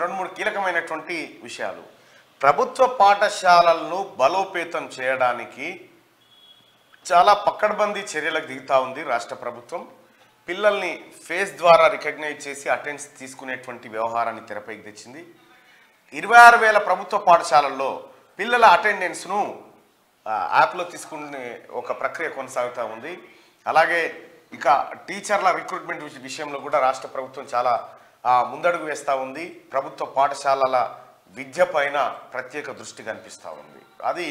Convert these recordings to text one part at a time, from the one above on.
రెండు మూడు కీలకమైనటువంటి విషయాలు. ప్రభుత్వ పాఠశాలలను బలోపేతం చేయడానికి చాలా పకడ్బందీ చర్యలకు దిగుతా ఉంది రాష్ట్ర ప్రభుత్వం. పిల్లల్ని ఫేస్ ద్వారా రికగ్నైజ్ చేసి అటెండెన్స్ తీసుకునేటువంటి వ్యవహారాన్ని తెరపైకి తెచ్చింది. 26,000 ప్రభుత్వ పాఠశాలల్లో పిల్లల అటెండెన్స్ను యాప్లో తీసుకునే ఒక ప్రక్రియ కొనసాగుతూ ఉంది. అలాగే ఇక టీచర్ల రిక్రూట్మెంట్ విషయంలో కూడా రాష్ట్ర ప్రభుత్వం చాలా ముందడుగు వేస్తూ ఉంది. ప్రభుత్వ పాఠశాలల విద్య పైన ప్రత్యేక దృష్టి కనిపిస్తూ ఉంది. అది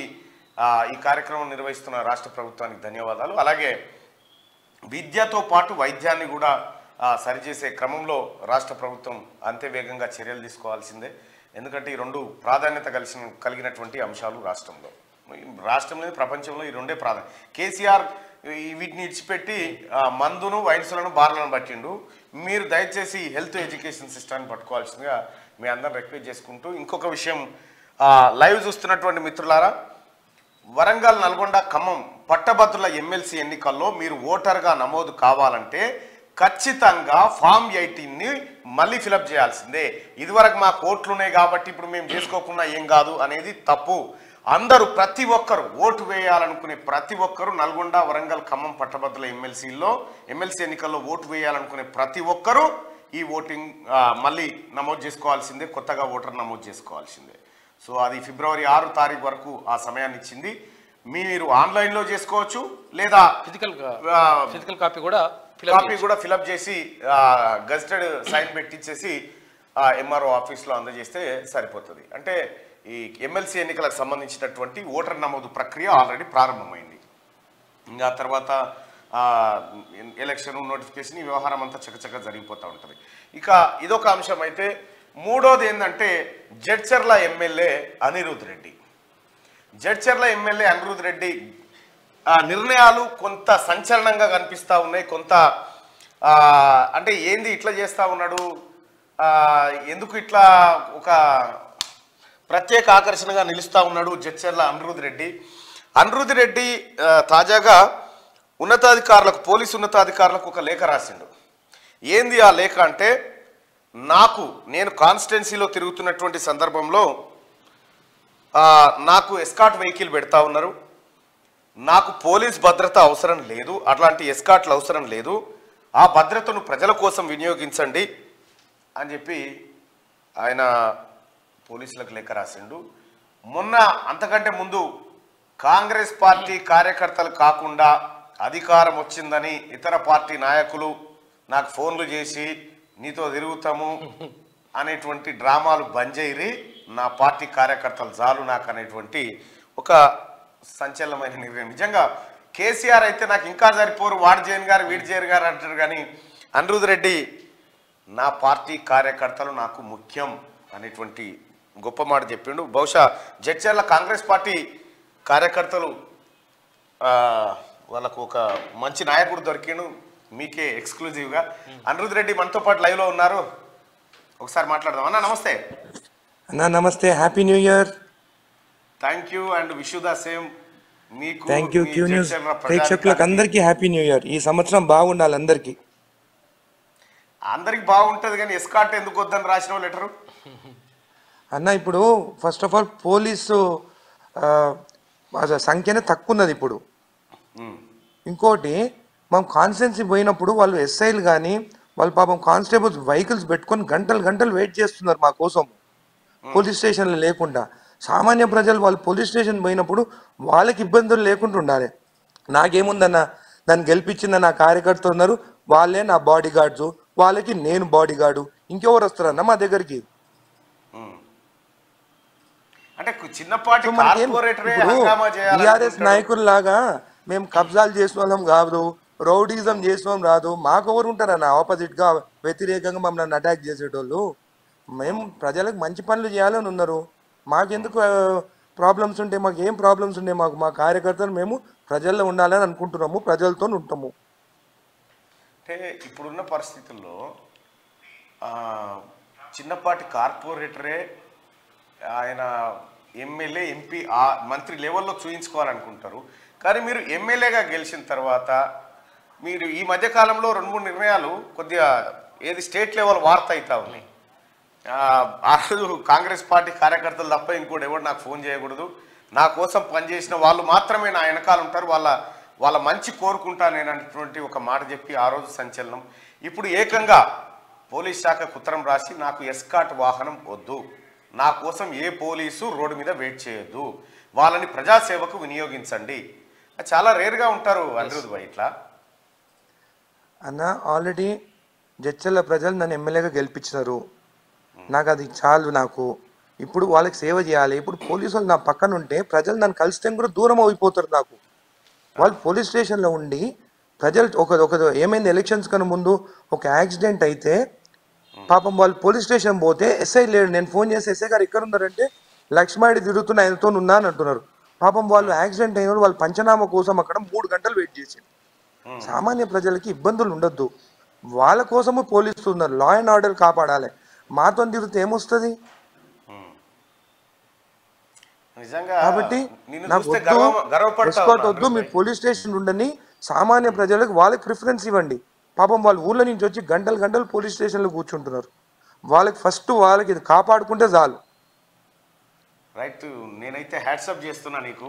ఈ కార్యక్రమం నిర్వహిస్తున్న రాష్ట్ర ప్రభుత్వానికి ధన్యవాదాలు. అలాగే విద్యతో పాటు వైద్యాన్ని కూడా సరిచేసే క్రమంలో రాష్ట్ర ప్రభుత్వం అంతే వేగంగా చర్యలు తీసుకోవాల్సిందే. ఎందుకంటే ఈ రెండు ప్రాధాన్యత కలిగినటువంటి అంశాలు రాష్ట్రంలో ప్రపంచంలో ఈ రెండే ప్రాధాన్యత. కేసీఆర్ వీటిని ఇడిచిపెట్టి మందును వైన్సులను బార్లను పట్టిండు. మీరు దయచేసి హెల్త్ ఎడ్యుకేషన్ సిస్టాన్ని పట్టుకోవాల్సిందిగా మీ అందరం రిక్వెస్ట్ చేసుకుంటూ, ఇంకొక విషయం లైవ్ చూస్తున్నటువంటి మిత్రులారా, వరంగల్, నల్గొండ, ఖమ్మం పట్టభద్రుల ఎమ్మెల్సీ ఎన్నికల్లో మీరు ఓటర్గా నమోదు కావాలంటే ఖచ్చితంగా ఫామ్ 18ని మళ్ళీ ఫిలప్ చేయాల్సిందే. ఇదివరకు మా కోట్లు ఉన్నాయి కాబట్టి ఇప్పుడు మేము చేసుకోకుండా ఏం కాదు అనేది తప్పు. అందరూ ప్రతి ఒక్కరు ఓటు వేయాలనుకునే ప్రతి ఒక్కరు నల్గొండ, వరంగల్, ఖమ్మం పట్టభద్రుల ఎమ్మెల్సీ ఎన్నికల్లో ఓటు వేయాలనుకునే ప్రతి ఒక్కరూ ఈ ఓటింగ్ మళ్ళీ నమోదు చేసుకోవాల్సిందే, కొత్తగా ఓటర్ నమోదు చేసుకోవాల్సిందే. సో అది ఫిబ్రవరి 6 తారీఖు వరకు ఆ సమయాన్ని ఇచ్చింది. మీరు ఆన్లైన్లో చేసుకోవచ్చు, లేదా ఫిజికల్ కాపీ కూడా ఫిలప్ చేసి గజిటెడ్ సైన్ పెట్టించేసి ఎంఆర్ఓ ఆఫీస్లో అందజేస్తే సరిపోతుంది. అంటే ఈ ఎమ్మెల్సీ ఎన్నికలకు సంబంధించినటువంటి ఓటర్ నమోదు ప్రక్రియ ఆల్రెడీ ప్రారంభమైంది. ఇంకా తర్వాత ఎలక్షన్ నోటిఫికేషన్ ఈ వ్యవహారం అంతా చకచక జరిగిపోతూ ఉంటుంది. ఇక ఇదొక అంశం అయితే, మూడోది ఏంటంటే జడ్చర్ల ఎమ్మెల్యే అనిరుద్ రెడ్డి నిర్ణయాలు కొంత సంచలనంగా కనిపిస్తూ ఉన్నాయి. కొంత అంటే ఏంది ఇట్లా చేస్తూ ఉన్నాడు, ఎందుకు ఇట్లా ఒక ప్రత్యేక ఆకర్షణగా నిలుస్తూ ఉన్నాడు జడ్చర్ల అనిరుద్ రెడ్డి తాజాగా పోలీసు ఉన్నతాధికారులకు ఒక లేఖ రాసిండు. ఏంది ఆ లేఖ అంటే, నేను కాన్స్టిట్యున్సీలో తిరుగుతున్నటువంటి సందర్భంలో నాకు ఎస్కాట్ వెహికల్ పెడతా ఉన్నారు, నాకు పోలీస్ భద్రత అవసరం లేదు, అట్లాంటి ఎస్కాట్లు అవసరం లేదు, ఆ భద్రతను ప్రజల కోసం వినియోగించండి అని చెప్పి ఆయన పోలీసులకు లేఖ రాసిండు. మొన్న అంతకంటే ముందు కాంగ్రెస్ పార్టీ కార్యకర్తలు కాకుండా అధికారం వచ్చిందని ఇతర పార్టీ నాయకులు నాకు ఫోన్లు చేసి నీతో తిరుగుతాము అనేటువంటి డ్రామాలు బంద్ చేయరి, నా పార్టీ కార్యకర్తలు చాలు నాకు అనేటువంటి ఒక సంచలనమైన నిర్ణయం. నిజంగా కేసీఆర్ అయితే నాకు ఇంకా సరిపోరు, వాడు జైన్ గారు వీడు జైన్ గారు అంటారు, కానీ అనిరుద్ రెడ్డి నా పార్టీ కార్యకర్తలు నాకు ముఖ్యం అనేటువంటి గొప్ప మాట చెప్పిండు. బహుశా జడ్చర్ల కాంగ్రెస్ పార్టీ కార్యకర్తలు వాళ్ళకు ఒక మంచి నాయకుడు దొరికిండు, మీకే ఎక్స్క్లూజివ్గా. అనిరుద్ రెడ్డి మనతో పాటు లైవ్లో ఉన్నారు, ఒకసారి మాట్లాడదాం. అన్న నమస్తే. అన్నా నమస్తే, happy new year. Thank you and wish you the same. మీకు థ్యాంక్ యూ. క్యూ న్యూస్ ప్రేక్షకులకు అందరికీ హ్యాపీ న్యూ ఇయర్. ఈ సంవత్సరం బాగుండాలి అందరికీ బాగుంటుంది. కానీ ఎస్కాట్ ఎందుకు వద్దని రాసిన లెటరు అన్న, ఇప్పుడు ఫస్ట్ ఆఫ్ ఆల్ పోలీసు సంఖ్యనే తక్కువ ఉన్నది ఇప్పుడు. ఇంకోటి, మనం కాన్స్టిట్యున్సీ పోయినప్పుడు వాళ్ళు ఎస్ఐలు కానీ వాళ్ళు పాపం కానిస్టేబుల్స్ వెహికల్స్ పెట్టుకొని గంటలు వెయిట్ చేస్తున్నారు మా కోసం, పోలీస్ స్టేషన్లు లేకుండా. సామాన్య ప్రజలు వాళ్ళు పోలీస్ స్టేషన్ పోయినప్పుడు వాళ్ళకి ఇబ్బందులు లేకుండా ఉండాలి. నాకేముందన్న, దాన్ని గెలిపించింద నా కార్యకర్త ఉన్నారు, వాళ్ళే నా బాడీ గార్డ్స్, వాళ్ళకి నేను బాడీ గార్డు, ఇంకెవరు వస్తారన్న మా దగ్గరికి? టీఆర్ఎస్ నాయకుల్లాగా మేము కబ్జాలు చేసిన వాళ్ళం కాదు, రౌడీజం చేసిన రాదు. మాకెవరు ఉంటారన్న ఆపోజిట్గా వ్యతిరేకంగా మమ్మల్ని అటాక్ చేసేటోళ్ళు? మేము ప్రజలకు మంచి పనులు చేయాలని ఉన్నారు. మాకెందుకు ప్రాబ్లమ్స్ ఉంటే, మాకు ఏం ప్రాబ్లమ్స్ ఉండే, మా కార్యకర్తలు మేము ప్రజల్లో ఉండాలని అనుకుంటున్నాము, ప్రజలతో ఉంటాము. అంటే ఇప్పుడున్న పరిస్థితుల్లో చిన్నపాటి కార్పొరేటరే ఆయన ఎమ్మెల్యే, ఎంపీ, మంత్రి లెవెల్లో చూయించుకోవాలనుకుంటారు. కానీ మీరు ఎమ్మెల్యేగా గెలిచిన తర్వాత మీరు ఈ మధ్యకాలంలో 2-3 నిర్ణయాలు కొద్దిగా స్టేట్ లెవెల్ వార్త అవుతా ఉన్నాయి. ఆ రోజు కాంగ్రెస్ పార్టీ కార్యకర్తలు తప్ప ఇంకోటి ఎవరు నాకు ఫోన్ చేయకూడదు, నా కోసం పనిచేసిన వాళ్ళు మాత్రమే నా వెనకాల ఉంటారు, వాళ్ళ మంచి కోరుకుంటా నేనటువంటి ఒక మాట చెప్పి ఆ రోజు సంచలనం. ఇప్పుడు ఏకంగా పోలీస్ శాఖకు ఉత్తరం రాసి నాకు ఎస్కాట్ వాహనం వద్దు, నా కోసం ఏ పోలీసు రోడ్డు మీద వెయిట్ చేయొద్దు, వాళ్ళని ప్రజాసేవకు వినియోగించండి. చాలా రేర్గా ఉంటారు అనిరుద్ భాయ్ ఇట్లా. అన్న ఆల్రెడీ జడ్చర్ల ప్రజలు నన్ను ఎమ్మెల్యేగా గెలిపించినారు, నాకు అది చాలు. నాకు ఇప్పుడు వాళ్ళకి సేవ చేయాలి. ఇప్పుడు పోలీసు వాళ్ళు నా పక్కన ఉంటే ప్రజలు నన్ను కలిస్తే కూడా దూరం అయిపోతారు నాకు. వాళ్ళు పోలీస్ స్టేషన్లో ఉండి ప్రజలు ఒక ఏమైంది ఎలక్షన్స్ కన్నా ముందు ఒక యాక్సిడెంట్ అయితే పాపం వాళ్ళు పోలీస్ స్టేషన్ పోతే ఎస్ఐ లేడు. నేను ఫోన్ చేసి ఎస్ఐ గారు ఎక్కడ ఉన్నారంటే లక్ష్మాడి తిరుగుతున్న ఆయనతో ఉన్నా అని అంటున్నారు. పాపం వాళ్ళు యాక్సిడెంట్ అయిన వాళ్ళు పంచనామా కోసం అక్కడ 3 గంటలు వెయిట్ చేశారు. సామాన్య ప్రజలకి ఇబ్బందులు ఉండొద్దు, వాళ్ళ కోసము పోలీసులు ఉన్నారు. లా అండ్ ఆర్డర్ కాపాడాలి. మాతో తిరిగితే ఏమొస్తుంది? కాబట్టి నాకు వద్దు, మీరు పోలీస్ స్టేషన్ ఉండని సామాన్య ప్రజలకు వాళ్ళకి ప్రిఫరెన్స్ ఇవ్వండి. పాపం వాళ్ళ ఊళ్ళో నుంచి వచ్చి గంటలు గంటలు పోలీస్ స్టేషన్లో కూర్చుంటున్నారు. వాళ్ళకి ఫస్ట్ వాళ్ళకి ఇది కాపాడుకుంటే చాలు. రైట్, నేనైతే హ్యాట్సప్ చేస్తున్నా నీకు.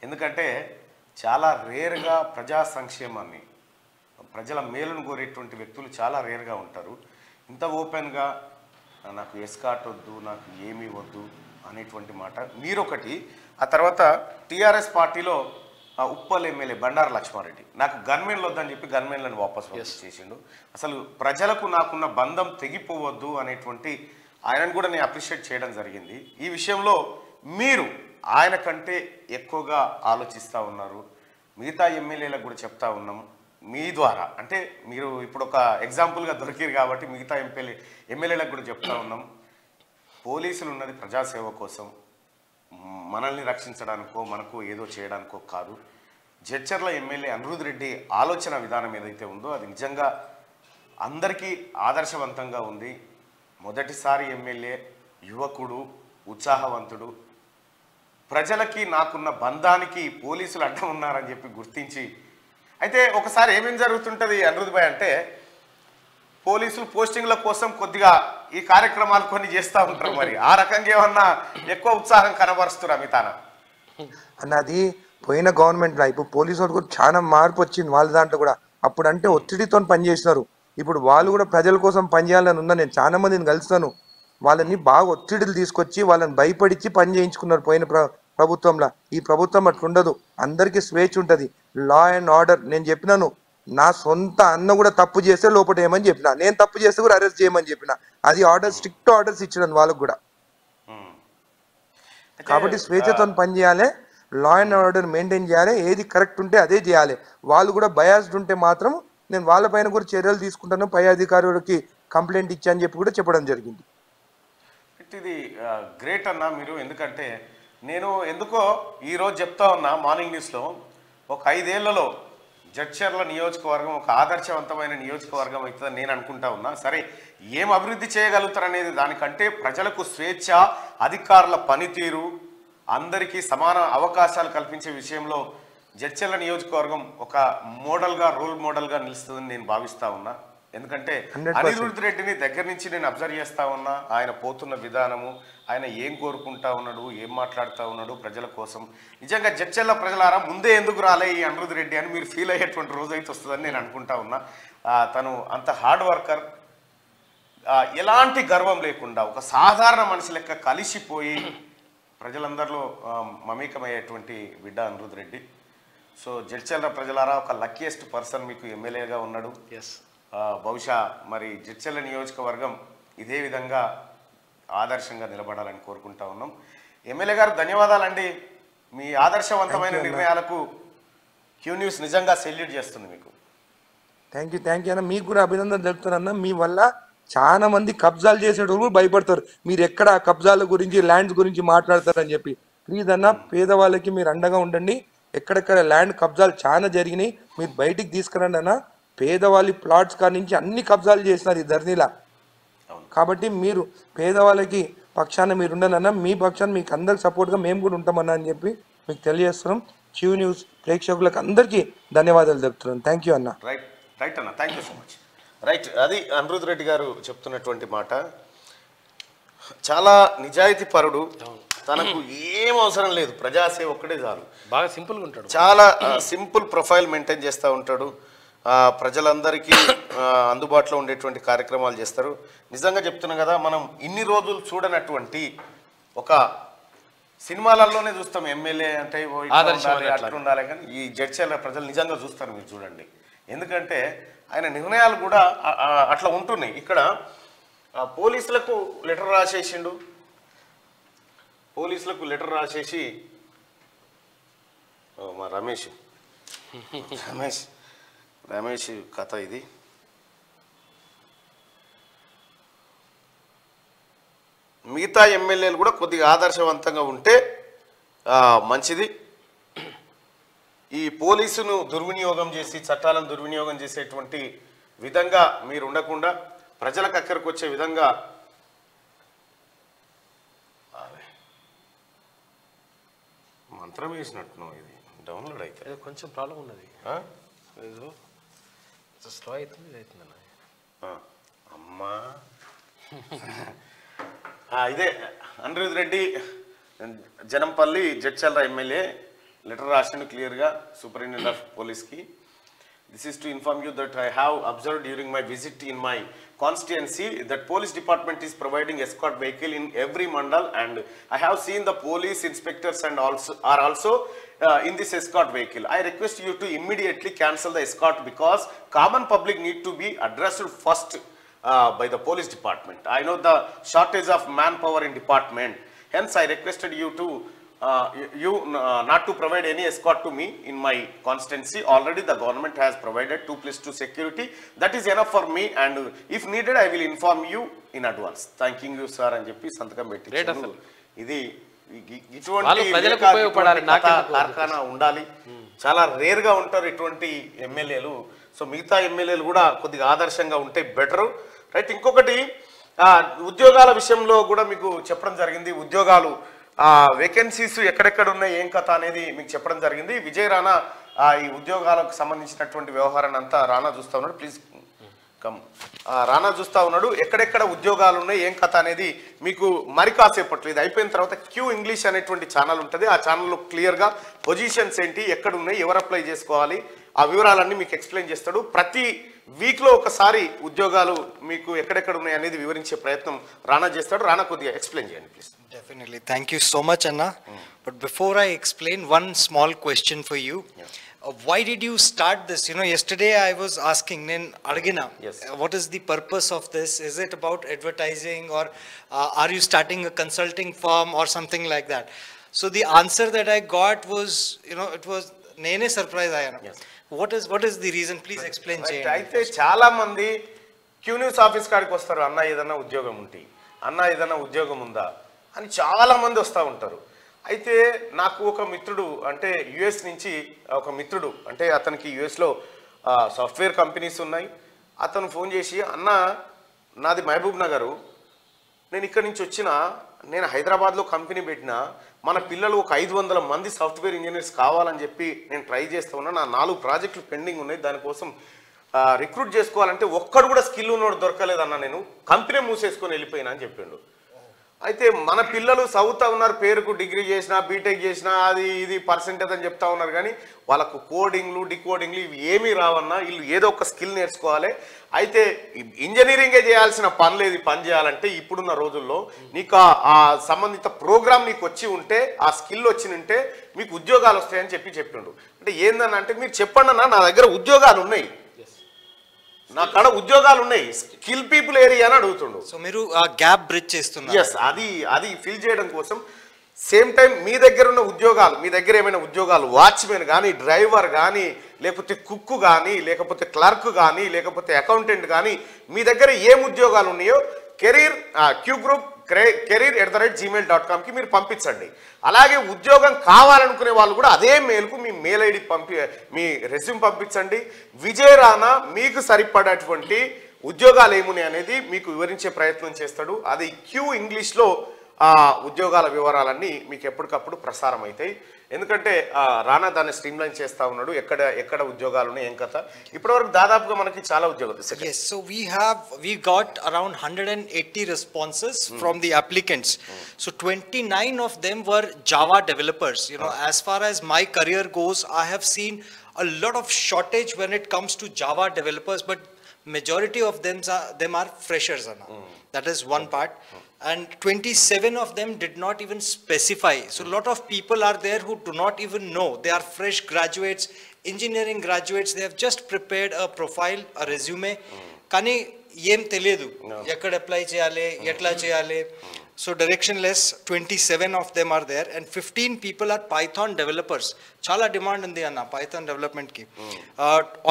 ఎందుకంటే చాలా రేర్గా ప్రజా సంక్షేమాన్ని, ప్రజల మేలును కోరేటువంటి వ్యక్తులు చాలా రేర్గా ఉంటారు. ఇంత ఓపెన్గా నాకు ఎస్కాట్ వద్దు, నాకు ఏమీ వద్దు అనేటువంటి మాట మీరొకటి. ఆ తర్వాత టీఆర్ఎస్ పార్టీలో ఉప్పల్ ఎమ్మెల్యే బండారు లక్ష్మారెడ్డి నాకు గన్మెన్లు వద్దని చెప్పి గన్మెన్లను వాపస్ చేసిండు. అసలు ప్రజలకు నాకున్న బంధం తెగిపోవద్దు అనేటువంటి ఆయనను కూడా నేను అప్రిషియేట్ చేయడం జరిగింది. ఈ విషయంలో మీరు ఆయన కంటే ఎక్కువగా ఆలోచిస్తూ ఉన్నారు. మిగతా ఎమ్మెల్యేలకు కూడా చెప్తా ఉన్నాం మీ ద్వారా, అంటే మీరు ఇప్పుడు ఒక ఎగ్జాంపుల్గా దొరికిరు కాబట్టి మిగతా ఎమ్మెల్యేలకు కూడా చెప్తా ఉన్నాం, పోలీసులు ఉన్నది ప్రజాసేవ కోసం, మనల్ని రక్షించడానికో మనకు ఏదో చేయడానికో కాదు. జడ్చర్ల ఎమ్మెల్యే అనిరుద్ రెడ్డి ఆలోచన విధానం ఏదైతే ఉందో అది నిజంగా అందరికీ ఆదర్శవంతంగా ఉంది. మొదటిసారి ఎమ్మెల్యే, యువకుడు, ఉత్సాహవంతుడు, ప్రజలకి నాకున్న బంధానికి పోలీసులు అడ్డం ఉన్నారని చెప్పి గుర్తించి. అయితే ఒకసారి ఏమేం జరుగుతుంటుంది అనిరుద్ భాయ్ అంటే, పోలీసులు పోస్టింగ్ల కోసం కొద్దిగా ఈ కార్యక్రమాలు కొన్ని చేస్తూ ఉంటారు. మరి ఆ రకంగా ఏమన్నా ఎక్కువ ఉత్సాహం కనబరుస్తురా మితాన? అన్నది పోయిన గవర్నమెంట్లో ఇప్పుడు పోలీసు వాళ్ళు కూడా చాలా మార్పు వచ్చింది వాళ్ళ దాంట్లో కూడా. అప్పుడు అంటే ఒత్తిడితో పనిచేసినారు, ఇప్పుడు వాళ్ళు కూడా ప్రజల కోసం పనిచేయాలని ఉందా. నేను చాలా మందిని కలుస్తాను, వాళ్ళని బాగా ఒత్తిడిలు తీసుకొచ్చి వాళ్ళని భయపడిచ్చి పని చేయించుకున్నారు పోయిన ప్రభుత్వంలో. ఈ ప్రభుత్వం అట్లుండదు, అందరికీ స్వేచ్ఛ ఉంటుంది, లా అండ్ ఆర్డర్. నేను చెప్పినాను, నా సొంత అన్న కూడా తప్పు చేస్తే లోపల ఏమని చెప్పిన, నేను తప్పు చేస్తే కూడా అరెస్ట్ చేయమని చెప్పిన. అది ఆర్డర్, స్ట్రిక్ట్ ఆర్డర్స్ ఇచ్చినాను వాళ్ళకు కూడా. కాబట్టి స్వేచ్ఛతో పనిచేయాలి, లా అండ్ ఆర్డర్ మెయింటైన్ చేయాలి, ఏది కరెక్ట్ ఉంటే అదే చేయాలి. వాళ్ళు కూడా బయాస్డ్ ఉంటే మాత్రం నేను వాళ్ళపైన కూడా చర్యలు తీసుకుంటాను, పై అధికారులకి కంప్లైంట్ ఇచ్చా అని చెప్పి కూడా చెప్పడం జరిగింది. ఇది గ్రేట్ అన్న మీరు. ఎందుకంటే నేను ఎందుకో ఈరోజు చెప్తా ఉన్నా మార్నింగ్ న్యూస్లో, ఒక 5 ఏళ్లలో జడ్చర్ల నియోజకవర్గం ఒక ఆదర్శవంతమైన నియోజకవర్గం అవుతుందని నేను అనుకుంటా ఉన్నా. సరే, ఏం అభివృద్ధి చేయగలుగుతారు అనేది దానికంటే ప్రజలకు స్వేచ్ఛ, అధికారుల పనితీరు, అందరికీ సమాన అవకాశాలు కల్పించే విషయంలో జడ్చర్ల నియోజకవర్గం ఒక మోడల్గా, రోల్ మోడల్గా నిలుస్తుందని నేను భావిస్తా ఉన్నా. ఎందుకంటే అనిరుద్ రెడ్డిని దగ్గర నుంచి నేను అబ్జర్వ్ చేస్తా ఉన్నా, ఆయన పోతున్న విధానము, ఆయన ఏం కోరుకుంటా ఉన్నాడు, ఏం మాట్లాడుతూ ఉన్నాడు ప్రజల కోసం. నిజంగా జడ్చర్ల ప్రజలారా ముందే ఎందుకు రాలే ఈ అనిరుద్ రెడ్డి అని మీరు ఫీల్ అయ్యేటువంటి రోజు అయితే వస్తుందని నేను అనుకుంటా ఉన్నా. తను అంత హార్డ్ వర్కర్, ఎలాంటి గర్వం లేకుండా ఒక సాధారణ మనిషి లెక్క కలిసిపోయి ప్రజలందరిలో మమేకమయ్యేటువంటి బిడ్డ అనిరుద్ రెడ్డి. సో జడ్చర్ల ప్రజలారా, ఒక లక్కీయెస్ట్ పర్సన్ మీకు ఎమ్మెల్యేగా ఉన్నాడు. బహుశా మరి జడ్చర్ల నియోజకవర్గం ఇదే విధంగా ఆదర్శంగా నిలబడాలని కోరుకుంటా ఉన్నాం. ఎమ్మెల్యే గారు ధన్యవాదాలండి, మీ ఆదర్శవంతమైన నిర్ణయాలకు క్యూ న్యూస్ నిజంగా సెల్యూట్ చేస్తుంది మీకు. థ్యాంక్ యూ అన్న, మీకు కూడా అభినందన తెలుపుతానన్న. మీ వల్ల చాలా మంది కబ్జాలు చేసేటప్పుడు భయపడతారు, మీరు ఎక్కడ కబ్జాల గురించి, ల్యాండ్స్ గురించి మాట్లాడతారని చెప్పి. ప్లీజ్ అన్న, పేదవాళ్ళకి మీరు అండగా ఉండండి. ఎక్కడెక్కడ ల్యాండ్ కబ్జాలు చాలా జరిగినాయి, మీరు బయటికి తీసుకురండి అన్న. పేదవాళ్ళ ప్లాట్స్ కాడి నుంచి అన్ని కబ్జాలు చేసినారు ఈ ధరణిలా. కాబట్టి మీరు పేదవాళ్ళకి పక్షాన మీరు ఉండాలన్నా, మీ పక్షాన మీకు అందరికి సపోర్ట్గా మేము కూడా ఉంటామన్నా అని చెప్పి మీకు తెలియజేస్తున్నాం. క్యూ న్యూస్ ప్రేక్షకులకు అందరికీ ధన్యవాదాలు చెప్తున్నాను. థ్యాంక్ యూ అన్న. రైట్ అన్న, thank you so much. Right, అది అనిరుద్ రెడ్డి గారు చెప్తున్నటువంటి మాట. చాలా నిజాయితీ పరుడు, తనకు ఏం అవసరం లేదు, ప్రజాసేవ ఒక్కటే చాలు. బాగా సింపుల్గా ఉంటాడు, చాలా సింపుల్ ప్రొఫైల్ మెయింటైన్ చేస్తూ ఉంటాడు. ప్రజలందరికీ అందుబాటులో ఉండేటువంటి కార్యక్రమాలు చేస్తారు. నిజంగా చెప్తున్నాం కదా, మనం ఇన్ని రోజులు చూడనటువంటి ఒక సినిమాలలోనే చూస్తాం ఎమ్మెల్యే అంటే అట్లా ఉండాలి, కానీ ఈ జడ్చర్ల ప్రజలు నిజంగా చూస్తారు. మీరు చూడండి, ఎందుకంటే ఆయన నిర్ణయాలు కూడా అట్లా ఉంటున్నాయి. ఇక్కడ పోలీసులకు లెటర్ రాసేసిండు, పోలీసులకు లెటర్ రాసేసి మా రమేష్ కథ ఇది. మిగతా ఎమ్మెల్యేలు కూడా కొద్దిగా ఆదర్శవంతంగా ఉంటే మంచిది. ఈ పోలీసును దుర్వినియోగం చేసి చట్టాలను దుర్వినియోగం చేసేటువంటి విధంగా మీరు ఉండకుండా ప్రజలకు అక్కడికి వచ్చే విధంగా మంత్రం వేసినట్టు ఇది డౌన్లోడ్ అయితే కొంచెం ప్రాబ్లం ఉన్నది, స్లో అవుతుంది అవుతుందన్న. అమ్మా ఇదే అనిరుద్ రెడ్డి జనంపల్లి జడ్చర్ల ఎమ్మెల్యే లెటర్ రాసిండు క్లియర్గా సూపరింటెండెంట్ ఆఫ్ పోలీస్కి. This is to inform you that I have observed during my visit in my constituency that police department is providing escort vehicle in every mandal, and I have seen the police inspectors and are also in this escort vehicle. I request you to immediately cancel the escort because common public need to be addressed first by the police department. I know the shortage of manpower in department, hence I requested you to not to provide any escort to me in my constituency. Already the government has provided 2+2 security. That is enough for me, and if needed I will inform you in advance. Thanking you sir అని చెప్పి సంతకం పెట్టించారు. ఇది ఇటువంటి కార్ఖానా ఉండాలి, చాలా rare గా ఉంటారు ఇటువంటి ఎమ్మెల్యేలు. సో మిగతా ఎమ్మెల్యేలు కూడా కొద్దిగా ఆదర్శంగా ఉంటే బెటర్, రైట్. ఇంకొకటి ఉద్యోగాల విషయంలో కూడా మీకు చెప్పడం జరిగింది. ఉద్యోగాలు వేకెన్సీస్ ఎక్కడెక్కడ ఉన్నాయి ఏం కథ అనేది మీకు చెప్పడం జరిగింది. విజయ్ రాణా ఈ ఉద్యోగాలకు సంబంధించినటువంటి వ్యవహారాన్ని అంతా రాణా చూస్తూ ఉన్నాడు. Please come. రాణా చూస్తూ ఉన్నాడు, ఎక్కడెక్కడ ఉద్యోగాలు ఉన్నాయి ఏం కథ అనేది మీకు మరి కాసేపట్లో ఇది అయిపోయిన తర్వాత క్యూ ఇంగ్లీష్ అనేటువంటి ఛానల్ ఉంటుంది. ఆ ఛానల్లో క్లియర్గా పొజిషన్స్ ఏంటి, ఎక్కడ ఉన్నాయి, ఎవరు అప్లై చేసుకోవాలి, ఆ వివరాలన్నీ మీకు ఎక్స్ప్లెయిన్ చేస్తాడు. ప్రతి వీక్లో ఒకసారి ఉద్యోగాలు మీకు ఎక్కడెక్కడ ఉన్నాయి అనేది వివరించే ప్రయత్నం రాణా చేస్తాడు. రాణా కొద్దిగా ఎక్స్ప్లెయిన్ చేయండి please. Definitely. Thank you so much, Anna. But before I explain, one small question for you. Why did you start this? You know, yesterday I was asking Argina, what is the purpose of this? Is it about advertising, or are you starting a consulting firm or something like that? So the answer that I got was, you know, it was nene surprise ayana. What is the reason? Please explain. అయితే చాలా మంది Q news office కాడికి వస్తారు, అన్న ఏదన్నా ఉద్యోగం ఉంటే, అన్న ఏదన్నా ఉద్యోగం ఉందా అని చాలా మంది వస్తూ ఉంటారు. అయితే నాకు ఒక మిత్రుడు, అంటే యుఎస్ నుంచి ఒక మిత్రుడు, అంటే అతనికి యుఎస్లో సాఫ్ట్వేర్ కంపెనీస్ ఉన్నాయి. అతను ఫోన్ చేసి, అన్న నాది మహబూబ్ నగరు, నేను ఇక్కడి నుంచి వచ్చిన, నేను హైదరాబాద్లో కంపెనీ పెట్టినా, మన పిల్లలు ఒక 500 మంది సాఫ్ట్వేర్ ఇంజనీర్స్ కావాలని చెప్పి నేను ట్రై చేస్తూ ఉన్నా, నా 4 ప్రాజెక్టులు పెండింగ్ ఉన్నాయి, దానికోసం రిక్రూట్ చేసుకోవాలంటే ఒక్కడు కూడా స్కిల్ ఉన్నోడు దొరకలేదన్న, నేను కంపెనీ మూసేసుకొని వెళ్ళిపోయినా అని చెప్పిండు. అయితే మన పిల్లలు చదువుతూ ఉన్నారు, పేరుకు డిగ్రీ చేసినా బీటెక్ చేసినా అది ఇది పర్సెంటేజ్ అని చెప్తా ఉన్నారు, కానీ వాళ్ళకు కోడింగ్లు డికోడింగ్లు ఇవి ఏమీ రావన్నా, వీళ్ళు ఏదో ఒక స్కిల్ నేర్చుకోవాలి. అయితే ఇంజనీరింగే చేయాల్సిన పని లేదు, పని చేయాలంటే ఇప్పుడున్న రోజుల్లో నీకు ఆ సంబంధిత ప్రోగ్రామ్ నీకు వచ్చి ఉంటే, ఆ స్కిల్ వచ్చి ఉంటే మీకు ఉద్యోగాలు వస్తాయని చెప్పిండు. అంటే ఏందని అంటే, మీరు చెప్పండి అన్న, నా దగ్గర ఉద్యోగాలు ఉన్నాయి, నా కాడ ఉద్యోగాలు ఉన్నాయి, స్కిల్ పీపుల్ ఏరియా అని అడుగుతుండు. సో మీరు ఆ గ్యాప్ బ్రిడ్జ్ చేస్తున్నారు. ఎస్, అది ఫిల్ చేయడం కోసం. సేమ్ టైం మీ దగ్గర ఉన్న ఉద్యోగాలు, మీ దగ్గర ఏమైనా ఉద్యోగాలు, వాచ్మెన్ కానీ, డ్రైవర్ కానీ, లేకపోతే కుక్ కానీ, లేకపోతే క్లర్క్ కానీ, లేకపోతే అకౌంటెంట్ కానీ, మీ దగ్గర ఏం ఉద్యోగాలు ఉన్నాయో QGroup@gmail.com మీరు పంపించండి. అలాగే ఉద్యోగం కావాలనుకునే వాళ్ళు కూడా అదే మెయిల్కు మీ మెయిల్ ఐడి మీ రెజ్యూమ్ పంపించండి. విజయ్ రాణా మీకు సరిపడేటువంటి ఉద్యోగాలు ఏమున్నాయి అనేది మీకు వివరించే ప్రయత్నం చేస్తాడు. అది క్యూ ఇంగ్లీష్లో ఆ ఉద్యోగాల వివరాలన్నీ మీకు ఎప్పటికప్పుడు ప్రసారం అవుతాయి. ఎందుకంటే రానా దాన్ని స్ట్రీమ్లైన్ చేస్తా ఉన్నాడు. ఎక్కడ ఉద్యోగాలు ఉన్నాయి, ఏం కథ. ఇప్పటివరకు దాదాపుగా మనకి చాలా ఉద్యోగాలు. Yes, so we got around 180 responses from the applicants. So 29 of them were Java developers. You know, as far as my career goes, I have seen a lot of shortage when it comes to Java developers, but majority of them are freshers. That is one part. And 27 of them did not even specify. So a lot of people are there who do not even know. They are fresh graduates, engineering graduates. They have just prepared a profile, a resume. Kani yem teledu. Ekkada apply cheyale, etla cheyale. So directionless, 27 of them are there, and 15 people are Python developers. Chala demand undi anna Python development ki.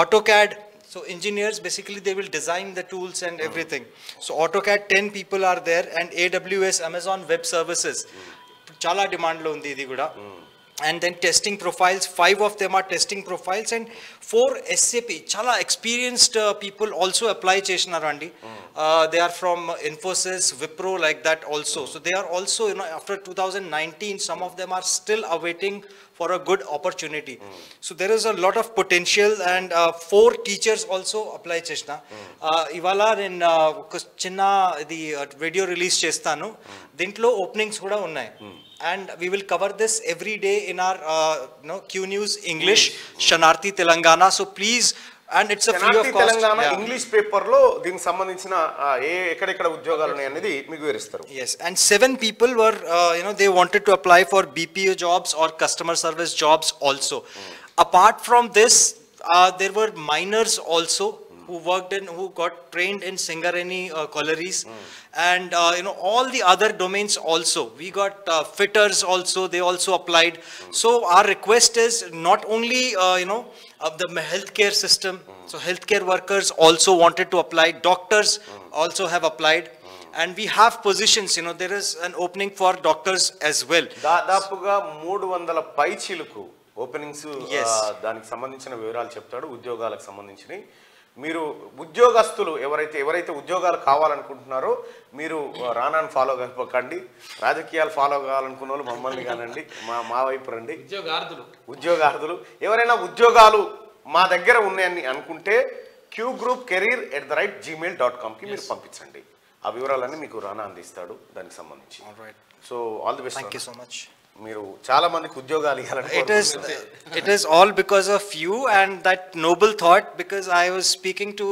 AutoCAD. So engineers, basically they will design the tools and everything. So AutoCAD, 10 people are there, and AWS, Amazon Web Services. Chala demand lo undi idi kuda. And then testing profiles, 5 of them are testing profiles, and 4 SAP, chala experienced people also apply chesnarandi. They are from Infosys, Wipro, like that also. So they are also, you know, after 2019, some of them are still awaiting for a good opportunity. So there is a lot of potential, and 4 teachers also apply chesna. Ivala in chinna the video release chestanu. Dintlo openings kuda unnai. And we will cover this every day in our Q News English, Shanarthi Telangana. So please, and it's a free of cost. Telangana English paper lo దీనికి సంబంధించిన ఎక్కడెక్కడ ఉద్యోగాలు ఉన్నాయి అనేది మీకు వివరిస్తారు. Yes, and 7 people were they wanted to apply for BPO jobs or customer service jobs also. Apart from this, there were minors also who who got trained in Singareni collieries, and all the other domains also. We got fitters also, they also applied. So our request is not only of the healthcare system, so healthcare workers also wanted to apply, doctors also have applied, and we have positions, there is an opening for doctors as well. దాదాపుగా 300 పైచిలకు openings, దానికి సంబంధించిన వివరాలు చెప్తాడు. ఉద్యోగాలకు సంబంధించి మీరు ఉద్యోగస్తులు ఎవరైతే ఉద్యోగాలు కావాలనుకుంటున్నారో మీరు రానాను ఫాలో కాకండి. రాజకీయాలు ఫాలో కావాలనుకున్న వాళ్ళు మమ్మల్ని కానండి, మా వైపు రండి. ఉద్యోగార్థులు ఎవరైనా ఉద్యోగాలు మా దగ్గర ఉన్నాయని అనుకుంటే qgroupcareer@gmail.com కి మీరు పంపించండి. ఆ వివరాలన్నీ మీకు రానా అందిస్తాడు దానికి సంబంధించి. So all the best. Thank you so much. మీరు చాలా మందికి ఉద్యోగాలు ఇవ్వాలని. It is all because of you and that noble thought, because I was speaking to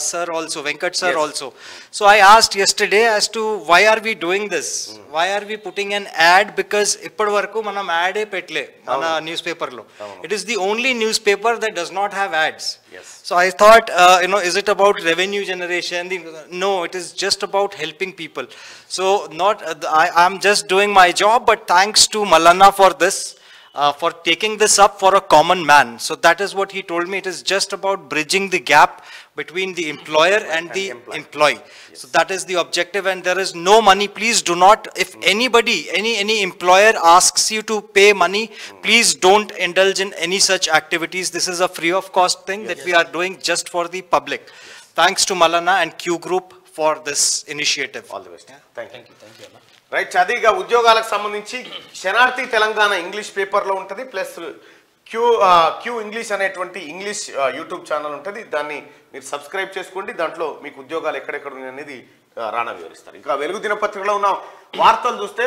sir also, Venkat sir also. So I asked yesterday as to why are we doing this? Why are we putting an ad? Because ippadi varaku manam ad e petle mana newspaper lo. It is the only newspaper that does not have ads. So I thought, is it about revenue generation? No, it is just about helping people. So I'm just doing my job, but thanks to Malana for this, for taking this up for a common man. So that is what he told me. It is just about bridging the gap between the employer and the employee. So that is the objective, and there is no money. Please do not, if anybody, any employer asks you to pay money, please don't indulge in any such activities. This is a free of cost thing that we are doing just for the public. Thanks to Malana and Q Group for this initiative. All the best. Thank you. Right, చదివిగా ఉద్యోగాలకు సంబంధించి శనార్థి Telangana English పేపర్లో ఉంటుంది, plus Q English అనేటువంటి English YouTube channel ఉంటుంది. దాన్ని మీరు సబ్స్క్రైబ్ చేసుకోండి. దాంట్లో మీకు ఉద్యోగాలు ఎక్కడెక్కడ ఉన్నాయి అనేది రానా వివరిస్తారు. ఇంకా వెలుగు దినపత్రికలో ఉన్న వార్తలు చూస్తే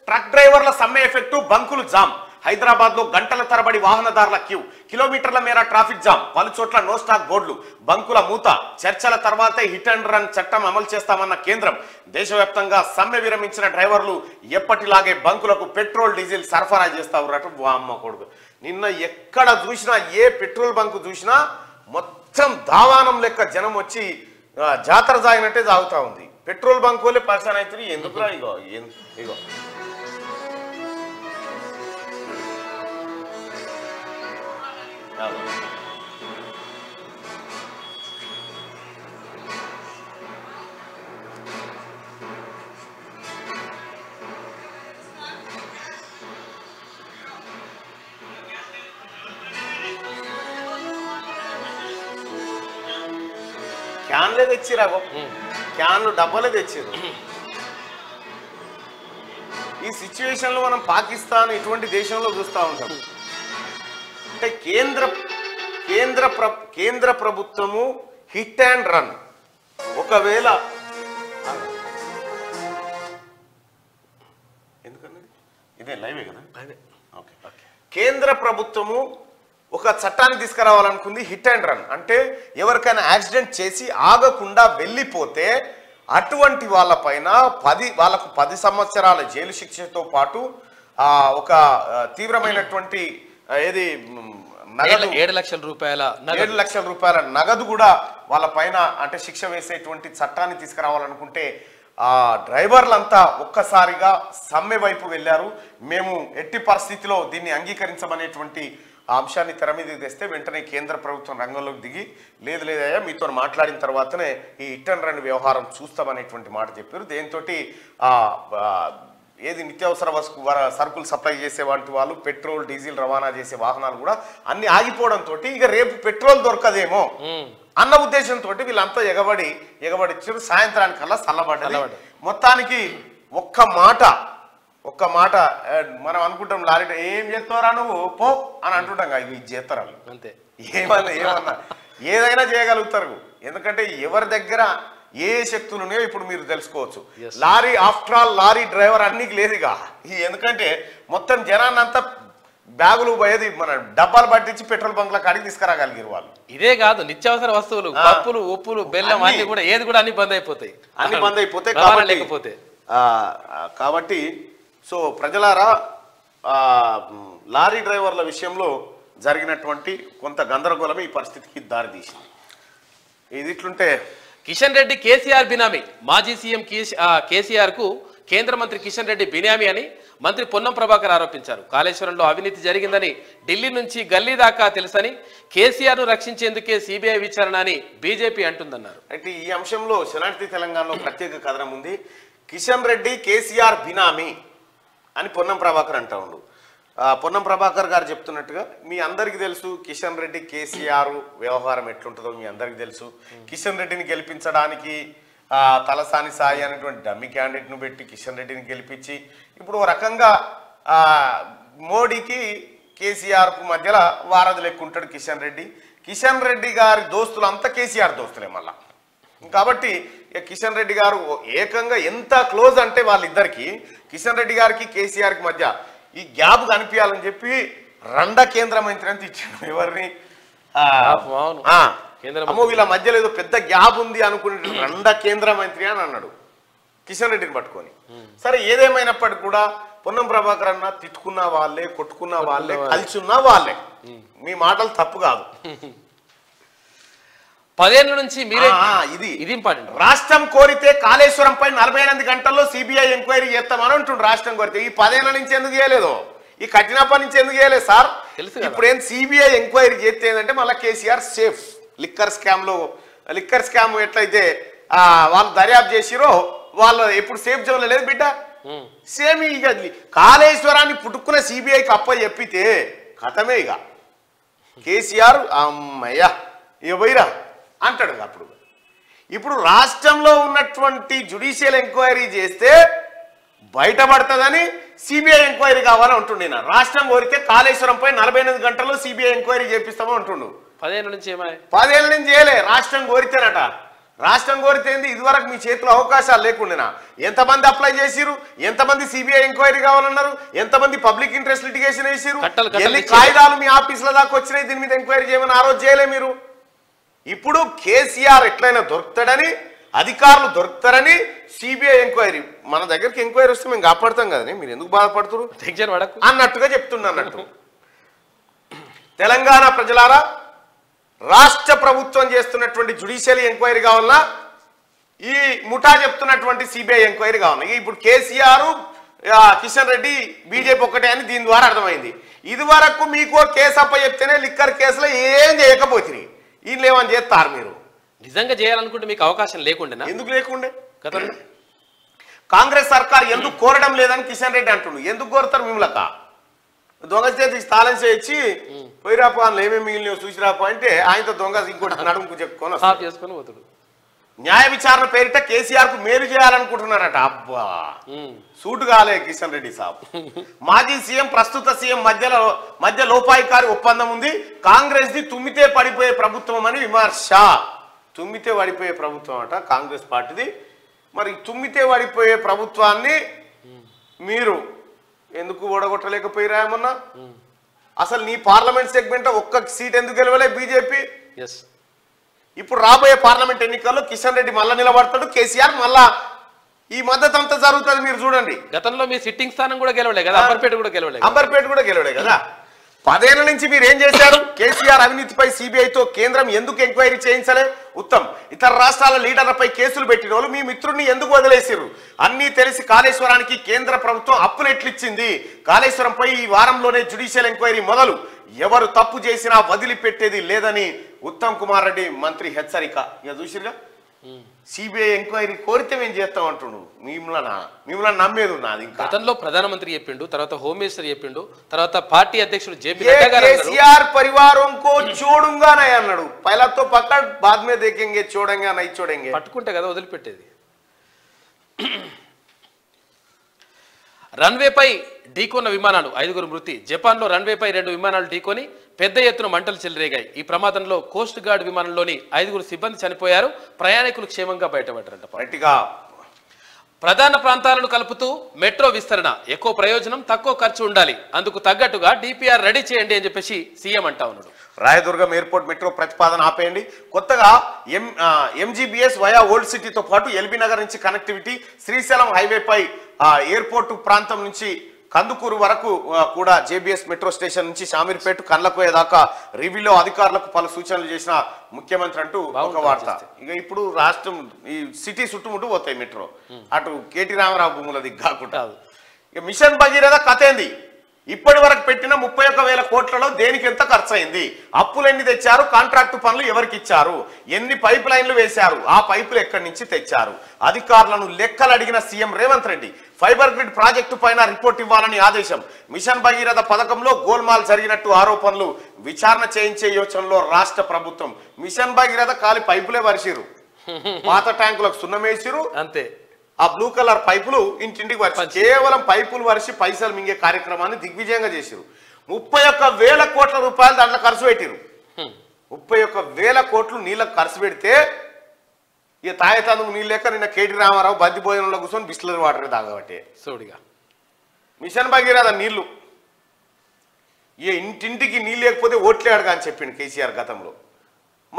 ట్రక్ డ్రైవర్ల సమ్మె ఎఫెక్టు, బంకులు జామ్. హైదరాబాద్లో గంటల తరబడి వాహనదారుల క్యూ, కిలోమీటర్ల మేర ట్రాఫిక్ జామ్, పలు చోట్ల నో స్టాక్ బోర్డులు, బంకుల మూత. చర్చల తర్వాతే హిట్ అండ్ రన్ చట్టం అమలు చేస్తామన్న కేంద్రం. దేశవ్యాప్తంగా సమ్మె విరమించిన డ్రైవర్లు ఎప్పటిలాగే బంకులకు పెట్రోల్ డీజిల్ సరఫరా చేస్తా ఉన్నారట. వామ్మ కొడుకు, నిన్న ఎక్కడ చూసినా ఏ పెట్రోల్ బంకు చూసినా మొత్తం దావానం లెక్క జనం వచ్చి జాతర సాగినట్టే సాగుతా ఉంది. పెట్రోల్ బంకులే పరిశాన్ అవుతుంది. ఎందుకురా? ఇగో క్యాన్లే తెచ్చిరాగో, క్యాన్లు డబ్బాలే తెచ్చిరు. ఈ సిచ్యువేషన్లో మనం పాకిస్తాన్ ఇటువంటి దేశంలో చూస్తూ ఉంటాం. అంటే కేంద్ర ప్రభుత్వము హిట్ అండ్ రన్. ఒకవేళ ఎందుకన్నది ఇదే లైవే కదా. ఓకే, కేంద్ర ప్రభుత్వము ఒక చట్టాన్ని తీసుకురావాలనుకుంది హిట్ అండ్ రన్. అంటే ఎవరికైనా యాక్సిడెంట్ చేసి ఆగకుండా వెళ్ళిపోతే అటువంటి వాళ్ళపైన వాళ్ళకు 10 సంవత్సరాల జైలు శిక్షతో పాటు ఒక తీవ్రమైనటువంటి ఏది నగదు 7 లక్షల రూపాయల 7 లక్షల రూపాయల నగదు కూడా వాళ్ళ పైన అంటే శిక్ష వేసేటువంటి చట్టాన్ని తీసుకురావాలనుకుంటే ఆ డ్రైవర్లంతా ఒక్కసారిగా సమ్మె వైపు వెళ్ళారు. మేము ఎట్టి పరిస్థితిలో దీన్ని అంగీకరించమనేటువంటి ఆ అంశాన్ని తెర మీద తెస్తే వెంటనే కేంద్ర ప్రభుత్వం రంగంలోకి దిగి లేదయ్యా మీతో మాట్లాడిన తర్వాతనే ఈ హిట్ అండ్ రన్ వ్యవహారం చూస్తామనేటువంటి మాట చెప్పారు. దేంతో ఏది నిత్యావసర సరుకులు సప్లై చేసే వంటి వాళ్ళు పెట్రోల్ డీజిల్ రవాణా చేసే వాహనాలు కూడా అన్ని ఆగిపోవడంతో ఇక రేపు పెట్రోల్ దొరకదేమో అన్న ఉద్దేశంతో వీళ్ళంతా ఎగబడిచ్చారు. సాయంత్రానికల్లా చల్లబడ్డది. మొత్తానికి ఒక్క మాట మనం అనుకుంటాం లారీ ఏం చేస్తారా నువ్వు పో అని అంటుంటాం కదా, ఇది చేస్తారా అంతే. ఏమన్నా ఏదైనా చేయగలుగుతారు. ఎందుకంటే ఎవరి దగ్గర ఏ శక్తులు ఉన్నాయో ఇప్పుడు మీరు తెలుసుకోవచ్చు. Lorry after all lorry driver అన్నికి లేదుగా. ఎందుకంటే మొత్తం జనాన్నంతా బ్యాగులు పోయేది మన డబ్బాలు పట్టించి పెట్రోల్ బంక్ల కాడికి తీసుకురాగలిగారు వాళ్ళు. ఇదే కాదు నిత్యావసర వస్తువులు పప్పులు ఉప్పులు బెల్లం అన్ని కూడా ఏది కూడా అన్ని బంద్ అయిపోతాయి. కాబట్టి సో ప్రజలారా లారీ డ్రైవర్ల విషయంలో జరిగినటువంటి కొంత గందరగోళమే ఈ పరిస్థితికి దారితీసింది. ఇది ఇట్లుంటే కిషన్ రెడ్డి కేసీఆర్ బినామీ. మాజీ సీఎం కేసీఆర్ కు కేంద్ర మంత్రి కిషన్ రెడ్డి బినామీ అని మంత్రి పొన్నం ప్రభాకర్ ఆరోపించారు. కాళేశ్వరంలో అవినీతి జరిగిందని ఢిల్లీ నుంచి గల్లీ దాకా తెలుసని కేసీఆర్ ను రక్షించేందుకే సిబిఐ విచారణ అని బీజేపీ అంటుందన్నారు. అయితే ఈ అంశంలో శనార్థి తెలంగాణలో ప్రత్యేక కథనం ఉంది. కిషన్ రెడ్డి కేసీఆర్ బినామీ అని పొన్నం ప్రభాకర్ అంటా ఉండు. పొన్నం ప్రభాకర్ గారు చెప్తున్నట్టుగా మీ అందరికీ తెలుసు కిషన్ రెడ్డి కేసీఆర్ వ్యవహారం ఎట్లుంటుందో మీ అందరికీ తెలుసు. కిషన్ రెడ్డిని గెలిపించడానికి తలసాని సాయి అనేటువంటి డమ్మీ క్యాండిడేట్ను పెట్టి కిషన్ రెడ్డిని గెలిపించి ఇప్పుడు ఓ రకంగా మోడీకి కేసీఆర్కు మధ్యలో వారధి లెక్కుంటాడు కిషన్ రెడ్డి. కిషన్ రెడ్డి గారి దోస్తులు అంతా కేసీఆర్ దోస్తులే మళ్ళా. కాబట్టి కిషన్ రెడ్డి గారు ఏకంగా ఎంత క్లోజ్ అంటే వాళ్ళిద్దరికి కిషన్ రెడ్డి గారికి కేసీఆర్కి మధ్య ఈ గ్యాప్ కనిపించాలని చెప్పి కేంద్ర మంత్రి అంతా ఇచ్చాడు. ఎవరిని అమ్మో వీళ్ళ మధ్యలో ఏదో పెద్ద గ్యాప్ ఉంది అనుకునే కేంద్ర మంత్రి అని అన్నాడు కిషన్ రెడ్డిని పట్టుకొని. సరే ఏదేమైనప్పటికీ కూడా పొన్నం ప్రభాకర్ అన్న తిట్టుకున్న వాళ్ళే కొట్టుకున్న వాళ్ళే కలిసి ఉన్న వాళ్ళే. మీ మాటలు తప్పు కాదు. 10 ఏళ్ల నుంచి మీరే ఇది ఇంపార్టెంట్. రాష్ట్రం కోరితే కాళేశ్వరంపై 48 గంటల్లో సిబిఐ ఎంక్వైరీ చేస్తామని అంటుండ్రు. రాష్ట్రం కోరితే ఈ 10 ఏళ్ల నుంచి ఎందుకు చేయలేదు? ఈ కఠినప్పటి నుంచి ఎందుకు చేయలేదు సార్? ఇప్పుడు ఏం సిబిఐ ఎంక్వైరీ చేస్తే ఏంటంటే మళ్ళీ కేసీఆర్ సేఫ్. లిక్కర్ స్కామ్ ఎట్లయితే వాళ్ళు దర్యాప్తు చేసిరో వాళ్ళు ఎప్పుడు సేఫ్ జోన్లో లేదు బిడ్డ. సేమ్ ఇక కాళేశ్వరాన్ని పుట్టుకున్న సిబిఐకి అప్ప చెప్పితే కథమే. ఇక కేసీఆర్ అమ్మయ్యా ఇక పోయిరా అంటాడు. ఇప్పుడు రాష్ట్రంలో ఉన్నటువంటి జ్యుడిషియల్ ఎంక్వైరీ చేస్తే బయటపడుతుందని సిబిఐ ఎంక్వైరీ కావాలని అంటుండే. రాష్ట్రం కోరితే కాళేశ్వరంపై 48 గంటల్లో సిబిఐ ఎంక్వైరీ చేపిస్తామో అంటుండు. 10 ఏళ్ల నుంచి 10 ఏళ్ల నుంచి చేయలే. రాష్ట్రం కోరితేనట. రాష్ట్రం కోరితే ఇదివరకు మీ చేతిలో అవకాశాలు లేకుండా ఎంతమంది అప్లై చేసిరు, ఎంతమంది సిబిఐ ఎంక్వైరీ కావాలన్నారు, ఎంతమంది పబ్లిక్ ఇంట్రెస్ట్ లిటిగేషన్ వేసిరు, ఎన్ని కాయిదాలు మీ ఆఫీసుల దాకా వచ్చినాయి దీని మీద ఎంక్వైరీ చేయమని ఆ రోజు చేయలే మీరు. ఇప్పుడు కేసీఆర్ ఎట్లయినా దొరుకుతాడని అధికారులు దొరుకుతారని సిబిఐ ఎంక్వైరీ మన దగ్గరికి ఎంక్వైరీ వస్తే మేము కాపాడుతాం కదని మీరు ఎందుకు బాధపడుతున్నారు అన్నట్టుగా చెప్తున్నట్టు. తెలంగాణ ప్రజలారా రాష్ట్ర ప్రభుత్వం చేస్తున్నటువంటి జ్యుడిషియల్ ఎంక్వైరీ కావాలన్నా ఈ ముఠా చెప్తున్నటువంటి సిబిఐ ఎంక్వైరీ కావాలి. ఇప్పుడు కేసీఆర్ కిషన్ రెడ్డి బీజేపీ ఒక్కటే అని దీని ద్వారా అర్థమైంది. ఇది వరకు మీకు కేసు అప్ప చెప్తేనే లిక్కర్ కేసులో ఏం చేయకపోతుంది. వీళ్ళు ఏమని చేస్తారు? మీరు నిజంగా చేయాలనుకుంటే మీకు అవకాశం లేకుండా ఎందుకు లేకుండే? గతంలో కాంగ్రెస్ సర్కార్ ఎందుకు కోరడం లేదని కిషన్ రెడ్డి అంటుండు. ఎందుకు కోరుతారు? మిమ్మలక దొంగ చేతికి తాళం చేయించి పోయిరాపో అందులో ఏమేమి మిగిలిన చూసిరాపో అంటే ఆయనతో దొంగ ఇంకోటి నడుముకు చెప్పుకొని పోతాడు. న్యాయ విచారణ పేరిట కేసీఆర్ కు మేలు చేయాలనుకుంటున్నారట. అబ్బా సూటు కాలే కిషన్ రెడ్డి సాబ్. మాజీ సీఎం ప్రస్తుత సీఎం మధ్య లోపాయికారి ఒప్పందం ఉంది. కాంగ్రెస్ ది తుమ్మితే పడిపోయే ప్రభుత్వం అని విమర్శ. తుమ్మితే పడిపోయే ప్రభుత్వం అట కాంగ్రెస్ పార్టీది. మరి తుమ్మితే పడిపోయే ప్రభుత్వాన్ని మీరు ఎందుకు ఓడగొట్టలేకపోయిరా ఏమన్నా? అసలు నీ పార్లమెంట్ సెగ్మెంట్ ఒక్క సీట్ ఎందుకు గెలవలే బీజేపీ? ఇప్పుడు రాబోయే పార్లమెంట్ ఎన్నికల్లో కిషన్ రెడ్డి మళ్ళా నిలబడతాడు, కేసీఆర్ మళ్ళా ఈ మద్దతు అంతా జరుగుతుంది. మీరు చూడండి, గతంలో మీ సిట్టింగ్ స్థానం కూడా గెలవలే కదా, అంబర్పేట కూడా గెలవలే కదా. 10 ఏళ్ల నుంచి మీరు ఏం చేశారు? కేసీఆర్ అవినీతిపై సిబిఐతో కేంద్రం ఎందుకు ఎంక్వైరీ చేయించలే? ఉత్తమ్, ఇతర రాష్ట్రాల లీడర్లపై కేసులు పెట్టిన వాళ్ళు మీ మిత్రుడిని ఎందుకు వదిలేసిరు? అన్నీ తెలిసి కాళేశ్వరానికి కేంద్ర ప్రభుత్వం అప్పులు ఎట్లిచ్చింది? కాళేశ్వరంపై ఈ వారంలోనే జ్యుడిషియల్ ఎంక్వైరీ మొదలు. ఎవరు తప్పు చేసినా వదిలిపెట్టేది లేదని ఉత్తమ్ కుమార్ రెడ్డి మంత్రి హెచ్చరిక. ఇక చూసిరుగా, సిబిఐ ఎంక్వైరీ కోరితే మేము చేస్తాం అంటుండు. మిమ్మల్ని నమ్మేది ఉన్నది. ఇంకా గతంలో ప్రధానమంత్రి చెప్పిండు, తర్వాత హోమ్ మినిస్టర్ చెప్పిండు, తర్వాత పార్టీ అధ్యక్షుడు జేపీ కేసీఆర్ పరివారం కో చూడుంగా నై అన్నాడు. పైలతో పక్కడ్ బాద్ మే దేఖేంగే, చూడంగా నై చూడంగే. పట్టుకుంటే కదా వదిలిపెట్టేది. రన్వేపై ఢీకొన్న విమానాలు, 5గురు మృతి. జపాన్లో రన్వేపై 2 విమానాలు ఢీకొని పెద్ద ఎత్తున మంటలు చెలరేగాయి. ఈ ప్రమాదంలో కోస్ట్ గార్డ్ విమానంలోని 5గురు సిబ్బంది చనిపోయారు. ప్రయాణికులు క్షేమంగా బయటపడ్డారంట. ప్రధాన ప్రాంతాలను కలుపుతూ మెట్రో విస్తరణ, ఎక్కువ ప్రయోజనం తక్కువ ఖర్చు ఉండాలి, అందుకు తగ్గట్టుగా డిపిఆర్ రెడీ చేయండి అని చెప్పేసి సీఎం అంటా ఉన్నాడు. రాయదుర్గం ఎయిర్పోర్ట్ మెట్రో ప్రతిపాదన ఆపేయండి. కొత్తగా ఎంజీబీఎస్ వయా ఓల్డ్ సిటీతో పాటు ఎల్బీ నగర్ నుంచి కనెక్టివిటీ. శ్రీశైలం హైవేపై ఎయిర్పోర్టు ప్రాంతం నుంచి కందుకూరు వరకు కూడా జేబీఎస్ మెట్రో స్టేషన్ నుంచి షామీర్పేట కండ్లకోయ దాకా రివ్యూలో అధికారులకు పలు సూచనలు చేసిన ముఖ్యమంత్రి అంటూ ఒక వార్త. ఇక ఇప్పుడు రాష్ట్రం ఈ సిటీ చుట్టుముట్టు పోతాయి మెట్రో, అటు కేటీ రామారావు భూముల దిగ్గు కాకుండా. ఇక మిషన్ భగీరథ కథ ఏంది? ఇప్పటి వరకు పెట్టిన 31,000 కోట్లలో దేనికి ఎంత ఖర్చు అయింది? అప్పులు ఎన్ని తెచ్చారు? కాంట్రాక్టు పనులు ఎవరికి ఇచ్చారు? ఎన్ని పైప్ లైన్లు వేశారు? ఆ పైపులు ఎక్కడి నుంచి తెచ్చారు? అధికారులను లెక్కలు అడిగిన CM Revanth Reddy. Fibre grid project పైన రిపోర్ట్ ఇవ్వాలని ఆదేశం. మిషన్ భగీరథ పథకంలో గోల్మాల్ జరిగినట్టు ఆరోపణలు. విచారణ చేయించే యోచనలో రాష్ట్ర ప్రభుత్వం. మిషన్ భగీరథ కాలి పైపులే వరిసిరు, పాత ట్యాంకులకు సున్నమేసిరు, అంతే. ఆ బ్లూ కలర్ పైపులు ఇంటింటికి వరిచి కేవలం పైపులు వరిసి పైసలు మింగే కార్యక్రమాన్ని దిగ్విజయంగా చేసిరు. 31,000 కోట్ల రూపాయలు దాంట్లో ఖర్చు పెట్టిరు. 31,000 కోట్లు నీళ్ళకు ఖర్చు పెడితే ఇక తాగేతందుకు నీళ్ళు లేక నిన్న కేటీ రామారావు బంది భోజనంలో కూర్చొని బిస్లరీ వాటర్ తాగబట్టే సోడిగా మిషన్ భగీరథ నీళ్లు. ఇక ఇంటింటికి నీళ్ళు లేకపోతే ఓట్లే అడగా అని చెప్పిండు కేసీఆర్ గతంలో.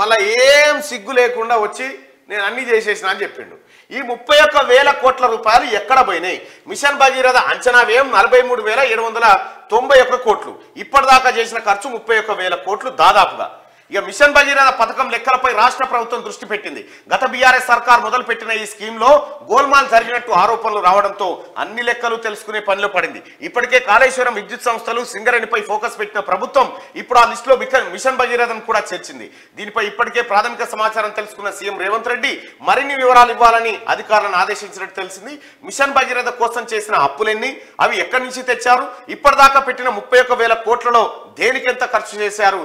మళ్ళీ ఏం సిగ్గు లేకుండా వచ్చి నేను అన్ని చేసేసిన అని చెప్పిండు. ఈ 31,000 కోట్ల రూపాయలు ఎక్కడ పోయినాయి? మిషన్ భగీరథ అంచనా వ్యయం 43,791 కోట్లు. ఇప్పటిదాకా చేసిన ఖర్చు 31,000 కోట్లు దాదాపుగా. ఇక మిషన్ భగీరథ పథకం లెక్కలపై రాష్ట్ర ప్రభుత్వం దృష్టి పెట్టింది. గత బీఆర్ఎస్ సర్కార్ మొదలుపెట్టిన ఈ స్కీమ్లో గోల్మాల్ జరిగినట్టు ఆరోపణలు రావడంతో అన్ని లెక్కలు తెలుసుకునే పనిలో పడింది. ఇప్పటికే కాళేశ్వరం విద్యుత్ సంస్థలు సింగరేణిపై ఫోకస్ పెట్టిన ప్రభుత్వం ఇప్పుడు ఆ లిస్టులో మిషన్ భగీరథను కూడా చేర్చింది. దీనిపై ఇప్పటికే ప్రాథమిక సమాచారం తెలుసుకున్న సీఎం రేవంత్ రెడ్డి మరిన్ని వివరాలు ఇవ్వాలని అధికారులను ఆదేశించినట్టు తెలిసింది. మిషన్ భగీరథ కోసం చేసిన అప్పులెన్ని, అవి ఎక్కడి నుంచి తెచ్చారు, ఇప్పటిదాకా పెట్టిన 31,000 కోట్లలో దేనికెంత ఖర్చు చేశారు,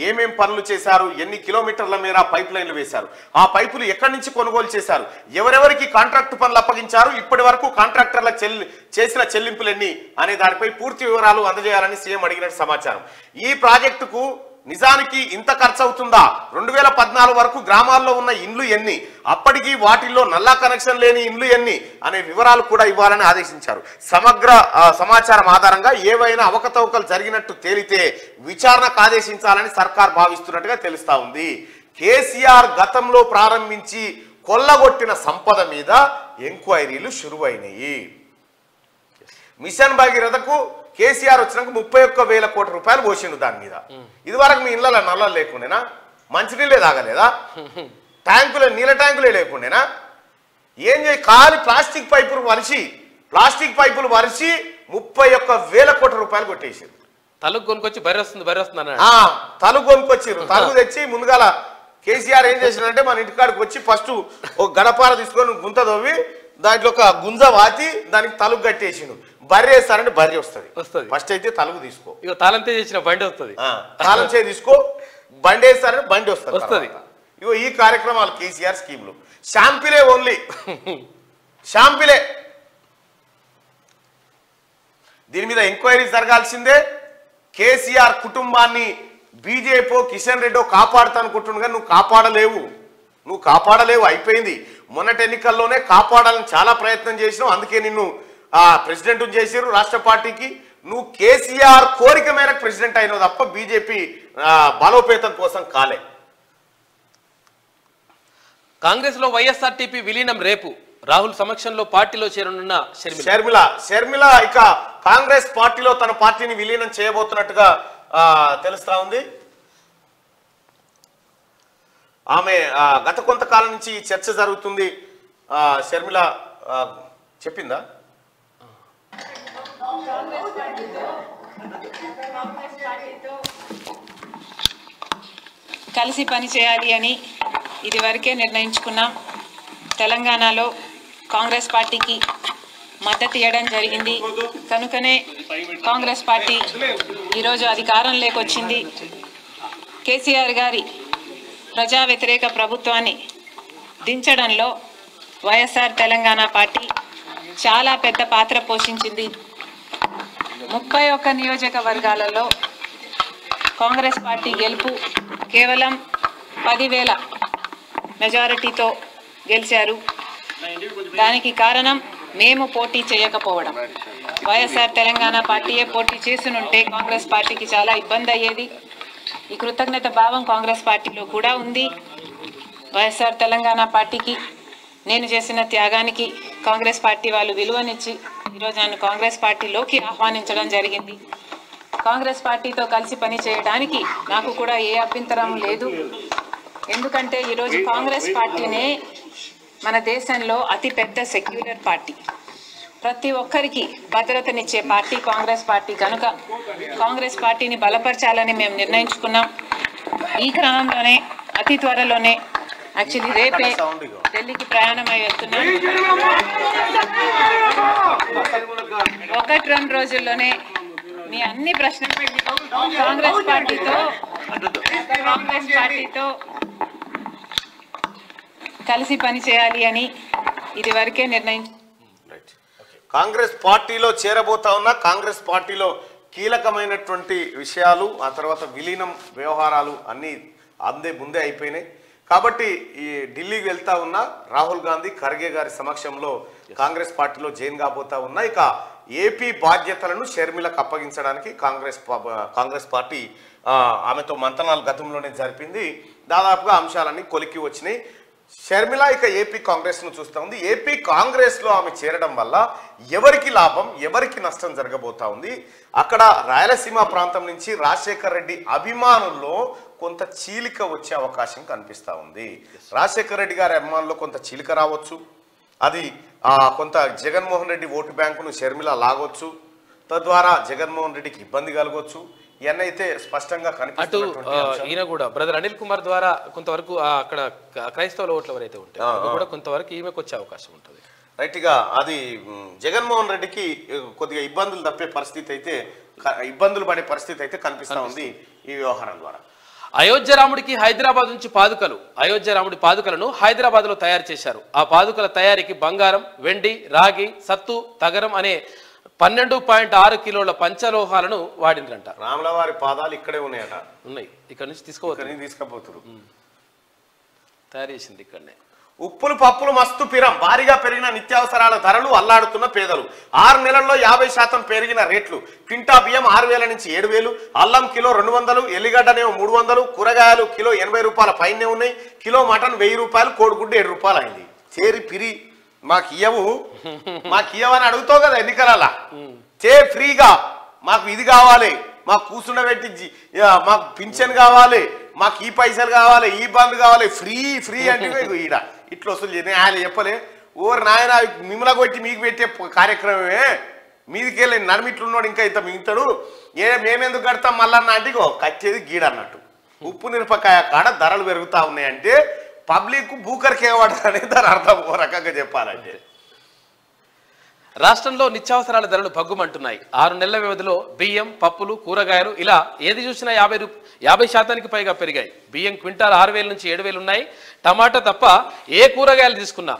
ఏమేం పనులు చేశారు, ఎన్ని కిలోమీటర్ల మేర పైప్ లైన్లు వేశారు, ఆ పైపులు ఎక్కడి నుంచి కొనుగోలు చేశారు, ఎవరెవరికి కాంట్రాక్టు పనులు అప్పగించారు, ఇప్పటి వరకు కాంట్రాక్టర్లకు చేసిన చెల్లింపులెన్ని అనే దానిపై పూర్తి వివరాలు అందజేయాలని సీఎం అడిగినట్టు సమాచారం. ఈ ప్రాజెక్టుకు నిజానికి ఇంత ఖర్చు అవుతుందా? 2014 వరకు గ్రామాల్లో ఉన్న ఇండ్లు ఎన్ని, అప్పటికి వాటిల్లో నల్లా కనెక్షన్ లేని ఇండ్లు ఎన్ని అనే వివరాలు కూడా ఇవ్వాలని ఆదేశించారు. సమగ్ర సమాచారం ఆధారంగా ఏవైనా అవకతవకలు జరిగినట్టు తేలితే విచారణకు ఆదేశించాలని సర్కార్ భావిస్తున్నట్టుగా తెలుస్తా ఉంది. కేసీఆర్ గతంలో ప్రారంభించి కొల్లగొట్టిన సంపద మీద ఎంక్వైరీలు షురువైనాయి. మిషన్ భగీరథకు కేసీఆర్ వచ్చినాక 31,000 కోట్ల రూపాయలు పోసిండు దాని మీద. ఇది వరకు మీ ఇళ్ళలో నల్లలు లేకుండేనా? మంచినీళ్ళే తాగలేదా? నీళ్ళ ట్యాంకులే లేకుండేనా? ఏం చేయి ఖాళీ ప్లాస్టిక్ పైపులు వరిసి 31,000 కోట్ల రూపాయలు కొట్టేసారు. తలుగు కొనుకొచ్చి బర్రె వస్తుంది తలుగు కొనుకొచ్చిర్రు. తలుగు తెచ్చి ముందుగాల కేసీఆర్ ఏం చేసినంటే మన ఇంటికాడికి వచ్చి ఫస్ట్ ఒక గడపార తీసుకొని గుంత తవ్వి దాంట్లో ఒక గుంజ వాతి దానికి తలుగు కట్టేసిండు. బర్రె వేస్తారంటే బర్రె వస్తుంది. ఫస్ట్ అయితే తలుగు తీసుకో, ఇక తాళంతే చేసిన బండి వస్తుంది. తాళం చేయి తీసుకో, బండి వేస్తారంటే బండి వస్తుంది. ఇగో ఈ కార్యక్రమాలు కేసీఆర్ స్కీమ్లు షాంపిలే ఓన్లీ షాంపిలే. దీని మీద ఎంక్వైరీ జరగాల్సిందే. కేసీఆర్ కుటుంబాన్ని బీజేపీ కిషన్ రెడ్డి కాపాడుతానుకుంటుండగా నువ్వు కాపాడలేవు అయిపోయింది. మొన్నటి ఎన్నికల్లోనే కాపాడాలని చాలా ప్రయత్నం చేసినావు, అందుకే నిన్ను ప్రెసిడెంట్ చేసారు రాష్ట్ర పార్టీకి. నువ్వు కేసీఆర్ కోరిక మేరకు ప్రెసిడెంట్ అయినావు తప్ప బీజేపీ బలోపేతం కోసం కాలే. కాంగ్రెస్ లో వైఎస్ఆర్టీపీ విలీనం రేపు రాహుల్ సమక్షంలో పార్టీలో చేరనున్న షర్మిల ఇక కాంగ్రెస్ పార్టీలో తన పార్టీని విలీనం చేయబోతున్నట్టుగా తెలుస్తా ఉంది. ఆమె గత కొంతకాలం నుంచి చర్చ జరుగుతుంది. షర్మిల చెప్పిందా? కలిసి పని చేయాలి అని ఇదివరకే నిర్ణయించుకున్నాం. తెలంగాణలో కాంగ్రెస్ పార్టీకి మద్దతు ఇవ్వడం జరిగింది. కనుకనే కాంగ్రెస్ పార్టీ ఈరోజు అధికారంలోకి వచ్చింది. కేసీఆర్ గారి ప్రజా వ్యతిరేక ప్రభుత్వాన్ని దించడంలో వైఎస్ఆర్ తెలంగాణ పార్టీ చాలా పెద్ద పాత్ర పోషించింది. 31 నియోజకవర్గాలలో కాంగ్రెస్ పార్టీ గెలుపు కేవలం 10,000 మెజారిటీతో గెలిచారు. దానికి కారణం మేము పోటీ చేయకపోవడం. వైఎస్ఆర్ తెలంగాణ పార్టీయే పోటీ చేసినుంటే కాంగ్రెస్ పార్టీకి చాలా ఇబ్బంది అయ్యేది. ఈ కృతజ్ఞత భావం కాంగ్రెస్ పార్టీలో కూడా ఉంది. వైఎస్ఆర్ తెలంగాణ పార్టీకి నేను చేసిన త్యాగానికి కాంగ్రెస్ పార్టీ వాళ్ళు విలువనిచ్చి ఈరోజు నన్ను కాంగ్రెస్ పార్టీలోకి ఆహ్వానించడం జరిగింది. కాంగ్రెస్ పార్టీతో కలిసి పని చేయడానికి నాకు కూడా ఏ అభ్యంతరం లేదు. ఎందుకంటే ఈరోజు కాంగ్రెస్ పార్టీనే మన దేశంలో అతిపెద్ద సెక్యులర్ పార్టీ, ప్రతి ఒక్కరికి భద్రతనిచ్చే పార్టీ కాంగ్రెస్ పార్టీ. కనుక కాంగ్రెస్ పార్టీని బలపరచాలని మేము నిర్ణయించుకున్నాం. ఈ క్రమంలోనే అతి త్వరలోనే యాక్చువల్లీ రేపే ఢిల్లీకి ప్రయాణం అయి వెళ్తున్నాం. 1-2 రోజుల్లోనే మీ అన్ని ప్రశ్నలు కాంగ్రెస్ పార్టీతో కలిసి పని చేయాలి అని ఇదివరకే నిర్ణయించు. కాంగ్రెస్ పార్టీలో చేరబోతా ఉన్నా కాంగ్రెస్ పార్టీలో కీలకమైనటువంటి విషయాలు ఆ తర్వాత విలీనం వ్యవహారాలు అన్నీ ముందే అయిపోయినాయి. కాబట్టి ఈ ఢిల్లీకి వెళ్తా ఉన్న రాహుల్ గాంధీ ఖర్గే గారి సమక్షంలో కాంగ్రెస్ పార్టీలో జాయిన్ కాబోతా ఉన్నా. ఇక ఏపీ బాధ్యతలను షర్మిలకు అప్పగించడానికి కాంగ్రెస్ పార్టీ ఆమెతో మంతనాలు గతంలోనే జరిపింది. దాదాపుగా అంశాలన్నీ కొలికి వచ్చినాయి. షర్మిల ఇక ఏపీ కాంగ్రెస్ను చూస్తూ ఉంది. ఏపీ కాంగ్రెస్లో ఆమె చేరడం వల్ల ఎవరికి లాభం, ఎవరికి నష్టం జరగబోతా ఉంది? అక్కడ రాయలసీమ ప్రాంతం నుంచి రాజశేఖర్ రెడ్డి అభిమానుల్లో కొంత చీలిక వచ్చే అవకాశం కనిపిస్తూ ఉంది. రాజశేఖర్ రెడ్డి గారి అభిమానుల్లో కొంత చీలిక రావచ్చు. అది కొంత జగన్మోహన్ రెడ్డి ఓటు బ్యాంకును షర్మిల లాగొచ్చు. తద్వారా జగన్మోహన్ రెడ్డికి ఇబ్బంది కలగొచ్చు. ఇవన్నీ అయితే స్పష్టంగా కనిపిస్తుంది. ఈయన కూడా బ్రదర్ అనిల్ కుమార్ ద్వారా కొంతవరకు అక్కడ క్రైస్తవుల ఓట్ల ఎవరైతే ఉంటారో కూడా కొంతవరకు ఈమెకు వచ్చే అవకాశం ఉంటుంది. రైట్గా అది జగన్మోహన్ రెడ్డికి కొద్దిగా ఇబ్బందులు తప్పే పరిస్థితి అయితే ఇబ్బందులు పడే పరిస్థితి అయితే కనిపిస్తూ ఉంది ఈ వ్యవహారం ద్వారా. అయోధ్య రాముడికి హైదరాబాద్ నుంచి పాదుకలు. అయోధ్య రాముడి పాదుకలను హైదరాబాద్ లో తయారు చేశారు. ఆ పాదుకల తయారీకి బంగారం, వెండి, రాగి, సత్తు, తగరం అనే 12.6 కిలోల పంచలోహాలను వాడిందంట. రాముల వారి పాదాలు ఇక్కడే ఉన్నాయట. ఉన్నాయి, ఇక్కడ నుంచి తీసుకుపోతున్నారు. తయారు చేసింది ఇక్కడనే. ఉప్పులు పప్పులు మస్తు పిరం. భారీగా పెరిగిన నిత్యావసరాల ధరలు అల్లాడుతున్న పేదలు. 6 నెలల్లో 50% పెరిగిన రేట్లు. క్వింటా బియ్యం 6,000 నుంచి 7,000, అల్లం కిలో 200, ఎల్లిగడ్డనేమో 300, కూరగాయలు కిలో 80 రూపాయల పైనే ఉన్నాయి. కిలో మటన్ 1000 రూపాయలు, కోడిగుడ్డు 7 రూపాయలు అయింది. చేరి పిరి మాకు ఇయ్యవని అడుగుతావు కదా ఎన్నికల. చే ఫ్రీగా మాకు ఇది కావాలి, మాకు కూర్చుండబెట్టి మాకు పింఛన్ కావాలి, మాకు ఈ పైసలు కావాలి, ఈ బంద్ కావాలి, ఫ్రీ అంటే ఈడ ఇట్లా వసూలు చేయండి. ఆయన చెప్పలే ఓరు నాయన మిమ్మల్ని కొట్టి మీకు పెట్టే కార్యక్రమమే. మీదికెళ్ళి నడిమిట్లున్నాడు ఇంకా ఇంత మిగుతాడు. మేమెందుకు కడతాం మళ్ళన్న అంటే కచ్చేది గీడ అన్నట్టు. ఉప్పు మిరపకాయ కాడ ధరలు పెరుగుతూ ఉన్నాయంటే పబ్లిక్ బూకర్కి ఏవాడు అనేది దాని అర్థం ఓ రకంగా చెప్పాలంటే. రాష్ట్రంలో నిత్యావసరాల ధరలు భగ్గుమంటున్నాయి. 6 నెలల వ్యవధిలో బియ్యం, పప్పులు, కూరగాయలు ఇలా ఏది చూసినా 50% పైగా పెరిగాయి. బియ్యం క్వింటాల్ 6,000 నుంచి 7,000 ఉన్నాయి. టమాటా తప్ప ఏ కూరగాయలు తీసుకున్నా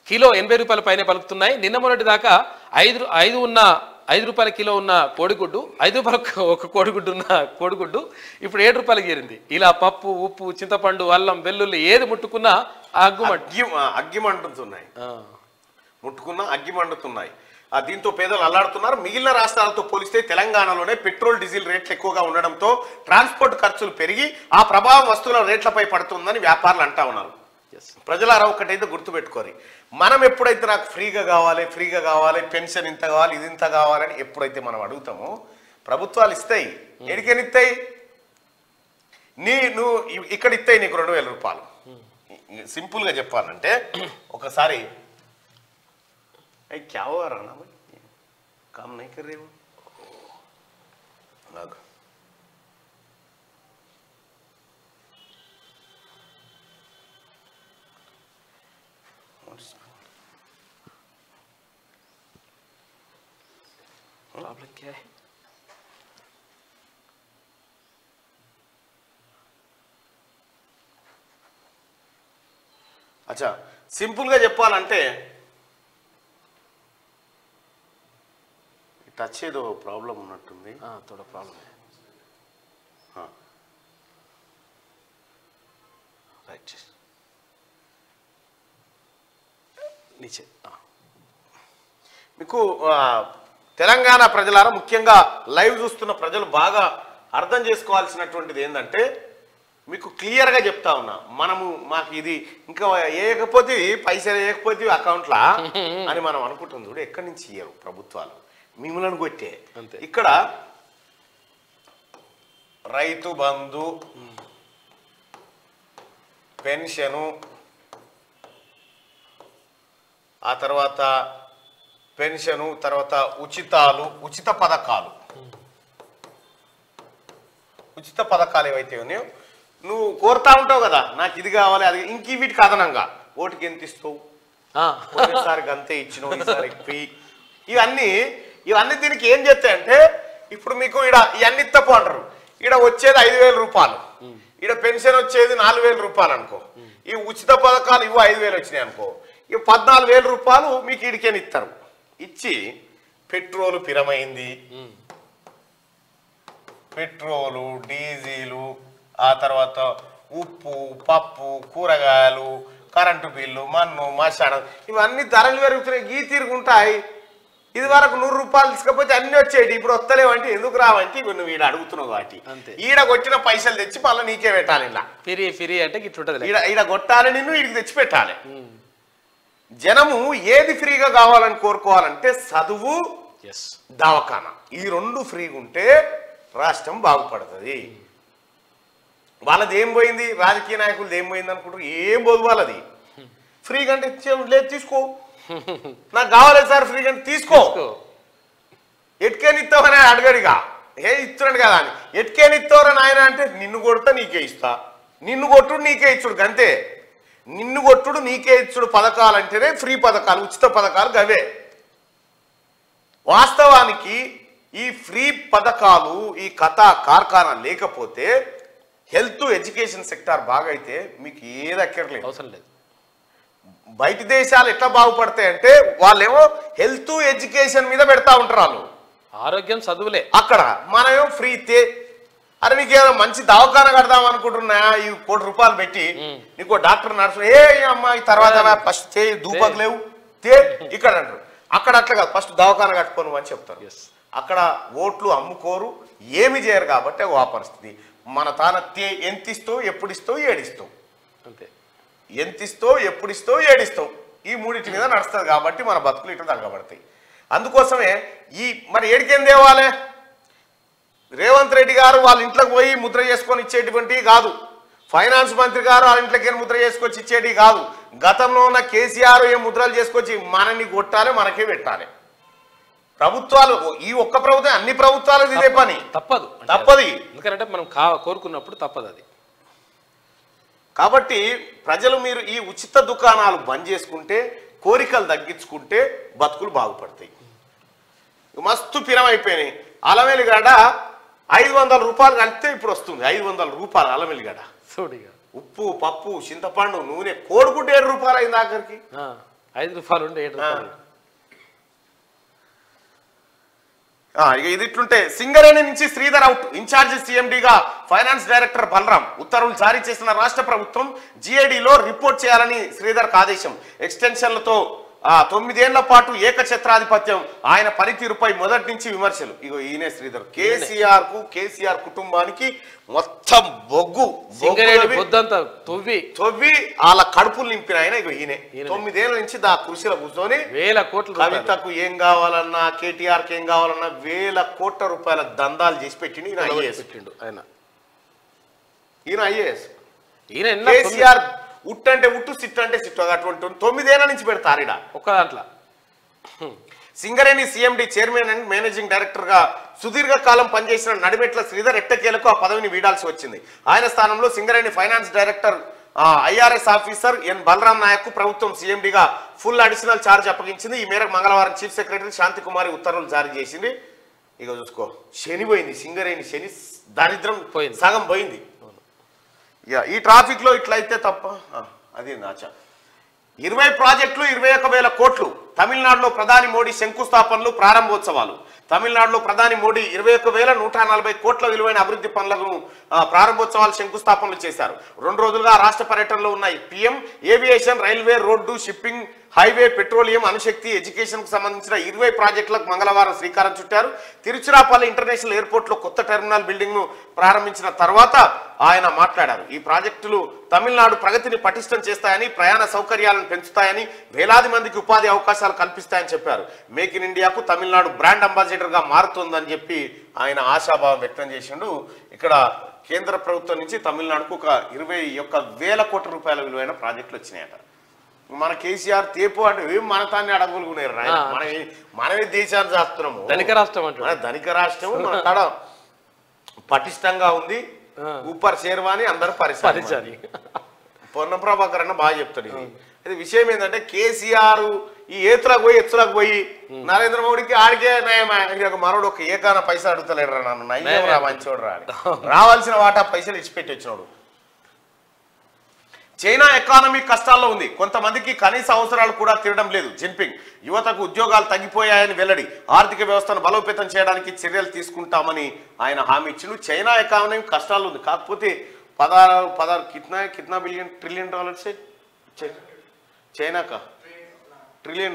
కిలో 80 రూపాయల పైన పలుకుతున్నాయి. నిన్న మొన్నటి దాకా 5 రూపాయల కిలో ఉన్న కోడిగుడ్డు, 5 రూపాయలకు ఒక కోడిగుడ్డు ఉన్న కోడిగుడ్డు ఇప్పుడు 7 రూపాయలకి చేరింది. ఇలా పప్పు, ఉప్పు, చింతపండు, అల్లం, వెల్లుల్లి ఏది ముట్టుకున్నా అగ్గిమంటుతున్నాయి. ముట్టుకున్నా అగ్గిమండుతున్నాయి. దీంతో పేదలు అల్లాడుతున్నారు. మిగిలిన రాష్ట్రాలతో పోలిస్తే తెలంగాణలోనే పెట్రోల్, డీజిల్ రేట్లు ఎక్కువగా ఉండడంతో ట్రాన్స్పోర్ట్ ఖర్చులు పెరిగి ఆ ప్రభావం వస్తువుల రేట్లపై పడుతుందని వ్యాపారులు అంటా ఉన్నారు. ప్రజలారా ఒకటైతే గుర్తుపెట్టుకోరు, మనం ఎప్పుడైతే నాకు ఫ్రీగా కావాలి, పెన్షన్ ఇంత కావాలి, ఇది ఇంత కావాలని ఎప్పుడైతే మనం అడుగుతామో ప్రభుత్వాలు ఇస్తాయి. ఎడికెనిస్తాయి? నువ్వు ఇక్కడ ఇస్తాయి నీకు 2,000 రూపాయలు. సింపుల్గా చెప్పాలంటే ఒకసారి क्या हो रहा ना भाई, काम नहीं कर रहे हो. प्रॉब्लम क्या है? अच्छा, సింపుల్గా చెప్పాలంటే టచ్ ఏదో ప్రాబ్లం ఉన్నట్టుంది. थोड़ा प्रॉब्लम है. రైట్, नीचे. మీకు తెలంగాణ ప్రజలారా, ముఖ్యంగా లైవ్ చూస్తున్న ప్రజలు బాగా అర్థం చేసుకోవాల్సినటువంటిది ఏంటంటే, మీకు క్లియర్గా చెప్తా ఉన్నా, మాకు ఇది ఇంకా వేయకపోతే పైసలు వేయకపోతే అకౌంట్లా అని మనం అనుకుంటుంది. చూడు, ఎక్కడి నుంచి ఇయ్యరు ప్రభుత్వాలు, మిమ్మల్ని కొట్టే. ఇక్కడ రైతు బంధు, పెన్షను, ఆ తర్వాత పెన్షను, తర్వాత ఉచిత పథకాలు ఏవైతే ఉన్నాయో నువ్వు కోరుతా ఉంటావు కదా, నాకు ఇది కావాలి అది, ఇంక వీటికి అదనంగా ఓటుకి ఎంత ఇస్తావు, ఒకసారి గంతే ఇచ్చినావు, ఈసారి ఇవన్నీ దీనికి ఏం చేస్తాయంటే, ఇప్పుడు మీకు ఇవన్నీ తప్పు అంటారు. ఈడ వచ్చేది 5,000 రూపాయలు, ఈడ పెన్షన్ వచ్చేది 4,000 రూపాయలు అనుకో, ఈ ఉచిత పథకాలు 5,000 వచ్చినాయి అనుకో, 14,000 రూపాయలు మీకు ఈడికేని ఇస్తారు. ఇచ్చి పెట్రోలు పిరమైంది, పెట్రోలు, డీజిలు, ఆ తర్వాత ఉప్పు, పప్పు, కూరగాయలు, కరెంటు బిల్లు, మన్ను, మశానం, ఇవన్నీ ధరలు పెరుగుతున్నాయి. గీ తిరుగుంటాయి. ఇది వరకు 100 రూపాయలు తీసుకపోతే అన్ని వచ్చేటి, ఇప్పుడు వస్తలేవంటే ఎందుకు రావంటే నువ్వు ఈడ అడుగుతున్నావు కాబట్టి ఈడ కొట్టిన పైసలు తెచ్చి మళ్ళీ నీకే పెట్టాలి. ఇలా ఫిరి అంటే ఈడ కొట్టాలి, నిన్ను ఈడికి తెచ్చి పెట్టాలి. జనము ఏది ఫ్రీగా కావాలని కోరుకోవాలంటే చదువు, దవాఖానా, ఈ 2 ఫ్రీగా ఉంటే రాష్ట్రం బాగుపడుతుంది. వాళ్ళది ఏం పోయింది, రాజకీయ నాయకులది ఏం పోయింది అనుకుంటారు, ఏం పోదు వాళ్ళది. ఫ్రీగా అంటే లేదు, తీసుకో, నాకు కావాలి సార్ ఫ్రీగా అంటే తీసుకో. ఎట్కేనిస్తావని అడగడిగా, ఇస్తున్నాడు కదా అని ఎట్కేనిస్తావరా నాయన అంటే, నిన్ను కొడతా నీకే ఇస్తా, నిన్ను కొట్టుడు నీకే ఇచ్చుడు, గంతే. నిన్ను కొట్టుడు నీకే ఇచ్చుడు పథకాలు అంటేనే ఫ్రీ పథకాలు, ఉచిత పథకాలు గవే. వాస్తవానికి ఈ ఫ్రీ పథకాలు, ఈ కథ కార్ఖానా లేకపోతే హెల్త్, ఎడ్యుకేషన్ సెక్టార్ బాగా అయితే మీకు ఏది అక్కర్లేదు, అవసరం లేదు. బయట దేశాలు ఎట్లా బాగుపడతాయంటే వాళ్ళేమో హెల్త్, ఎడ్యుకేషన్ మీద పెడతా ఉంటారు, వాళ్ళు ఆరోగ్యం, చదువులే. అక్కడ మనమేమో ఫ్రీ తే. అరే నీకు ఏదో మంచి దవాఖానా కడదాం అనుకుంటున్నా, ఈ 1 కోటి రూపాయలు పెట్టి నీకు డాక్టర్ నర్సు, అమ్మాయి తర్వాత ఫస్ట్ దూపకు లేవు తే ఇక్కడ అంటారు. అక్కడ అట్లా కాదు, ఫస్ట్ దవాఖానా కట్టుకోను అని చెప్తారు. అక్కడ ఓట్లు అమ్ముకోరు, ఏమి చేయరు. కాబట్టి ఆ పరిస్థితి మన తానత్తే ఎంత ఇస్తావు, ఎప్పుడు ఇస్తావు, ఏడిస్తావు, అంతే. ఎంత ఇస్తావు, ఎప్పుడు ఇస్తావు, ఏడిస్తావు, ఈ 3 మీద నడుస్తుంది. కాబట్టి మన బతుకులు ఇట్లా తగ్గబడతాయి. అందుకోసమే మరి ఏడికేం తేవాలి, రేవంత్ రెడ్డి గారు వాళ్ళ ఇంట్లోకి పోయి ముద్ర చేసుకొని ఇచ్చేటువంటివి కాదు, ఫైనాన్స్ మంత్రి గారు వాళ్ళ ఇంట్లోకి ముద్ర చేసుకొచ్చి ఇచ్చేటివి కాదు. గతంలో ఉన్న కేసీఆర్ ఏం ముద్రలు చేసుకొచ్చి మనని కొట్టాలి, మనకే పెట్టాలి. ప్రభుత్వాలు, ఈ ఒక్క ప్రభుత్వం, అన్ని ప్రభుత్వాలు ఇదే పని. తప్పదు. ఎందుకంటే మనం కోరుకున్నప్పుడు తప్పదు అది. కాబట్టి ప్రజలు మీరు ఈ ఉచిత దుకాణాలు బంద్ చేసుకుంటే కోరికలు తగ్గించుకుంటే బతుకులు బాగుపడతాయి. మస్తు పిరమైపోయినాయి. అలమెలిగడ్డ 500 రూపాయలు కలిపితే ఇప్పుడు వస్తుంది 500 రూపాయలు అలమెలిగడ్డ. ఉప్పు పప్పు చింతపండు నూనె కోడుకుంటే 7 రూపాయలు అయింది ఆఖరికి. 5 రూపాయలు ఉంటే 7 రూపాయలు. ఇక ఇది ఇట్లుంటే సింగరేణి నుంచి శ్రీధర్ అవుట్. ఇన్ఛార్జి సీఎండీగా ఫైనాన్స్ డైరెక్టర్ బలరాం. ఉత్తర్వులు జారీ చేసిన రాష్ట్ర ప్రభుత్వం జీఏడీలో రిపోర్ట్ చేయాలని శ్రీధర్కి ఆదేశం. ఎక్స్టెన్షన్లతో 9 ఏళ్ల పాటు ఏకఛత్రాధిపత్యం. ఆయన పనితీరుపై మొదటి నుంచి విమర్శలు. ఇగో ఈయనే శ్రీధర్. కేసీఆర్ కుటుంబానికి మొత్తం బొగ్గు తొవ్వి వాళ్ళ కడుపులు నింపిన ఆయన ఇగో ఈయనే. 9 ఏళ్ల నుంచి కృషిలో కూర్చొని 1000 కోట్లు కవితకు ఏం కావాలన్నా కేటీఆర్కి ఏం కావాలన్నా 1000 కోట్ల రూపాయల దందాలు చేసి పెట్టిండు ఈయన. ఐఏఎస్ కేసీఆర్ ఉట్టంటే ఉట్టు సిట్టు అంటే సిట్టు అటువంటి 9 ఏళ్ల నుంచి పెడతారు ఇడ ఒక దాంట్లో. Singareni CMD chairman and managing director గా సుదీర్ఘకాలం పనిచేసిన నడిమెట్ల శ్రీధర్ ఎట్టకేలకు ఆ పదవిని వీడాల్సి వచ్చింది. ఆయన స్థానంలో Singareni finance director IRS officer N Balaram Naik కు ప్రభుత్వం సీఎండీగా ఫుల్ అడిషనల్ ఛార్జ్ అప్పగించింది. ఈ మేరకు మంగళవారం చీఫ్ సెక్రటరీ శాంతి కుమారి ఉత్తర్వులు జారీ చేసింది. ఇక చూసుకో శని పోయింది. సింగరేణి శని దారిద్రం సగం పోయింది. ఈ ట్రాఫిక్ లో ఇట్లయితే తప్ప అది నాచ 20 ప్రాజెక్టులు 21,000 కోట్లు. తమిళనాడులో ప్రధాని మోడీ శంకుస్థాపనలు ప్రారంభోత్సవాలు. తమిళనాడులో ప్రధాని మోడీ 21,140 కోట్ల విలువైన అభివృద్ధి పనులను ప్రారంభోత్సవాలు శంకుస్థాపనలు చేశారు. 2 రోజులుగా రాష్ట్ర పర్యటనలో ఉన్నాయి P M. Aviation, railway, road, shipping, highway, petroleum, అణుశక్తి, ఎడ్యుకేషన్ కు సంబంధించిన 20 ప్రాజెక్టులకు మంగళవారం శ్రీకారం చుట్టారు. తిరుచిరాపల్లి ఇంటర్నేషనల్ ఎయిర్పోర్ట్ లో కొత్త టెర్మినల్ బిల్డింగ్ ను ప్రారంభించిన తర్వాత ఆయన మాట్లాడారు. ఈ ప్రాజెక్టులు తమిళనాడు ప్రగతిని పటిష్టం చేస్తాయని, ప్రయాణ సౌకర్యాలను పెంచుతాయని, వేలాది మందికి ఉపాధి అవకాశాలు కల్పిస్తాయని చెప్పారు. మేక్ ఇన్ ఇండియాకు తమిళనాడు బ్రాండ్ అంబాసిడర్ గా మారుతోందని చెప్పి ఆయన ఆశాభావం వ్యక్తం చేసిండు. ఇక్కడ కేంద్ర ప్రభుత్వం నుంచి తమిళనాడుకు ఒక 21,000 కోట్ల రూపాయల విలువైన ప్రాజెక్టులు వచ్చినాయట. మన కేసీఆర్ తేపు అంటే మన తాన్ని అడగలుగునేరు. మనమే దేశాన్ని చేస్తున్నాము. ధనిక రాష్ట్రం అంటే ధనిక రాష్ట్రం మన కాడ పటిష్టంగా ఉంది. ఊపర్ శేర్వాణి అందరూ పరిసరి. పొన్నం ప్రభాకర్ అన్న బాగా చెప్తాడు. ఇది విషయం ఏంటంటే కేసీఆర్ ఈ ఏతులకు పోయి ఎత్తులకు పోయి నరేంద్ర మోడీకి ఆడికే మనోడు ఒక ఏకాన పైసలు అడుగుతలేడు రా నన్ను నయ్యం రా మంచోడు రా రావాల్సిన వాటా పైసలు ఇచ్చిపెట్టి వచ్చినాడు. చైనా ఎకానమీ కష్టాల్లో ఉంది. కొంతమందికి కనీస అవసరాలు కూడా తీరడం లేదు. జిన్పింగ్ యువతకు ఉద్యోగాలు తగ్గిపోయాయని వెల్లడి. ఆర్థిక వ్యవస్థను బలోపేతం చేయడానికి చర్యలు తీసుకుంటామని ఆయన హామీ ఇచ్చిండు. చైనా ఎకానమీ కష్టాల్లో ఉంది. కాకపోతే 16 कितना ट्रिलियन डॉलर से चाइना का $1 ट्रिलियन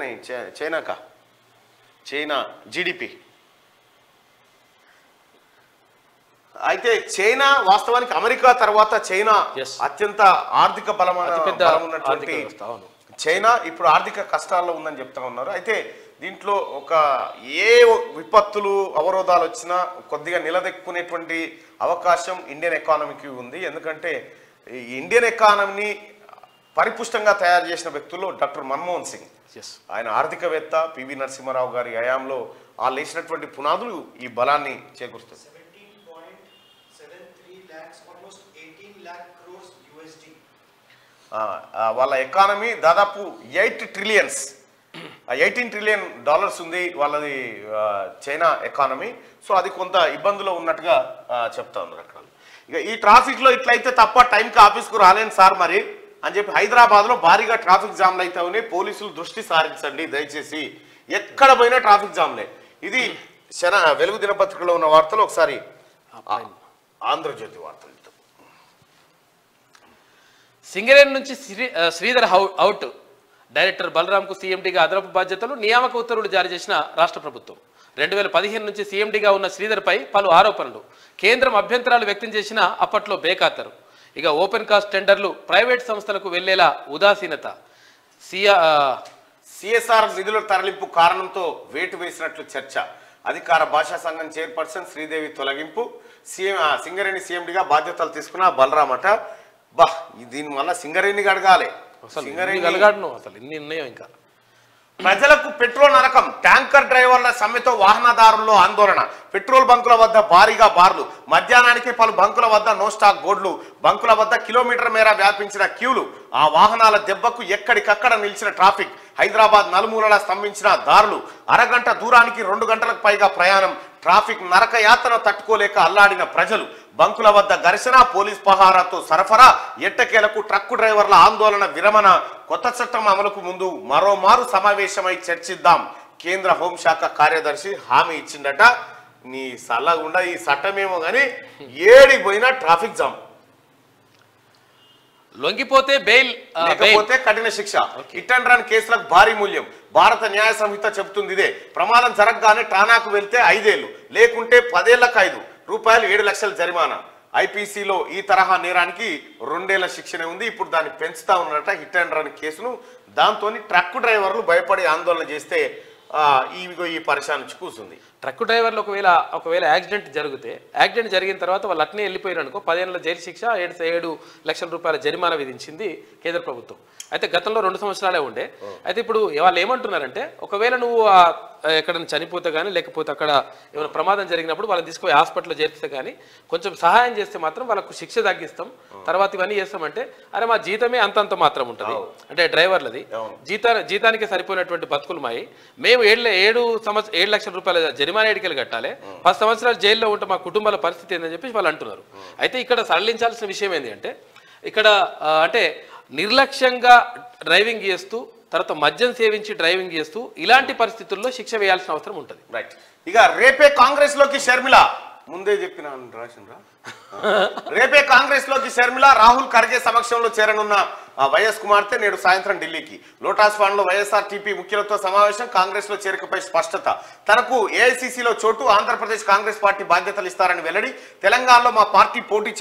नहीं चाइना का చైనా జీడిపి. అయితే చైనా వాస్తవానికి అమెరికా తర్వాత చైనా అత్యంత ఆర్థిక బలం ఉన్నటువంటి చైనా ఇప్పుడు ఆర్థిక కష్టాల్లో ఉందని చెప్తా ఉన్నారు. అయితే దీంట్లో ఒక ఏ విపత్తులు అవరోధాలు వచ్చినా కొద్దిగా నిలదొక్కునేటువంటి అవకాశం ఇండియన్ ఎకానమీకి ఉంది. ఎందుకంటే ఇండియన్ ఎకానమీని పరిపుష్టంగా తయారు చేసిన వ్యక్తుల్లో డాక్టర్ మన్మోహన్ సింగ్, ఆయన ఆర్థికవేత్త, పివి నరసింహారావు గారి హయాంలో వాళ్ళు వేసినటువంటి పునాదులు ఈ బలాన్ని చేకూరుస్తుంది. వాళ్ళ ఎకానమీ దాదాపు $18 ట్రిలియన్ ఉంది వాళ్ళది చైనా ఎకానమీ. సో అది కొంత ఇబ్బందులో ఉన్నట్టుగా చెప్తా ఉన్నారు అక్కడ. ఇక ఈ ట్రాఫిక్లో ఇట్లయితే తప్ప టైంకి ఆఫీస్కు రాలేను సార్ మరి అని చెప్పి హైదరాబాద్లో భారీగా ట్రాఫిక్ జామ్లు అయితే ఉన్నాయి. పోలీసులు దృష్టి సారించండి దయచేసి, ఎక్కడ పోయినా ట్రాఫిక్ జామ్లే. ఇది వెలుగు దినపత్రికలో ఉన్న వార్తలు. ఒకసారి ఆంధ్రజ్యోతి వార్తలు. సింగరేణి నుంచి శ్రీధర్ అవుట్. డైరెక్టర్ బలరాంకు సీఎండీగా అదనపు బాధ్యతలు, నియామక ఉత్తర్వులు జారీ చేసిన రాష్ట్ర ప్రభుత్వం. 2015 నుంచి సీఎండీగా ఉన్న శ్రీధర్పై పలు ఆరోపణలు. కేంద్రం అభ్యంతరాలు వ్యక్తం చేసినా అప్పట్లో బేఖాతరు. ఇక ఓపెన్ కాస్ట్ టెండర్లు ప్రైవేట్ సంస్థలకు వెళ్లేలా ఉదాసీనత. సిఎస్ఆర్ నిధుల తరలింపు కారణంతో వేటు వేసినట్లు చర్చ. అధికార భాషా సంఘం చైర్పర్సన్ శ్రీదేవి తొలగింపు. సింగరేణి సీఎండీగా బాధ్యతలు తీసుకున్న బలరామట. దీని వల్ల సింగరేణికి అడగాలి. సింగరేణి అసలు ఇన్ని ఉన్నాయో ఇంకా ప్రజలకు పెట్రోల్ నరకం, ట్యాంకర్ డ్రైవర్ల సమ్మెతో వాహనదారుల్లో ఆందోళన, పెట్రోల్ బంకుల వద్ద భారీగా బార్లు, మధ్యాహ్నానికి పలు బంకుల వద్ద నో స్టాక్ బోర్డులు, బంకుల వద్ద కిలోమీటర్ మేర వ్యాపించిన క్యూలు, ఆ వాహనాల దెబ్బకు ఎక్కడికక్కడ నిలిచిన ట్రాఫిక్, హైదరాబాద్ నలుమూలలా స్తంభించిన దారులు, అరగంట దూరానికి 2 గంటలకు పైగా ప్రయాణం, ట్రాఫిక్ నరక యాతన తట్టుకోలేక అల్లాడిన ప్రజలు, బంకుల వద్ద ఘర్షణ, పోలీస్ పహారాతో సరఫరా, ఎట్టకేలకు ట్రక్కు డ్రైవర్ల ఆందోళన విరమణ, కొత్త చట్టం అమలుకు ముందు మరోమారు సమావేశమై చర్చిద్దాం, కేంద్ర హోంశాఖ కార్యదర్శి హామీ ఇచ్చిందట. నీ సల్లగుండా ఈ చట్టమేమో కానీ ఏడికి పోయినా ట్రాఫిక్ జామ్, లొంగిపోతే బెయిల్ లేకపోతే కఠిన శిక్ష. హిట్ అండ్ రన్ కేసులకు భారీ మూల్యం. భారత న్యాయ సంహిత చెబుతుంది ఇదే. ప్రమాదం జరగగానే టానాకు వెళ్తే 5 ఏళ్లు, లేకుంటే 10 ఏళ్లకు 5 రూపాయలు 7 లక్షల జరిమానా. ఐపీసీలో ఈ తరహా నేరానికి 2 ఏళ్ల శిక్షనే ఉంది. ఇప్పుడు దాన్ని పెంచుతా ఉన్నట హిట్ అండ్ రన్ కేసును. దాంతో ట్రక్కు డ్రైవర్లు భయపడి ఆందోళన చేస్తే ఈ పరిశాన్ నుంచి కూర్చుంది. ట్రక్ డ్రైవర్లు ఒకవేళ యాక్సిడెంట్ జరిగిన తర్వాత వాళ్ళు అట్నే వెళ్ళిపోయారు అనుకో, 10 ఏళ్ల జైలు శిక్ష, 7 లక్షల రూపాయల జరిమానా విధించింది కేంద్ర ప్రభుత్వం. అయితే గతంలో 2 సంవత్సరాలే ఉండే. అయితే ఇప్పుడు వాళ్ళు ఏమంటున్నారంటే, ఒకవేళ నువ్వు ఎక్కడైనా చనిపోతే కానీ, లేకపోతే అక్కడ ఏమైనా ప్రమాదం జరిగినప్పుడు వాళ్ళని తీసుకుపోయి హాస్పిటల్లో చేర్పితే కానీ కొంచెం సహాయం చేస్తే మాత్రం వాళ్ళకు శిక్ష తగ్గిస్తాం, తర్వాత ఇవన్నీ చేస్తామంటే, అరే మా జీతమే అంతంత మాత్రం ఉంటుంది అంటే డ్రైవర్లది జీతానికి సరిపోయినటువంటి బతుకులు మాయి, మేము 7 లక్షల రూపాయల జరిమానా ఎడికలు కట్టాలి, 10 సంవత్సరాలు జైల్లో ఉంటే మా కుటుంబాల పరిస్థితి ఏందని చెప్పి వాళ్ళు అంటున్నారు. అయితే ఇక్కడ సడలించాల్సిన విషయం ఏంటి అంటే, ఇక్కడ అంటే నిర్లక్ష్యంగా డ్రైవింగ్ చేస్తూ, తర్వాత మద్యం సేవించి డ్రైవింగ్ చేస్తూ ఇలాంటి పరిస్థితుల్లో శిక్ష వేయాల్సిన అవసరం ఉంటుంది. రైట్. ఇక రేపే కాంగ్రెస్ లోకి షర్మిల, ముందే చెప్పిన రాసిండ్రా, రేపే కాంగ్రెస్ లోకి షర్మిల, రాహుల్ ఖర్గే సమక్షంలో చేరనున్న వైఎస్ కుమార్తె నేడు సాయంత్రం ఢిల్లీకి. లోటస్ ఫండ్ లో వైఎస్ఆర్టీపీ ముఖ్యులతో సమావేశం, కాంగ్రెస్ లో చేరికపై స్పష్టత. తనకు ఏఐసీసీలో చోటు, ఆంధ్రప్రదేశ్ కాంగ్రెస్ పార్టీ బాధ్యతలు ఇస్తారని వెల్లడి. తెలంగాణలో మా పార్టీ పోటీ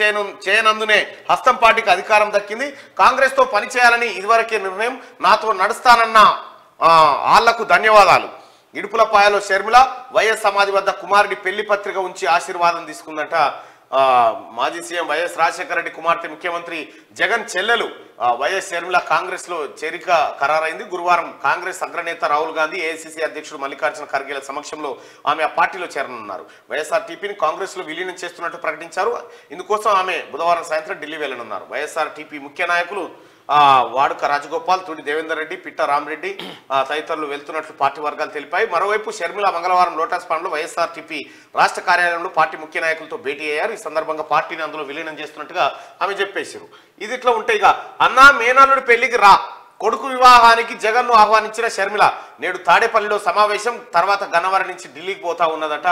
చేయనందునే హస్తం పార్టీకి అధికారం దక్కింది. కాంగ్రెస్ తో పనిచేయాలని ఇదివరకే నిర్ణయం, నాతో నడుస్తానన్న ఆళ్లకు ధన్యవాదాలు. ఇడుపులపాయలో షర్మిల వైఎస్ సమాధి వద్ద కుమారుడి పెళ్లి పత్రిక ఉంచి ఆశీర్వాదం తీసుకుందట. మాజీ సీఎం వైఎస్ రాజశేఖర రెడ్డి కుమార్తె ముఖ్యమంత్రి జగన్ చెల్లెలు వైఎస్ షర్మిల కాంగ్రెస్ లో చేరిక ఖరారైంది. గురువారం కాంగ్రెస్ అగ్రనేత రాహుల్ గాంధీ, ఏఐసీసీ అధ్యక్షుడు మల్లికార్జున ఖర్గేల సమక్షంలో ఆమె ఆ పార్టీలో చేరనున్నారు. వైఎస్ఆర్టీపీని కాంగ్రెస్ లో విలీనం చేస్తున్నట్టు ప్రకటించారు. ఇందుకోసం ఆమె బుధవారం సాయంత్రం ఢిల్లీ వెళ్లనున్నారు. వైఎస్ఆర్టీపీ ముఖ్య నాయకులు వాడుక రాజగోపాల్, తుడి దేవేందర్ రెడ్డి, పిట్ట రామరెడ్డి తదితరులు వెళ్తున్నట్లు పార్టీ వర్గాలు తెలిపాయి. మరోవైపు షర్మిల మంగళవారం లోటస్ పాండ్లో వైఎస్ఆర్టీపీ రాష్ట్ర కార్యాలయంలో పార్టీ ముఖ్య నాయకులతో భేటీ అయ్యారు. ఈ సందర్భంగా పార్టీని అందులో విలీనం చేస్తున్నట్టుగా ఆమె చెప్పేశారు. ఇది ఇట్లా ఉంటే ఇక అన్నా మేనల్లుడి పెళ్లికి రా, కొడుకు వివాహానికి జగన్ను ఆహ్వానించిన షర్మిల నేడు తాడేపల్లిలో సమావేశం, తర్వాత గన్నవరం నుంచి ఢిల్లీకి పోతా ఉన్నదట.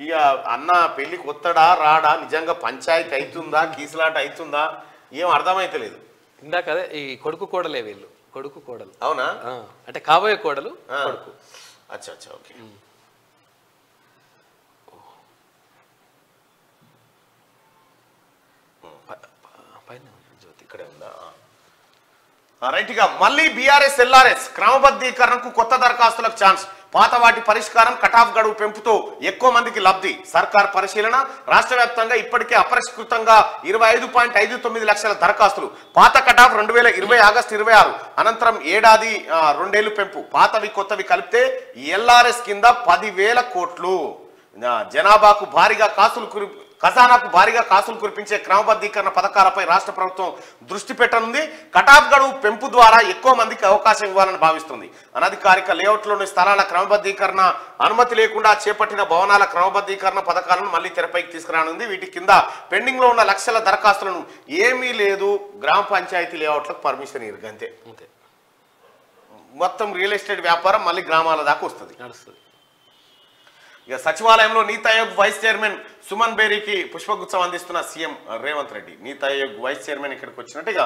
ఇక అన్న పెళ్లికి వస్తాడా రాడా, నిజంగా పంచాయతీ అవుతుందా, కీసులాట అవుతుందా, ఏం అర్థమైతలేదు. ఇందాక అదే ఈ కొడుకు కోడలే వీళ్ళు, కొడుకు కోడలు. అవునా? అంటే కాబోయే కోడలు కొడుకు. అచ్చా అచ్చా, ఓకే. ఇక్కడే ఉందా? రైట్. గా మళ్ళీ బీఆర్ఎస్ ఎల్ఆర్ఎస్ క్రమబద్ధీకరణకు కొత్త దరఖాస్తులకు ఛాన్స్, పాత వాటి పరిష్కారం, కటాఫ్ గడువు పెంపుతో ఎక్కువ మందికి లబ్ధి, సర్కార్ పరిశీలన. రాష్ట్ర వ్యాప్తంగా ఇప్పటికే అపరిష్కృతంగా 25.59 లక్షల దరఖాస్తులు. పాత కటాఫ్ 2020 ఆగస్టు 26, అనంతరం ఏడాది 2 ఏళ్లు పెంపు. పాతవి కొత్తవి కలిపితే ఎల్ఆర్ఎస్ కింద 10,000 కోట్లు. జనాభాకు భారీగా ఖజానాకు భారీగా కాసులు కురిపించే క్రమబద్ధీకరణ పథకాలపై రాష్ట్ర ప్రభుత్వం దృష్టి పెట్టనుంది. కటాఫ్ గడువు పెంపు ద్వారా ఎక్కువ మందికి అవకాశం ఇవ్వాలని భావిస్తుంది. అనధికారిక లేఅవుట్లోని స్థలాల క్రమబద్ధీకరణ, అనుమతి లేకుండా చేపట్టిన భవనాల క్రమబద్ధీకరణ పథకాలను మళ్లీ తెరపైకి తీసుకురానుంది. వీటి కింద పెండింగ్ లో ఉన్న లక్షల దరఖాస్తులను ఏమీ లేదు, గ్రామ పంచాయతీ లేఅవుట్లకు పర్మిషన్ ఇరుగంతే. మొత్తం రియల్ ఎస్టేట్ వ్యాపారం మళ్ళీ గ్రామాల దాకా వస్తుంది. ఇక సచివాలయంలో నీతి ఆయోగ్ వైస్ చైర్మన్ సుమన్ బేరీకి పుష్పగుచ్చం అందిస్తున్న సీఎం రేవంత్ రెడ్డి. నీతి ఆయోగ్ వైస్ చైర్మన్ ఇక్కడికి వచ్చినట్టు. ఇక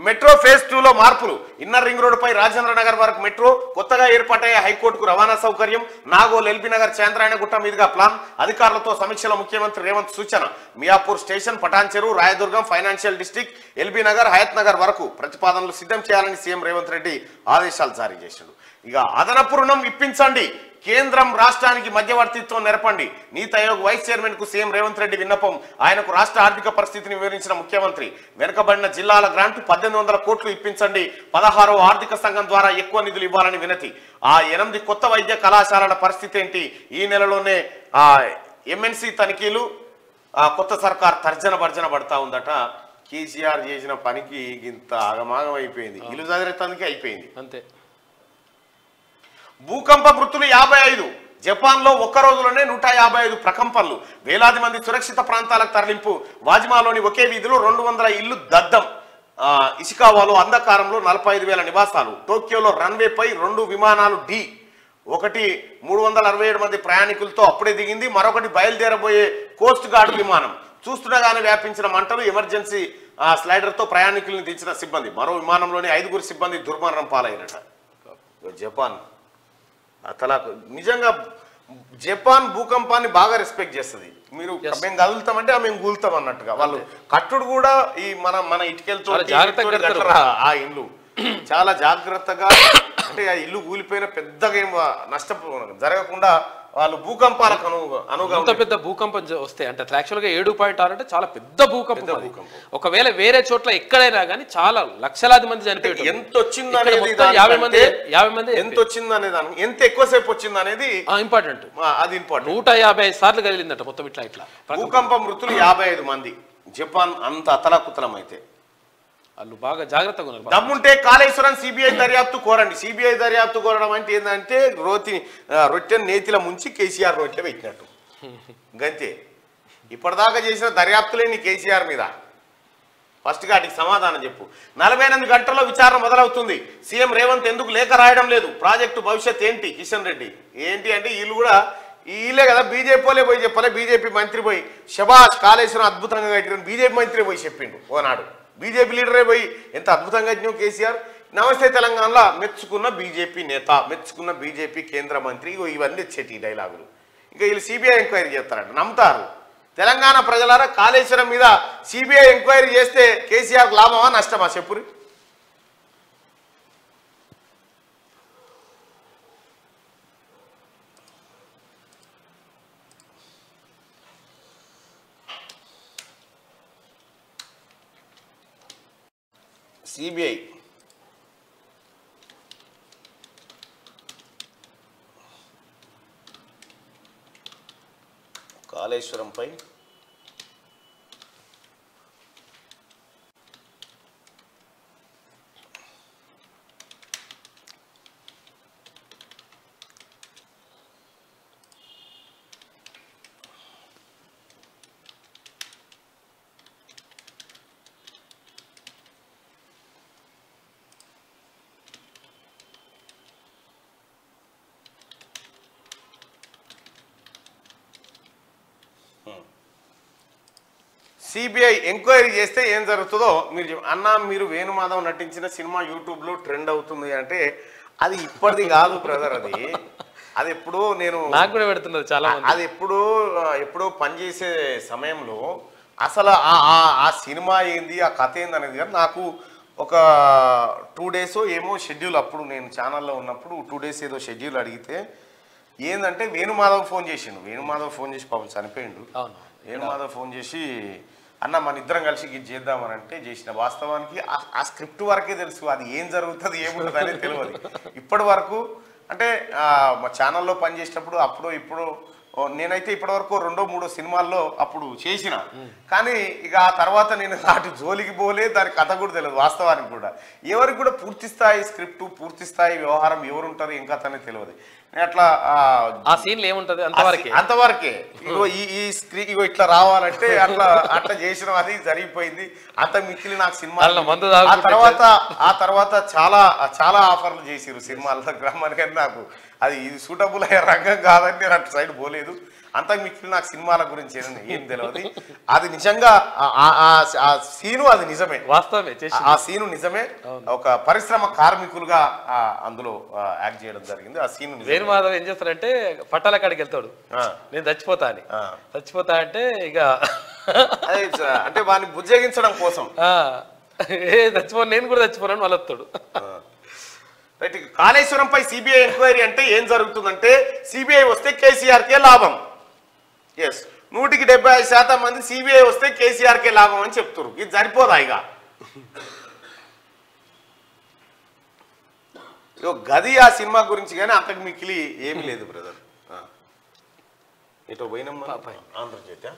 మెట్రో ఫేజ్ 2లో మార్పులు. ఇన్నర్ రింగ్ రోడ్డుపై రాజేంద్ర నగర్ వరకు మెట్రో, కొత్తగా ఏర్పాటయ్యే హైకోర్టుకు రవాణా సౌకర్యం, నాగోల్, ఎల్బీ నగర్, చాంద్రాయణగుట్ట మీదుగా ప్లాన్. అధికారులతో సమీక్షలో ముఖ్యమంత్రి రేవంత్ సూచన. Miyapur station, Patancheru, Rayadurgam, financial district, LB Nagar, Hayathnagar వరకు ప్రతిపాదనలు సిద్ధం చేయాలని సీఎం రేవంత్ రెడ్డి ఆదేశాలు జారీ చేశాడు. ఇక అదనపు రుణం ఇప్పించండి, కేంద్రం రాష్ట్రానికి మధ్యవర్తిత్వం నెరపండి. నీతి ఆయోగ్ వైస్ చైర్మన్ కు సీఎం రేవంత్ రెడ్డి విన్నపం. ఆయనకు రాష్ట్ర ఆర్థిక పరిస్థితిని వివరించిన ముఖ్యమంత్రి. వెనుకబడిన జిల్లాల గ్రాంట్ 1800 కోట్లు ఇప్పించండి. 16వ ఆర్థిక సంఘం ద్వారా ఎక్కువ నిధులు ఇవ్వాలని వినతి. ఆ 8 కొత్త వైద్య కళాశాలల పరిస్థితి ఏంటి? ఈ నెలలోనే MNC తనిఖీలు. కొత్త సర్కార్ తర్జన భర్జన పడతా ఉందట. కేసీఆర్ చేసిన పనికి ఇంత ఆగమాగం అయిపోయింది. ఇల్లు చదిరేతానికి అయిపోయింది అంతే. భూకంప మృతులు 55. జపాన్లో ఒక్క రోజులోనే 155 ప్రకంపనలు. వేలాది మంది సురక్షిత ప్రాంతాలకు తరలింపు. వాజిమాలోని ఒకే వీధిలో 200 ఇల్లు దగ్ధం. ఇషికావాలో అంధకారంలో 45,000 నివాసాలు. టోక్యోలో రన్వేపై 2 విమానాలు ఒకటి 367 మంది ప్రయాణికులతో అప్పుడే దిగింది. మరొకటి బయలుదేరబోయే కోస్ట్ గార్డ్ విమానం. చూస్తుండగానే వ్యాపించిన మంటలు. ఎమర్జెన్సీ స్లైడర్తో ప్రయాణికులను దించిన సిబ్బంది. మరో విమానంలోని 5 సిబ్బంది దుర్మరణం పాలైనట. జపాన్ అతలా నిజంగా జపాన్ భూకంపాన్ని బాగా రెస్పెక్ట్ చేస్తుంది. మీరు మేము కదులుతామంటే మేము కూలుతాం అన్నట్టుగా. వాళ్ళు కట్టుడు కూడా ఈ మన ఇటుకలతో ఆ ఇల్లు చాలా జాగ్రత్తగా, అంటే ఆ ఇల్లు కూలిపోయిన పెద్దగా ఏం నష్టపో జరగకుండా వాళ్ళు భూకంపాలకు అనువుగా. పెద్ద భూకంపం వస్తే అంటే యాక్చువల్గా 7.6 అంటే చాలా పెద్ద భూకంపం. ఒకవేళ వేరే చోట్ల ఎక్కడైనా కానీ చాలా లక్షలాది మంది చనిపోయారు. ఎంత వచ్చింది అనేది 50 మంది ఎంత వచ్చింది అనేది ఎంత ఎక్కువసేపు వచ్చింది అనేది ఇంపార్టెంట్. అది ఇంపార్టెంట్. 155 సార్లు కలిగిందట మొత్తం. ఇట్లా భూకంప మృతులు 55 మంది. జపాన్ అంత అతలాకుతలం అయితే వాళ్ళు బాగా జాగ్రత్తగా ఉన్నారు. దమ్ముంటే కాళేశ్వరం సిబిఐ దర్యాప్తు కోరండి. సిబిఐ దర్యాప్తు కోరడం అంటే ఏంటంటే రొట్టెని నేతిల ముంచి కేసీఆర్ రొట్టె పెట్టినట్టు గంతే. ఇప్పటిదాకా చేసిన దర్యాప్తులేని కేసీఆర్ మీద. ఫస్ట్ గా వాటికి సమాధానం చెప్పు. 48 గంటల్లో విచారణ మొదలవుతుంది. సీఎం రేవంత్ ఎందుకు లేఖ రాయడం లేదు? ప్రాజెక్టు భవిష్యత్ ఏంటి? కిషన్ రెడ్డి ఏంటి అంటే వీళ్ళు కూడా వీళ్ళే కదా బీజేపీ వాళ్ళే పోయి చెప్పాలి. బీజేపీ మంత్రి పోయి శబాష్ కాళేశ్వరం అద్భుతంగా కట్టిన బీజేపీ మంత్రి పోయి చెప్పిండు ఓనాడు. బీజేపీ లీడరే పోయి ఎంత అద్భుతంగా కట్టినావు కేసీఆర్. నమస్తే తెలంగాణలో మెచ్చుకున్న బీజేపీ నేత, మెచ్చుకున్న బీజేపీ కేంద్ర మంత్రి. ఇవన్నీ వచ్చేటి డైలాగులు. ఇంకా వీళ్ళు సిబిఐ ఎంక్వైరీ చేస్తారంట. నమ్ముతారు తెలంగాణ ప్రజలారా? కాళేశ్వరం మీద సిబిఐ ఎంక్వైరీ చేస్తే కేసీఆర్ లాభమా నష్టమా చెప్పురి? సిబిఐ కాళేశ్వరంపై సిబిఐ ఎంక్వైరీ చేస్తే ఏం జరుగుతుందో మీరు అన్న. మీరు వేణుమాధవ్ నటించిన సినిమా యూట్యూబ్లో ట్రెండ్ అవుతుంది అంటే అది ఇప్పటిది కాదు బ్రదర్. అది ఎప్పుడో నేను నాకు కూడా పెడుతున్నారు చాలా. అది ఎప్పుడో పనిచేసే సమయంలో అసలు ఆ సినిమా ఏంది, ఆ కథ ఏంది అనేది కానీ నాకు ఒక 2 days ఏమో షెడ్యూల్. అప్పుడు నేను ఛానల్లో ఉన్నప్పుడు 2 days ఏదో షెడ్యూల్ అడిగితే ఏంటంటే వేణుమాధవ్ ఫోన్ చేసిండు. వేణుమాధవ్ ఫోన్ చేసి పాపం చనిపోయిండు. వేణుమాధవ్ ఫోన్ చేసి అన్న మన ఇద్దరం కలిసి ఇది చేద్దామని అంటే చేసిన. వాస్తవానికి ఆ స్క్రిప్ట్ వరకే తెలుసు, అది ఏం జరుగుతుంది ఏముంటుంది అనేది తెలియదు ఇప్పటి వరకు. అంటే మా ఛానల్లో పనిచేసినప్పుడు అప్పుడు ఇప్పుడు నేనైతే ఇప్పటి వరకు 2-3 సినిమాల్లో అప్పుడు చేసిన. కానీ ఇక ఆ తర్వాత నేను అటు జోలికి పోలే, దాని కథ కూడా తెలియదు వాస్తవానికి కూడా. ఎవరికి కూడా పూర్తి స్థాయి స్క్రిప్ట్, పూర్తి స్థాయి వ్యవహారం ఎవరు ఉంటారు ఏం కథ అనేది తెలియదు. అట్లా ఆ సీన్లు ఏముంటది అంతవరకే. ఇగో ఇట్లా రావాలంటే అట్లా చేసిన అది జరిగిపోయింది. అంత మిక్కిలి నాకు సినిమా. ఆ తర్వాత చాలా ఆఫర్లు చేసిరు సినిమాల గ్రామానికి. కానీ నాకు అది ఇది సూటబుల్ అయ్యే రంగం కాదని నేను అటు సైడ్ పోలేదు. అంతకు మిక్కిలి నాకు సినిమాల గురించి ఏం తెలియదు. అది నిజంగా ఆ సీను అది నిజమే, వాస్తవమే. ఆ సీను నిజమే. ఒక పరిశ్రమ కార్మికులుగా అందులో యాక్ట్ చేయడం జరిగింది. ఆ సీను వేణుమాధవ్ ఏం చేస్తారంటే పట్టాల కాడికి వెళ్తాడు, నేను చచ్చిపోతా అని. చచ్చిపోతా అంటే ఇక అంటే వాడిని బుజ్జగించడం కోసం చచ్చిపోను, నేను కూడా చచ్చిపోను అని వాళ్ళు వస్తాడు. రైట్. కాళేశ్వరంపై సిబిఐ ఎంక్వైరీ అంటే ఏం జరుగుతుందంటే సిబిఐ వస్తే కేసీఆర్కే లాభం. ఎస్, 175% మంది సిబిఐ వస్తే కేసీఆర్కే లాభం అని చెప్తున్నారు. ఇది సరిపోదా ఇక? గది ఆ సినిమా గురించి కానీ అంతకు మిక్కిలి ఏమీ లేదు బ్రదర్. ఇటు పోయినమ్మా ఆంధ్రజ్యోతి.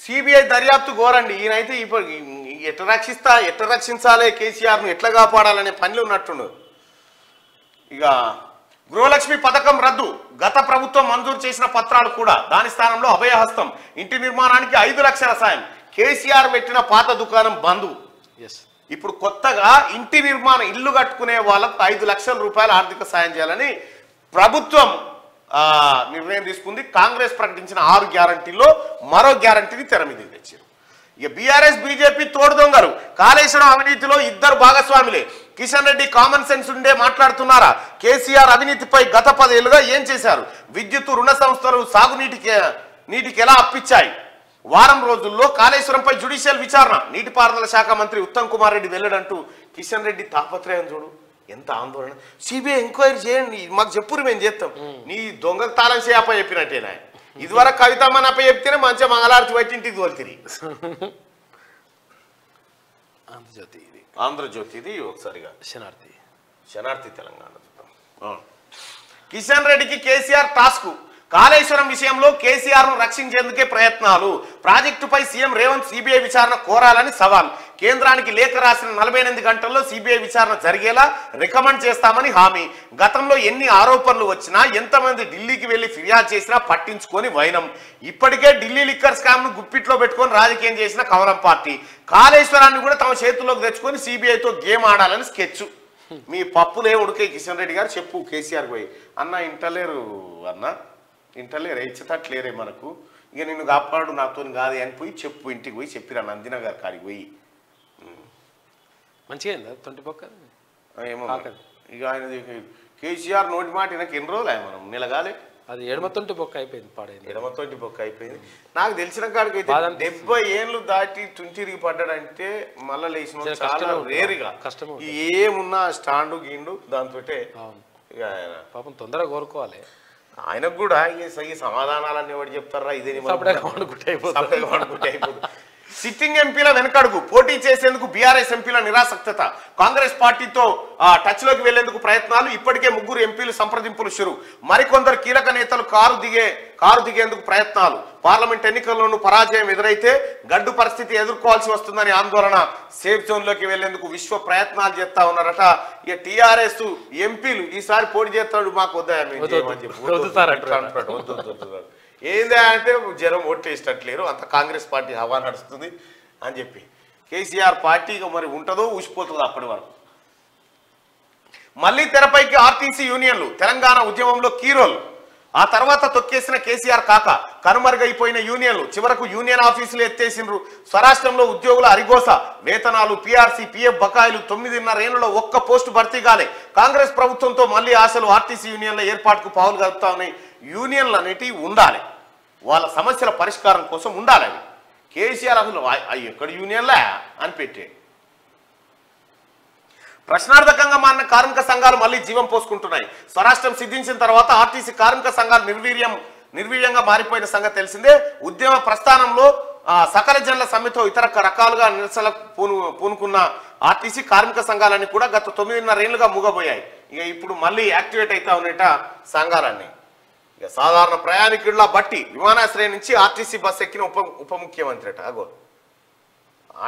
సిబిఐ దర్యాప్తు కోరండి. ఈయనైతే ఇప్పుడు ఎట్లా రక్షించాలి కేసీఆర్ను, ఎట్లా కాపాడాలనే పనిలో ఉన్నట్టుండు. ఇక గృహలక్ష్మి పథకం రద్దు, గత ప్రభుత్వం మంజూరు చేసిన పత్రాలు కూడా, దాని స్థానంలో అభయహస్తం, ఇంటి నిర్మాణానికి 5 లక్షల సాయం, కేసీఆర్ పెట్టిన పాత దుకాణం బంధు. ఇప్పుడు కొత్తగా ఇంటి నిర్మాణం, ఇల్లు కట్టుకునే వాళ్ళకు 5 లక్షల రూపాయల ఆర్థిక సాయం చేయాలని ప్రభుత్వం నిర్ణయం తీసుకుంది. కాంగ్రెస్ ప్రకటించిన 6 గ్యారంటీల్లో మరో గ్యారంటీని తెర మీద తెచ్చారు. ఇక బీఆర్ఎస్ బీజేపీ తోడు దొంగలు, కాళేశ్వరం అవినీతిలో ఇద్దరు భాగస్వాములే. కిషన్ రెడ్డి కామన్ సెన్స్ ఉండే మాట్లాడుతున్నారా? కేసీఆర్ అవినీతిపై గత 10 ఏళ్లుగా ఏం చేశారు? విద్యుత్ రుణ సంస్థలు నీటికి ఎలా అప్పిచ్చాయి? వారం రోజుల్లో కాళేశ్వరంపై జ్యుడిషియల్ విచారణ, నీటిపారుదల శాఖ మంత్రి ఉత్తమ్ కుమార్ రెడ్డి వెళ్ళడంటూ కిషన్ రెడ్డి తాపత్రయం చూడు, ఎంత ఆందోళన. సిబిఐ ఎంక్వైరీ చేయండి, మాకు చెప్పురు, మేము చేస్తాం. నీ దొంగ తాళం చేప చెప్పినట్టేనా? ఇదివరకు కవితమ్మని అప్ప చెప్తేనే మంచిగా మంగళారతి బయట ఇంటికి తోలుతుంది. ఆంధ్రజ్యోతిది ఒకసారిగా శనార్థి తెలంగాణ. కిషన్ రెడ్డికి కేసీఆర్ టాస్క్, కాళేశ్వరం విషయంలో కేసీఆర్ ను రక్షించేందుకే ప్రయత్నాలు, ప్రాజెక్టుపై సీఎం రేవంత్ సిబిఐ విచారణ కోరాలని సవాల్, కేంద్రానికి లేఖ రాసిన 48 గంటల్లో సిబిఐ విచారణ జరిగేలా రికమెండ్ చేస్తామని హామీ. గతంలో ఎన్ని ఆరోపణలు వచ్చినా, ఎంతమంది ఢిల్లీకి వెళ్లి ఫిర్యాదు చేసినా పట్టించుకొని వైనం. ఇప్పటికే ఢిల్లీ లిక్కర్ స్కామ్ ను గుప్పిట్లో పెట్టుకొని రాజకీయం చేసిన కమలం పార్టీ కాళేశ్వరాన్ని కూడా తమ చేతుల్లోకి తెచ్చుకొని సిబిఐతో గేమ్ ఆడాలని స్కెచ్. మీ పప్పులే ఉడికే కిషన్ రెడ్డి గారు చెప్పు కేసీఆర్ పోయి, అన్న ఇంటలేరు, అన్న ఇంటలేరు, ఇచ్చేటట్లేరే మనకు, ఇక నిన్ను కాపాడు నాతో కాదే అని పోయి చెప్పు, ఇంటికి పోయి చెప్పిరా నందిన గారు కాడికి పోయి. మంచిగా తొంటి పక్క ఏమో ఇక ఆయన కేసీఆర్ నోటి మాట నాకు ఎన్ని రోజులు మనం నెలగాలి. అది ఎడమతొంటి బొక్క అయిపోయింది, పాడైంది, ఎడమతొంటి బొక్క అయిపోయింది. నాకు తెలిసిన కాడికి అయితే 70 ఏళ్ళు దాటి తుంటిరిగి పడ్డాడంటే మళ్ళా లేచిన చాలా రేరుగా కష్టం. ఏమున్నా స్టాండు గీండు దాంతో ఇక పాపం తొందరగా కోరుకోవాలి. ఆయనకు కూడా ఈ సమాధానాలన్నీ ఎవరు చెప్తారా? ఇదే అయిపోతుంది. సిట్టింగ్ ఎంపీల వెనకడుగు, పోటీ చేసేందుకు బీఆర్ఎస్ ఎంపీల నిరాసక్తత, కాంగ్రెస్ పార్టీతో టచ్ లోకి వెళ్లేందుకు ప్రయత్నాలు, ఇప్పటికే 3 ఎంపీలు సంప్రదింపులు షురు, మరికొందరు కీలక నేతలు కారు దిగేందుకు ప్రయత్నాలు, పార్లమెంట్ ఎన్నికల్లోనూ పరాజయం ఎదురైతే గడ్డు పరిస్థితి ఎదుర్కోవాల్సి వస్తుందని ఆందోళన, సేఫ్ జోన్ లోకి వెళ్లేందుకు విశ్వ ప్రయత్నాలు చేస్తా ఉన్నారట. ఇక టీఆర్ఎస్ ఎంపీలు ఈసారి పోటీ చేస్తాడు, మాకు వద్దా ఏందా అంటే జనం ఓట్లు వేసేటట్లేరు, అంత కాంగ్రెస్ పార్టీ హవా నడుస్తుంది అని చెప్పి. కేసీఆర్ పార్టీ మరి ఉంటుందో ఊసిపోతుందో అప్పటి వరకు. మళ్ళీ తెరపైకి ఆర్టీసీ యూనియన్లు, తెలంగాణ ఉద్యమంలో కీరోల్, ఆ తర్వాత తొక్కేసిన కేసీఆర్ కాక కనుమరుగైపోయిన యూనియన్లు, చివరకు యూనియన్ ఆఫీసులు ఎత్తేసిండ్రు. స్వరాష్ట్రంలో ఉద్యోగుల అరిగోస, వేతనాలు, పీఆర్సీ, పీఎఫ్ బకాయిలు, 9.5 ఏళ్లలో ఒక్క పోస్టు భర్తీ కాలే. కాంగ్రెస్ ప్రభుత్వంతో మళ్ళీ ఆశలు, ఆర్టీసీ యూనియన్ల ఏర్పాటుకు పావులు కలుపుతా ఉన్నాయి. యూనియన్లు అనేటివి ఉండాలి, వాళ్ళ సమస్యల పరిష్కారం కోసం ఉండాలి. అవి కేసీఆర్ అసలు ఎక్కడ యూనియన్లా అని పెట్టే. ప్రశ్నార్థకంగా మారిన కార్మిక సంఘాలు మళ్ళీ జీవం పోసుకుంటున్నాయి. స్వరాష్ట్రం సిద్ధించిన తర్వాత ఆర్టీసీ కార్మిక సంఘాలు నిర్వీర్యంగా మారిపోయిన సంగతి తెలిసిందే. ఉద్యమ ప్రస్థానంలో సకల జనుల సమ్మెతో ఇతర రకాలుగా నిరసనలకు పూనుకున్న ఆర్టీసీ కార్మిక సంఘాలన్నీ కూడా గత 9.5 ఏళ్లుగా మూగబోయాయి. ఇక ఇప్పుడు మళ్ళీ యాక్టివేట్ అవుతా ఉన్నట సంఘాలన్నీ. ఇక సాధారణ ప్రయాణికుల బట్టి విమానాశ్రయం నుంచి ఆర్టీసీ బస్సు ఎక్కిన ఉప ముఖ్యమంత్రి అట. అగో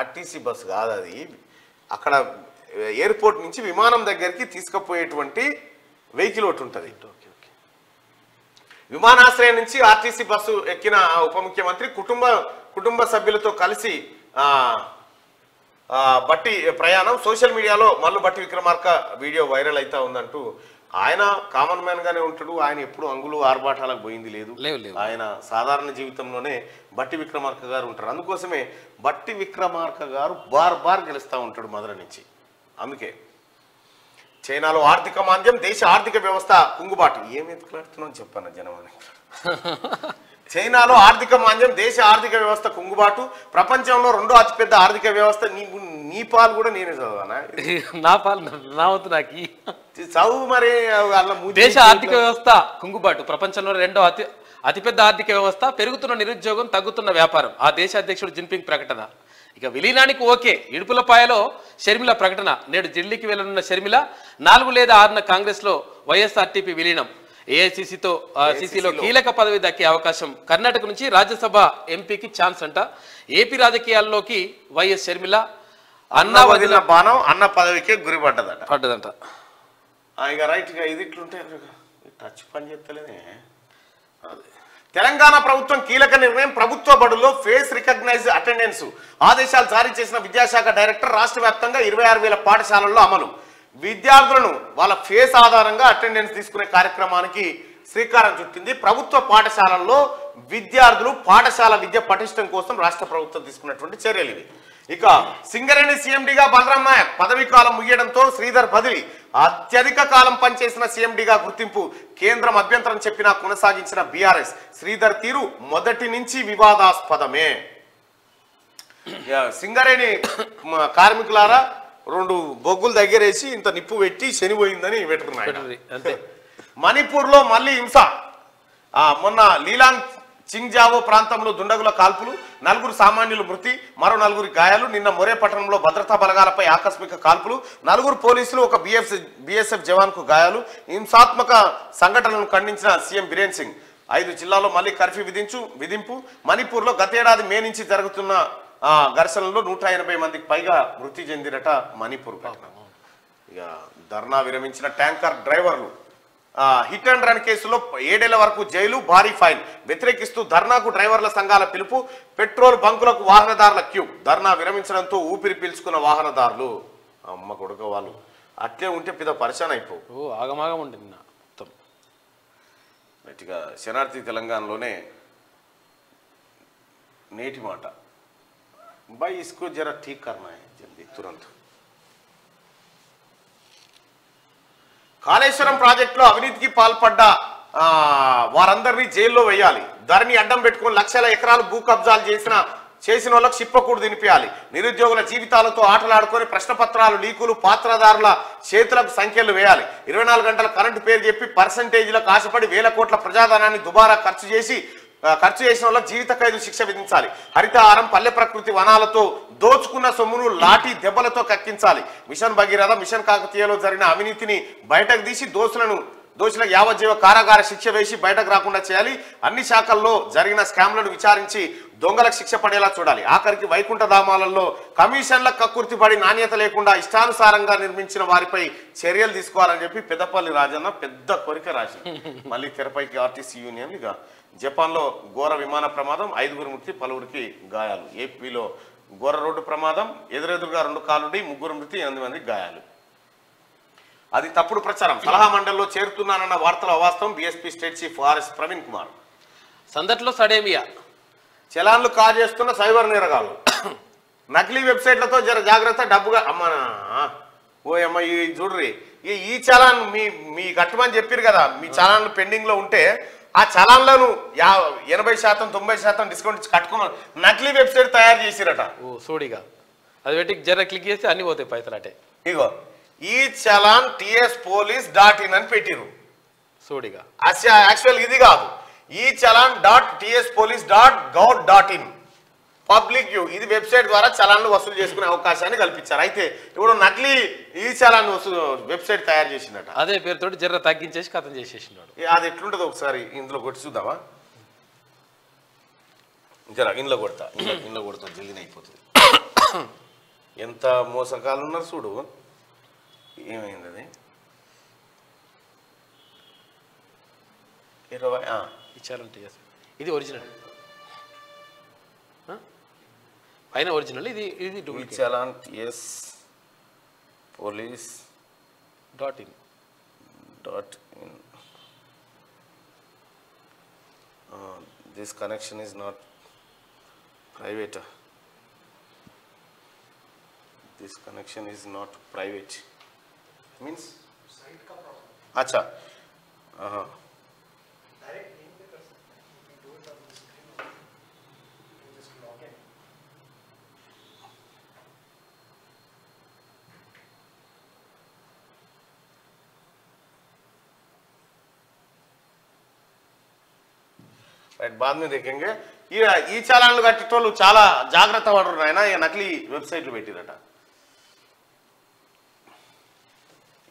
ఆర్టీసీ బస్సు కాదు అది, అక్కడ ఎయిర్పోర్ట్ నుంచి విమానం దగ్గరికి తీసుకుపోయేటువంటి వెహికల్ ఒకటి ఉంటుంది. విమానాశ్రయం నుంచి ఆర్టీసీ బస్సు ఎక్కిన ఉప ముఖ్యమంత్రి కుటుంబ సభ్యులతో కలిసి బట్టి ప్రయాణం. సోషల్ మీడియాలో మల్లు బట్టి విక్రమార్క వీడియో వైరల్ అవుతా ఉందంటూ. ఆయన కామన్ మ్యాన్ గానే ఉంటాడు, ఆయన ఎప్పుడు అంగులు ఆర్భాటాలకు పోయింది లేదు. ఆయన సాధారణ జీవితంలోనే బట్టి విక్రమార్క గారు ఉంటారు. అందుకోసమే బట్టి విక్రమార్క గారు బార్ గెలుస్తూ ఉంటాడు మధుర నుంచి. అందుకే చైనాలో ఆర్థిక మాంద్యం, దేశ ఆర్థిక వ్యవస్థ కుంగుబాటు. ఏమి ఎత్తులాడుతున్నావు చెప్పాను జనమని. చైనాలో ఆర్థిక మాంద్యం, దేశ ఆర్థిక వ్యవస్థ కుంగుబాటు, ప్రపంచంలో 2వ అతిపెద్ద ఆర్థిక వ్యవస్థ. నీ పాలు కూడా నేనే చదవానా? నా పాలు నా వంతు నాకు చదువు మరి. దేశ ఆర్థిక వ్యవస్థ కుంగుబాటు, ప్రపంచంలో రెండో అతిపెద్ద ఆర్థిక వ్యవస్థ, పెరుగుతున్న నిరుద్యోగం, తగ్గుతున్న వ్యాపారం. ఆ దేశ అధ్యక్షుడు జిన్పింగ్ ప్రకటన. ఇక విలీనానికి ఓకే. ఇడుపులపాయలో షర్మిల ప్రకటన. నేడు ఢిల్లీకి వెళ్లనున్న షర్మిల 4 లేదా 6న కాంగ్రెస్లో వైఎస్ఆర్టీపీ విలీనం. ఏఐసిసిలో కీలక పదవి దక్కే అవకాశం. కర్ణాటక నుంచి రాజ్యసభ ఎంపీకి ఛాన్స్ అంట. ఏపీ రాజకీయాల్లోకి వైఎస్ షర్మిల. అన్న వదిలిన బాణం అన్న పదవికే గురి పడ్డదంట. ఇక రైట్. ఇక ఇది ఇట్లుంటే టచ్ పని చెప్తలేనే. తెలంగాణ ప్రభుత్వం కీలక నిర్ణయం. ప్రభుత్వ బడుల్లో ఫేస్ రికగ్నైజ్ అటెండెన్స్ ఆదేశాలు జారీ చేసిన విద్యాశాఖ డైరెక్టర్. రాష్ట్ర వ్యాప్తంగా 26,000 పాఠశాలల్లో అమలు. విద్యార్థులను వాళ్ళ ఫేస్ ఆధారంగా అటెండెన్స్ తీసుకునే కార్యక్రమానికి శ్రీకారం చుట్టింది. ప్రభుత్వ పాఠశాలల్లో విద్యార్థులు పాఠశాల విద్య పటిష్టం కోసం రాష్ట్ర ప్రభుత్వం తీసుకున్నటువంటి చర్యలు ఇవి. ఇక సింగరేణి సీఎండీగా బలరాం నాయక్ పదవీ కాలం ముగియడంతో శ్రీధర్ బదిలీ. అత్యధిక కాలం పనిచేసిన సీఎండీగా గుర్తింపు. కేంద్రం అభ్యంతరం చెప్పినా కొనసాగించిన బీఆర్ఎస్. శ్రీధర్ తీరు మొదటి నుంచి వివాదాస్పదమే. సింగరేణి కార్మికులారా 2 బొగ్గులు దగ్గరేసి ఇంత నిప్పు పెట్టి శనిపోయిందని పెట్టుకున్నాడు. మణిపూర్లో మళ్ళీ హింస. మొన్న లీలాంగ్ చింగ్జావో ప్రాంతంలో దుండగుల కాల్పులు. 4 సామాన్యులు మృతి, మరో 4 గాయాలు. నిన్న మొరే పట్టణంలో భద్రతా బలగాలపై ఆకస్మిక కాల్పులు. 4 పోలీసులు, 1 బీఎస్ఎఫ్ జవాన్కు గాయాలు. హింసాత్మక సంఘటనలను ఖండించిన సీఎం బీరేన్ సింగ్. 5 జిల్లాల్లో మళ్ళీ కర్ఫ్యూ విధింపు. మణిపూర్లో గతేడాది మే నుంచి జరుగుతున్న ఘర్షణలో 180 మందికి పైగా మృతి చెందినట మణిపూర్ ఘటన. ఇక ధర్నా విరమించిన ట్యాంకర్ డ్రైవర్లు. హిట్ అండ్ రన్ కేసులో 7 ఏళ్ల వరకు జైలు, భారీ ఫైన్. వ్యతిరేకిస్తూ ధర్నాకు డ్రైవర్ల సంఘాల పిలుపు. Petrol బంకులకు వాహనదారుల queue. ధర్నా విరమించడంతో ఊపిరి పీల్చుకున్న వాహనదారులు. అమ్మ కొడుక వాళ్ళు అట్లే ఉంటే పెద్ద పరిశాన్ అయిపో. ఆగమాగం ఉంటుంది మొత్తం. గట్టిగా శనార్థి తెలంగాణలోనే నేటి మాట. भाई इसको जरा ठीक करना है जल्दी तुरंत. కాళేశ్వరం ప్రాజెక్టులో అవినీతికి పాల్పడ్డ వారందరినీ జైల్లో వేయాలి. ధరణి అడ్డం పెట్టుకుని లక్షల ఎకరాలు భూ కబ్జాలు చేసిన వాళ్ళకి చిప్పకూడు తినిపించాలి. నిరుద్యోగుల జీవితాలతో ఆటలాడుకొని ప్రశ్నపత్రాలు లీకులు పాత్రదారుల చేతులకు సంఖ్యలు వేయాలి. 24 గంటల కరెంటు పేరు చెప్పి పర్సంటేజీలకు ఆశపడి వేల కోట్ల ప్రజాధనాన్ని దుబారా ఖర్చు చేసిన వాళ్ళకి జీవిత ఖైదు శిక్ష విధించాలి. హరితహారం, పల్లె ప్రకృతి వనాలతో దోచుకున్న సొమ్మును లాఠీ దెబ్బలతో కక్కించాలి. మిషన్ భగీరథ, మిషన్ కాకతీయలో జరిగిన అవినీతిని బయటకు తీసి దోషులకు యావజ్జీవ కారాగార శిక్ష వేసి బయటకు రాకుండా చేయాలి. అన్ని శాఖల్లో జరిగిన స్కామ్లను విచారించి దొంగలకు శిక్ష పడేలా చూడాలి. ఆఖరికి వైకుంఠ ధామాలలో కమిషన్ల కక్కుర్తి పడి నాణ్యత లేకుండా ఇష్టానుసారంగా నిర్మించిన వారిపై చర్యలు తీసుకోవాలని చెప్పి పెద్దపల్లి రాజన్న పెద్ద కోరిక రాసి మళ్ళీ తెరపైకి ఆర్టీసీ యూనియన్. ఇక జపాన్లో ఘోర విమాన ప్రమాదం, 5 మృతి, పలువురికి గాయాలు. ఏపీలో ఘోర రోడ్డు ప్రమాదం, ఎదురెదురుగా 2 కాలుడి, 3 మృతి, 8 మందికి గాయాలు. అది తప్పుడు ప్రచారం. సలహా మండలిలో చేరుతున్నానన్న వార్తల అవాస్తవం. B S P state chief R S Praveen Kumar. సందట్లో సడేమియా. చలాన్లు కాజేస్తున్న సైబర్ నేరగాళ్ళు. నకిలీ వెబ్సైట్లతో జాగ్రత్త. డబ్బుగా ఓయమ్మ ఈ చూడ్రి ఈ చలాన్ మీ కట్టమని చెప్పారు కదా. మీ చలాన్లు పెండింగ్ లో ఉంటే ఆ చలాన్లను 80%, 90% డిస్కౌంట్ ఇచ్చి కట్టుకోమని నకిలీ వెబ్సైట్ తయారు చేసిరట. సోడిగా అది పెట్టి జర క్లిక్ చేస్తే అన్ని పోతాయి పైసలు. అంటే ఇగో ఈ చలాన్ TSpolice.in అని పెట్టిరు. సోడిగా యాక్చువల్ ఇది కాదు. ఈ చలాన్ .tspolice.gov.in పబ్లిక్ వ్యూ. ఇది వెబ్సైట్ ద్వారా చలాన్లు వసూలు చేసుకునే అవకాశాన్ని కల్పించారు. అయితే ఇప్పుడు నకిలీ ఈ చలాన్ వెబ్సైట్ తయారు చేసినట్టు అదే పేరుతో జర్ర తగ్గించేసి కథం చేసేసినాడు. అది ఎట్లుంటదో ఒకసారి ఇందులో కొట్టి చూద్దామా. జర ఇంట్లో కొడతా జల్దీని అయిపోతుంది. ఎంత మోసకాలు ఉన్నారు చూడు. ఏమైంది అది 20 ఇచ్చారంటే ఇది ఒరిజినల్ పైన ఒరిజినల్, ఇది duplicate. Challan TSpolice.in. This connection is not private. This connection is not private. Means site ka problem. अच्छा. Direct link पे कर सकते हैं. You can do it on the screen. You can just log in. Right బాద్ మీద దేఖంగే ఈ చాలాన్లు కట్టేటోళ్ళు చాలా జాగ్రత్త పడరు ఆయన నకిలీ వెబ్సైట్లు పెట్టిరట.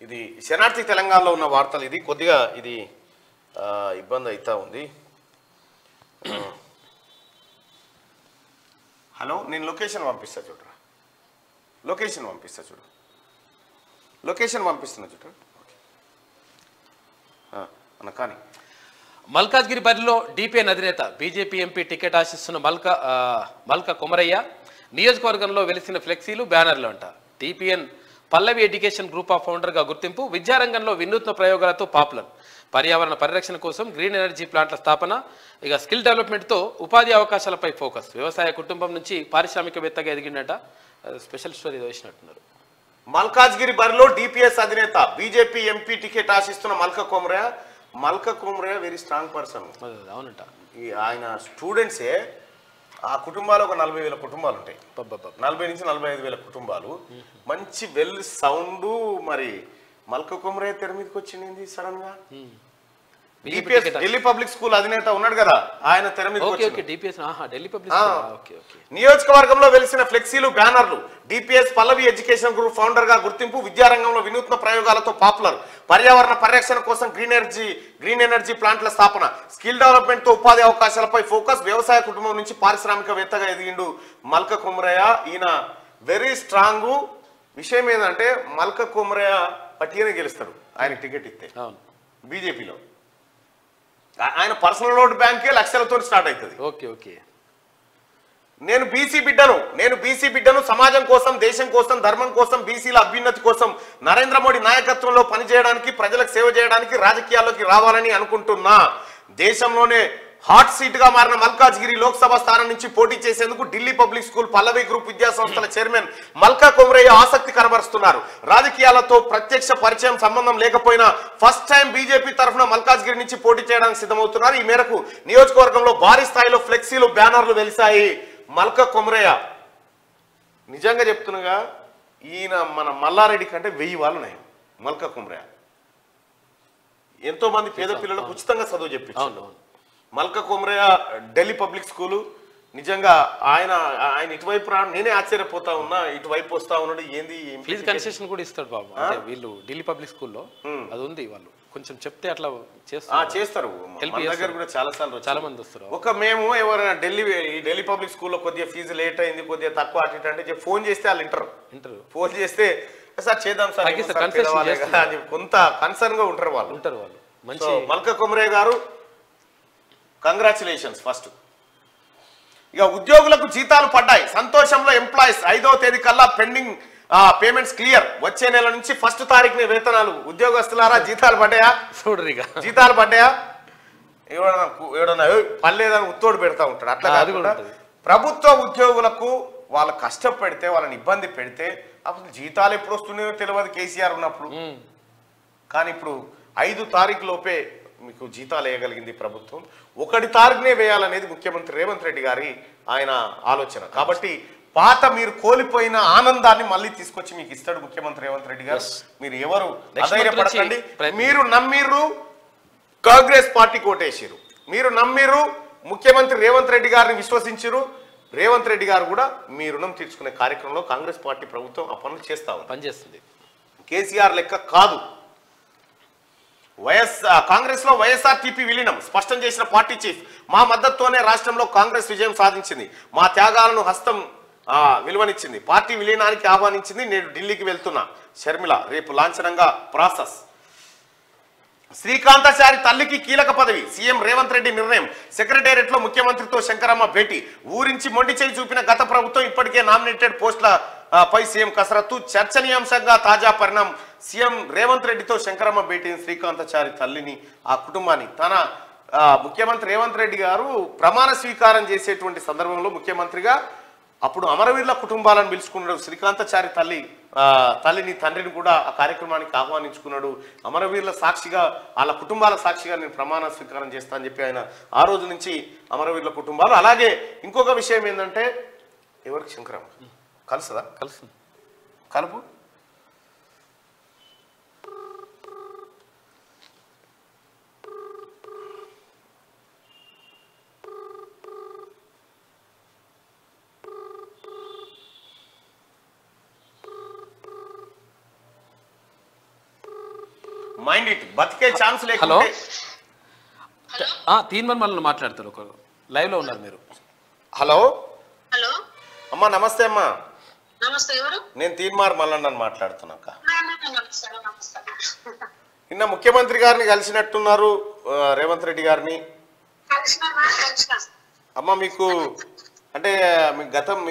ఇది శరణార్థి తెలంగాణలో ఉన్న వార్తలు. ఇది కొద్దిగా ఇది ఇబ్బంది అవుతా ఉంది. హలో, నేను లొకేషన్ పంపిస్తా చూడరా, లొకేషన్ పంపిస్తా చూడు, లొకేషన్ పంపిస్తున్నా చూడరా అన్న. కానీ మల్కాజ్గిరి బరిలో డిపిఎన్ అధినేత బీజేపీ ఎంపీ టికెట్ ఆశిస్తున్న మల్క కొమరయ్య నియోజకవర్గంలో వెలిసిన ఫ్లెక్సీలు బ్యానర్లు అంట. D P N Pallavi education group of ఫౌండర్గా గుర్తింపు, విద్యారంగంలో వినూత్న ప్రయోగాలతో పాపులర్, పర్యావరణ పరిరక్షణ కోసం గ్రీన్ ఎనర్జీ ప్లాంట్ల స్థాపన, ఇక స్కిల్ డెవలప్మెంట్తో ఉపాధి అవకాశాలపై ఫోకస్, వ్యవసాయ కుటుంబం నుంచి పారిశ్రామికవేత్తగా ఎదిగిండట. స్పెషల్ స్టోరీ వేసినట్టున్నారు. మల్కాజ్గిరి బరిలో డిపిఎస్ అధినేత బీజేపీ ఎంపీ టికెట్ ఆశిస్తున్న Malka Komaraiah very strong person. అవునంట. ఆయన స్టూడెంట్సే ఆ కుటుంబాలు ఒక 40,000 కుటుంబాలు ఉంటాయి, 40 నుంచి 45,000 కుటుంబాలు. మంచి వెల్ సౌండ్. మరి మల్క కొమరయ్య తెర మీదకి వచ్చింది సడన్ గా. డిపిఎస్ ఢిల్లీ పబ్లిక్ స్కూల్ అధినేత ఉన్నాడు కదా, ఆయన తెర మీద నియోజకవర్గంలో వెలిసిన ఫ్లెక్సీలు బ్యానర్లు, డిపిఎస్ పల్లవి ఎడ్యుకేషన్ గ్రూప్ ఫౌండర్ గా గుర్తింపు, విద్యారంగంలో వినూత్న ప్రయోగాలతో పాపులర్, పర్యావరణ పరిరక్షణ కోసం గ్రీన్ ఎనర్జీ ప్లాంట్ల స్థాపన, స్కిల్ డెవలప్మెంట్ తో ఉపాధి అవకాశాలపై ఫోకస్, వ్యవసాయ కుటుంబం నుంచి పారిశ్రామికవేత్తగా ఎదిగిండు మల్క కొమరయ్య. ఈయన వెరీ స్ట్రాంగ్. విషయం ఏంటంటే మల్క కొమరయ్య పట్టిగానే గెలుస్తాడు ఆయన టికెట్ ఇస్తే బీజేపీలో. ఆయన పర్సనల్ ఓట్ బ్యాంకే లక్షలతో స్టార్ట్ అవుతుంది. Okay okay. నేను బీసీ బిడ్డను, సమాజం కోసం, దేశం కోసం, ధర్మం కోసం, బీసీల అభ్యున్నతి కోసం నరేంద్ర మోడీ నాయకత్వంలో పనిచేయడానికి, ప్రజలకు సేవ చేయడానికి రాజకీయాల్లోకి రావాలని అనుకుంటున్నా. దేశంలోనే హాట్ సీట్ గా మారిన మల్కాజ్గిరి లోక్సభ స్థానం నుంచి పోటీ చేసేందుకు ఢిల్లీ పబ్లిక్ స్కూల్ పల్లవి గ్రూప్ విద్యా సంస్థల చైర్మన్ మల్క కొమరయ్య ఆసక్తి కనబరుస్తున్నారు. రాజకీయాలతో ప్రత్యక్ష పరిచయం సంబంధం లేకపోయినా ఫస్ట్ టైం బీజేపీ తరఫున మల్కాజ్గిరి నుంచి పోటీ చేయడానికి సిద్ధమవుతున్నారు. ఈ మేరకు నియోజకవర్గంలో భారీ స్థాయిలో ఫ్లెక్సీలు బ్యానర్లు వెలిశాయి. మల్క కొమరయ్య నిజంగా చెప్తున్నగా ఈయన మన మల్లారెడ్డి కంటే 1000 వాళ్ళు ఉన్నాయి. మల్క కొమరయ్య ఎంతో మంది పేద పిల్లలకు ఉచితంగా చదువు చెప్పించారు. మల్క కొమరయ్య ఢిల్లీ పబ్లిక్ స్కూలు నిజంగా ఆయన ఇటువైపు రాను నేనే ఆశ్చర్యపోతా ఉన్నా. ఇటువైపు వస్తా ఉన్నాడు, ఏంది ఫీజు కన్సెషన్ కూడా ఇస్తాడు బాబు. అంటే వీళ్ళు ఢిల్లీ పబ్లిక్ స్కూల్లో అది ఉంది, వాళ్ళు కొంచెం చెప్తే అట్లా చేస్తారు. దగ్గర కూడా చాలా మంది వస్తారు. ఒక మేము ఎవరైనా ఢిల్లీ పబ్లిక్ స్కూల్లో కొద్దిగా ఫీజు లేట్ అయింది, కొద్దిగా తక్కువ అటు అంటే ఫోన్ చేస్తే వాళ్ళు ఇంటర్ ఫోన్ చేస్తే సార్ చేద్దాం సార్ అని కొంత కన్సర్న్ గా ఉంటారు వాళ్ళు. మంచి మల్క కొమరయ్య గారు కంగ్రాచులేషన్స్ ఫస్ట్. ఇక ఉద్యోగులకు జీతాలు పడ్డాయి, సంతోషంలో ఎంప్లాయీస్. 5వ తేదీ కల్లా పెండింగ్ పేమెంట్స్ క్లియర్. వచ్చే నెల నుంచి 1st తారీఖున వేతనాలు. ఉద్యోగస్తులారా జీతాలు పడ్డాయా? జీతాలు పడ్డాయా? ఎవడన్నా పర్లేదని ఉత్తోడు పెడతా ఉంటాడు. అట్లా కాకుండా ప్రభుత్వ ఉద్యోగులకు వాళ్ళ కష్టపెడితే, వాళ్ళని ఇబ్బంది పెడితే అప్పుడు జీతాలు ఎప్పుడు వస్తున్నాయో తెలియదు కేసీఆర్ ఉన్నప్పుడు. కానీ ఇప్పుడు 5 తారీఖు లోపే మీకు జీతాలు వేయగలిగింది ప్రభుత్వం. 1 తారీఖునే వేయాలనేది ముఖ్యమంత్రి రేవంత్ రెడ్డి గారి ఆయన ఆలోచన. కాబట్టి పాత మీరు కోల్పోయిన ఆనందాన్ని మళ్ళీ తీసుకొచ్చి మీకు ఇస్తాడు ముఖ్యమంత్రి రేవంత్ రెడ్డి గారు. మీరు ఎవరు అధైర్యపడకండి. మీరు నమ్మిర్రు కాంగ్రెస్ పార్టీ కోటేసిరు, మీరు నమ్మిర్రు ముఖ్యమంత్రి రేవంత్ రెడ్డి గారిని విశ్వసించారు. రేవంత్ రెడ్డి గారు కూడా మీ రుణం తీర్చుకునే కార్యక్రమంలో కాంగ్రెస్ పార్టీ ప్రభుత్వం ఆ పనులు పనిచేస్తుంది. కేసీఆర్ లెక్క కాదు. కాంగ్రెస్ లో వైఎస్ఆర్టీపీ విలీనం స్పష్టం చేసిన పార్టీ చీఫ్. మా మద్దతుతోనే రాష్ట్రంలో కాంగ్రెస్ విజయం సాధించింది, మా త్యాగాలను హస్తం విలువనిచ్చింది, పార్టీ విలీనానికి ఆహ్వానించింది. నేను ఢిల్లీకి వెళ్తున్నా షర్మిల, రేపు లాంఛనంగా ప్రాసెస్. శ్రీకాంతాచారి తల్లికి కీలక పదవి, సీఎం రేవంత్ రెడ్డి నిర్ణయం. సెక్రటేరియట్ లో ముఖ్యమంత్రితో శంకరమ్మ భేటీ. ఊరించి మొండి చేయి చూపిన గత ప్రభుత్వం ఇప్పటికే నామినేటెడ్ పోస్టుల పై సీఎం కసరత్తు. చర్చనీయాంశంగా తాజా పరిణామం. సీఎం రేవంత్ రెడ్డితో శంకరమ్మ భేటీని, శ్రీకాంతాచారి తల్లిని, ఆ కుటుంబాన్ని. తన ముఖ్యమంత్రి రేవంత్ రెడ్డి గారు ప్రమాణ స్వీకారం చేసేటువంటి సందర్భంలో ముఖ్యమంత్రిగా అప్పుడు అమరవీరుల కుటుంబాలను పిలుచుకున్నాడు. శ్రీకాంతాచారి తల్లిని, తండ్రిని కూడా ఆ కార్యక్రమానికి ఆహ్వానించుకున్నాడు. అమరవీరుల సాక్షిగా, వాళ్ళ కుటుంబాల సాక్షిగా నేను ప్రమాణ స్వీకారం చేస్తా అని చెప్పి ఆయన ఆ రోజు నుంచి అమరవీరుల కుటుంబాలు. అలాగే ఇంకొక విషయం ఏంటంటే, ఎవరికి శంకరమ్మ కలుస్తుందా? కలుస్తుంది. కలుపు. మైండ్ ఇట్ బతికే ఛాన్స్ హలో లేకుంటే. తీన్మన్ మళ్ళీ మాట్లాడతారు, ఒక లైవ్ లో ఉన్నారు మీరు. హలో హలో అమ్మా, నమస్తే అమ్మా. నమస్తే, ఎవరు? నేను తీన్మార్ మల్లన్నని మాట్లాడుతున్నాక. నమస్కారం. నిన్న ముఖ్యమంత్రి గారిని కలిసినట్టున్నారు, రేవంత్ రెడ్డి గారిని. కలిసిన అమ్మ మీకు అంటే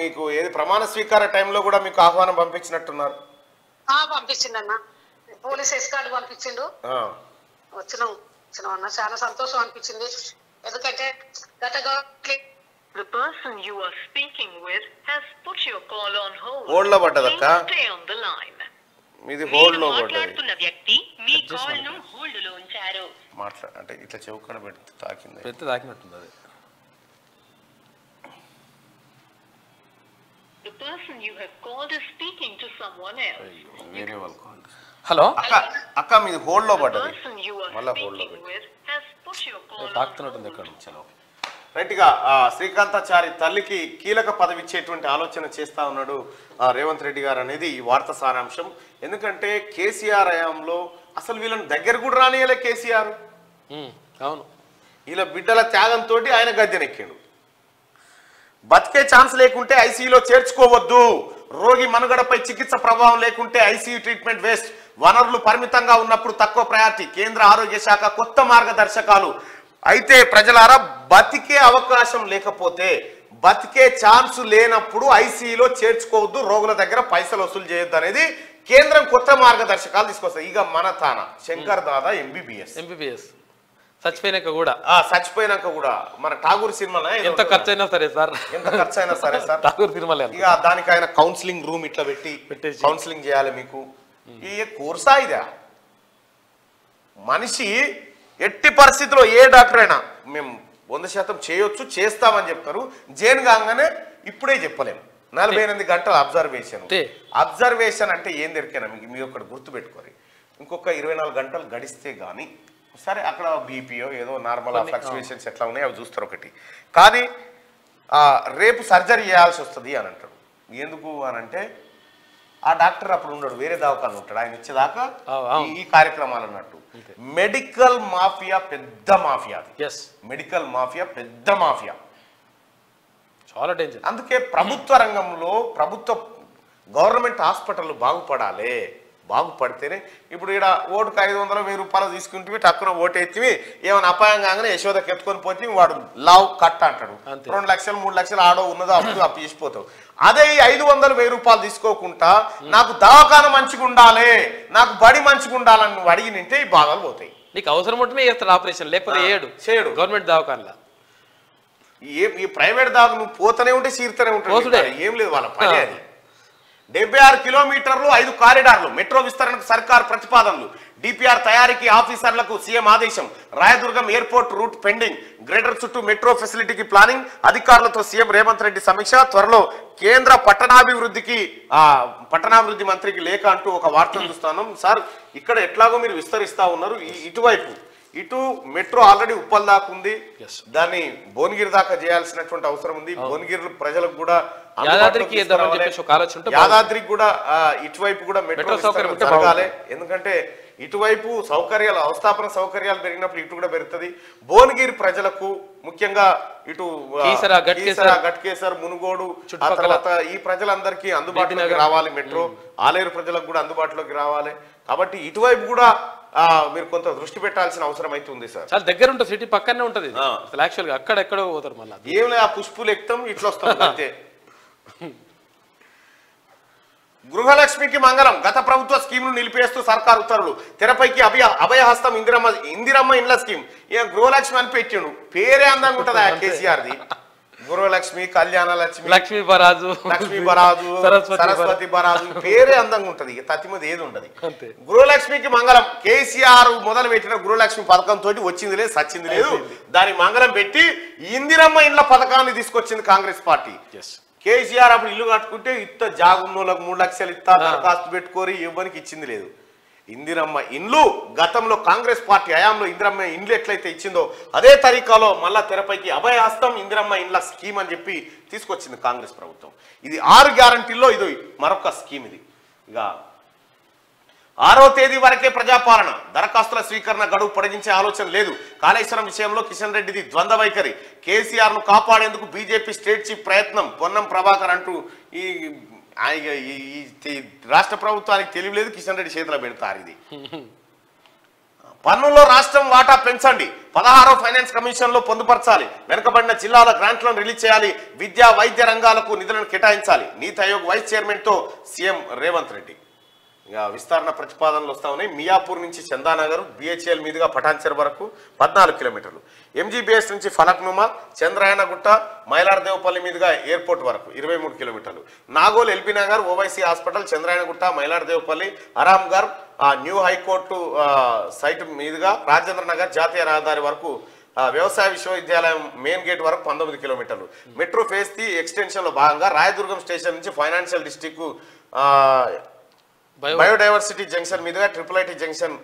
మీకు ఏది ప్రమాణ స్వీకార టైంలో కూడా మీకు ఆహ్వానం పంపించినట్టున్నారు. పంపించిండన్న, పోలీస్ ఎస్కార్డ్ పంపించిండు. వచ్చినాం అన్న, చాలా సంతోషం అనిపించింది. ఎందుకంటే గత The person you are speaking with has put your call on hold. Hold లో పడ్డదక్క, Please stay on the line. మీది హోల్డ్ లో పడ్డది. మాట్లాడుతున్న వ్యక్తి మీ కాల్ ను హోల్డ్ లో ఉంచారు. అంటే ఇట్లా చెవుకడ పెడితే తాకింది, పెద్ద తాకినట్టుంది అది. The person you have called is speaking to someone else. వేరే వాళ్ళు హలో అక్క మీది హోల్డ్ లో The పడ్డది, person you are మళ్ళా హోల్డ్ లో speaking with has put your call on తాకుతున్నట్టుంది hold. ఎక్కడ. రైట్ గా శ్రీకాంతాచారి తల్లికి కీలక పదవి ఇచ్చేటువంటి ఆలోచన చేస్తా ఉన్నాడు రేవంత్ రెడ్డి గారు అనేది ఈ వార్త సారాంశం. ఎందుకంటే కేసీఆర్ హయాంలో అసలు వీళ్ళని దగ్గర కూడా రానియలే కేసీఆర్. అవును, వీళ్ళ బిడ్డల త్యాగంతో ఆయన గద్దెనెక్కాడు. బతికే ఛాన్స్ లేకుంటే ఐసీయూలో చేర్చుకోవద్దు, రోగి మనుగడపై చికిత్స ప్రభావం లేకుంటే ఐసీయూ ట్రీట్మెంట్ వేస్ట్, వనరులు పరిమితంగా ఉన్నప్పుడు తక్కువ ప్రయారిటీ, కేంద్ర ఆరోగ్య శాఖ కొత్త మార్గదర్శకాలు. అయితే ప్రజలారా, బతికే అవకాశం లేకపోతే, బతికే ఛాన్స్ లేనప్పుడు ఐసీయూలో చేర్చుకోవద్దు, రోగుల దగ్గర పైసలు వసూలు చేయొద్దు అనేది కేంద్రం కొత్త మార్గదర్శకాలు తీసుకొస్తుంది. ఇక మన తాన శంకర్ దాదా ఎంబీబీఎస్ చచ్చిపోయినాక కూడా మన ఠాగూర్ సినిమా ఎంత ఖర్చు అయినా సరే సార్, ఠాగూర్ సినిమా ఇక దానికి ఆయన కౌన్సిలింగ్ రూమ్ ఇట్లా పెట్టేసి కౌన్సిలింగ్ చేయాలి. మీకు ఈ కోర్సా ఇదా? మనిషి ఎట్టి పరిస్థితిలో ఏ డాక్టర్ అయినా మేము 100% చేయొచ్చు, చేస్తామని చెప్తారు. జైన్ కాగానే ఇప్పుడే చెప్పలేము. 48 గంటల అబ్జర్వేషన్ అంటే ఏం దొరికినా మీరు ఒకటి గుర్తుపెట్టుకోరు. ఇంకొక 24 గంటలు గడిస్తే కానీ సరే అక్కడ బీపీఓ ఏదో నార్మల్ ఫ్లక్చువేషన్స్ ఎట్లా ఉన్నాయి అవి చూస్తారు ఒకటి. కానీ రేపు సర్జరీ చేయాల్సి వస్తుంది అని అంటాడు. ఎందుకు అని అంటే ఆ డాక్టర్ అప్పుడు ఉండడు, వేరే దవాఖాన ఉంటాడు, ఆయన ఇచ్చేదాకా ఈ కార్యక్రమాలు అన్నట్టు. మెడికల్ మాఫియా పెద్ద మాఫియా, మెడికల్ మాఫియా పెద్ద మాఫియా, చాలా డేంజర్. అందుకే ప్రభుత్వ రంగంలో గవర్నమెంట్ హాస్పిటల్ బాగుపడితేనే. ఇప్పుడు ఇక్కడ ఓటుకు 500-1000 రూపాయలు తీసుకుంటే టక్కున ఓటు ఎత్తివి ఏమైనా అపాయం కాగానే యశోదకి ఎత్తుకొని పోతే వాడు లావ్ కట్ అంటాడు. 2 లక్షలు 3 లక్షలు ఆడో ఉన్నదో అప్పు చేసిపోతావు. అదే 500-1000 రూపాయలు తీసుకోకుండా నాకు దవాఖాన మంచిగా ఉండాలి, నాకు బడి మంచిగా ఉండాలని నువ్వు అడిగి నింటే ఈ బాధలు పోతాయి. నీకు అవసరం ఉంటేనే చేస్తాడు ఆపరేషన్, లేకపోతే చేయడు. గవర్నమెంట్ దవాఖానలో ఈ ప్రైవేట్ దాకా నువ్వు పోతూనే ఉంటే చీరుతూనే ఉంటాడు, ఏం లేదు వాళ్ళ పని అది. 76 కిలోమీటర్లు 5 కారిడార్లు, మెట్రో విస్తరణకు సర్కార్ ప్రతిపాదనలు, డిపిఆర్ తయారీకి ఆఫీసర్లకు సీఎం ఆదేశం, Rayadurgam airport route pending, greater చుట్టూ మెట్రో ఫెసిలిటీకి ప్లానింగ్, అధికారులతో సీఎం రేవంత్ రెడ్డి సమీక్ష, త్వరలో కేంద్ర పట్టణాభివృద్ధి మంత్రికి లేఖ అంటూ ఒక వార్తను చూస్తున్నాం. సార్ ఇక్కడ ఎట్లాగో మీరు విస్తరిస్తా ఉన్నారు, ఇటు మెట్రో ఆల్రెడీ ఉప్పల్ దాకా ఉంది, దాన్ని భువనగిరి దాకా చేయాల్సినటువంటి అవసరం ఉంది. భువనగిరి ప్రజలకు కూడా యాదాద్రికి కూడా ఇటువైపు కూడా మెట్రో జరగాలి. ఎందుకంటే ఇటువైపు సౌకర్యాలు అవస్థాపన సౌకర్యాలు పెరిగినప్పుడు ఇటు కూడా పెరుగుతుంది. భువనగిరి ప్రజలకు ముఖ్యంగా ఇటు గట్కేసర్ మునుగోడు ఆ తర్వాత ఈ ప్రజలందరికీ అందుబాటులోకి రావాలి మెట్రో, ఆలేరు ప్రజలకు కూడా అందుబాటులోకి రావాలి. కాబట్టి ఇటువైపు కూడా మీరు కొంత దృష్టి పెట్టాల్సిన అవసరం అయితే ఉంది సార్. చాలా దగ్గర ఉంటుంది, సిటీ పక్కనే ఉంటుంది. యాక్చువల్గా అక్కడ ఎక్కడో పోతారు, మళ్ళీ ఏం లేదు, ఆ పుష్పులు ఎక్కుతాం ఇట్లా వస్తాం అంతే. గృహలక్ష్మికి మంగళం, గత ప్రభుత్వ స్కీమ్ ను నిలిపేస్తూ సర్కార్ ఉత్తర్వులు, తెరపైకి అభయహస్తం ఇందిరమ్మ ఇండ్ల స్కీమ్. ఇక గృహలక్ష్మి అని పెట్టిండు, పేరే అందంగా ఉంటుంది ఆ కేసీఆర్ది. గృహలక్ష్మి, కళ్యాణ లక్ష్మి, లక్ష్మీ బరాజు, సరస్వతి బరాజు, పేరే అందంగా ఉంటది. తతిమది ఏది ఉండదు. గృహలక్ష్మికి మంగళం, కేసీఆర్ మొదలు పెట్టిన గృహలక్ష్మి పథకం తోటి వచ్చింది లేదు, సచ్చింది లేదు. దాని మంగళం పెట్టి ఇందిరమ్మ ఇండ్ల పథకాన్ని తీసుకొచ్చింది కాంగ్రెస్ పార్టీ. కేసీఆర్ అప్పుడు ఇల్లు కట్టుకుంటే జాగున్నోళ్ళకు 3 లక్షలు ఇస్తా దరఖాస్తు పెట్టుకోరి, ఇవ్వడానికి ఇచ్చింది లేదు. ఇందిరమ్మ ఇండ్లు గతంలో కాంగ్రెస్ పార్టీ హయాంలో ఇందిరమ్మ ఇండ్లు ఎట్లయితే ఇచ్చిందో అదే తరీకాలో మళ్ళా తెరపైకి అభయహస్తం ఇందిరమ్మ ఇండ్ల స్కీమ్ అని చెప్పి తీసుకొచ్చింది కాంగ్రెస్ ప్రభుత్వం. ఇది 6 గ్యారంటీల్లో ఇది మరొక స్కీమ్. ఇది ఇక 6వ తేదీ వరకే ప్రజాపాలన, దరఖాస్తుల స్వీకరణ గడువు పొడిగించే ఆలోచన లేదు. కాళేశ్వరం విషయంలో కిషన్ రెడ్డిది ద్వంద్వ వైఖరి. కేసీఆర్ ను కాపాడేందుకు బీజేపీ స్టేట్ చీఫ్ ప్రయత్నం. పొన్నం ప్రభాకర్ అంటూ ఈ రాష్ట్ర ప్రభుత్వానికి తెలియలేదు, కిషన్ రెడ్డి చేతిలో పెడతారు. ఇది పన్నుల్లో రాష్ట్రం వాటా పెంచండి, 16వ ఫైనాన్స్ కమిషన్ లో పొందుపరచాలి, వెనుకబడిన జిల్లాల గ్రాంట్లను రిలీజ్ చేయాలి, విద్యా వైద్య రంగాలకు నిధులను కేటాయించాలి. నీతి ఆయోగ్ వైస్ చైర్మన్ తో సీఎం రేవంత్ రెడ్డి. ఇక విస్తరణ ప్రతిపాదనలు వస్తా ఉన్నాయి. మియాపూర్ నుంచి చందానగర్, బిహెచ్ఎల్ మీదుగా పటాన్చెర్ వరకు 14 కిలోమీటర్లు, ఎంజీబీఎస్ నుంచి ఫలక్నుమా, చంద్రాయనగుట్ట, మైలార్దేవపల్లి మీదుగా ఎయిర్పోర్ట్ వరకు 23 కిలోమీటర్లు, Nagole, L B Nagar, Owaisi hospital, Chandrayangutta, Mailardevpally, Aramghar, new high court site మీదుగా రాజేంద్ర నగర్ జాతీయ రహదారి వరకు, వ్యవసాయ విశ్వవిద్యాలయం మెయిన్ గేట్ వరకు 19 కిలోమీటర్లు. మెట్రో ఫేజ్ 3 ఎక్స్టెన్షన్ లో భాగంగా రాయదుర్గం స్టేషన్ నుంచి ఫైనాన్షియల్ డిస్ట్రిక్ట్ బయోడైవర్సిటీ జంక్షన్ మీదుగా ట్రిపుల్ జంక్షన్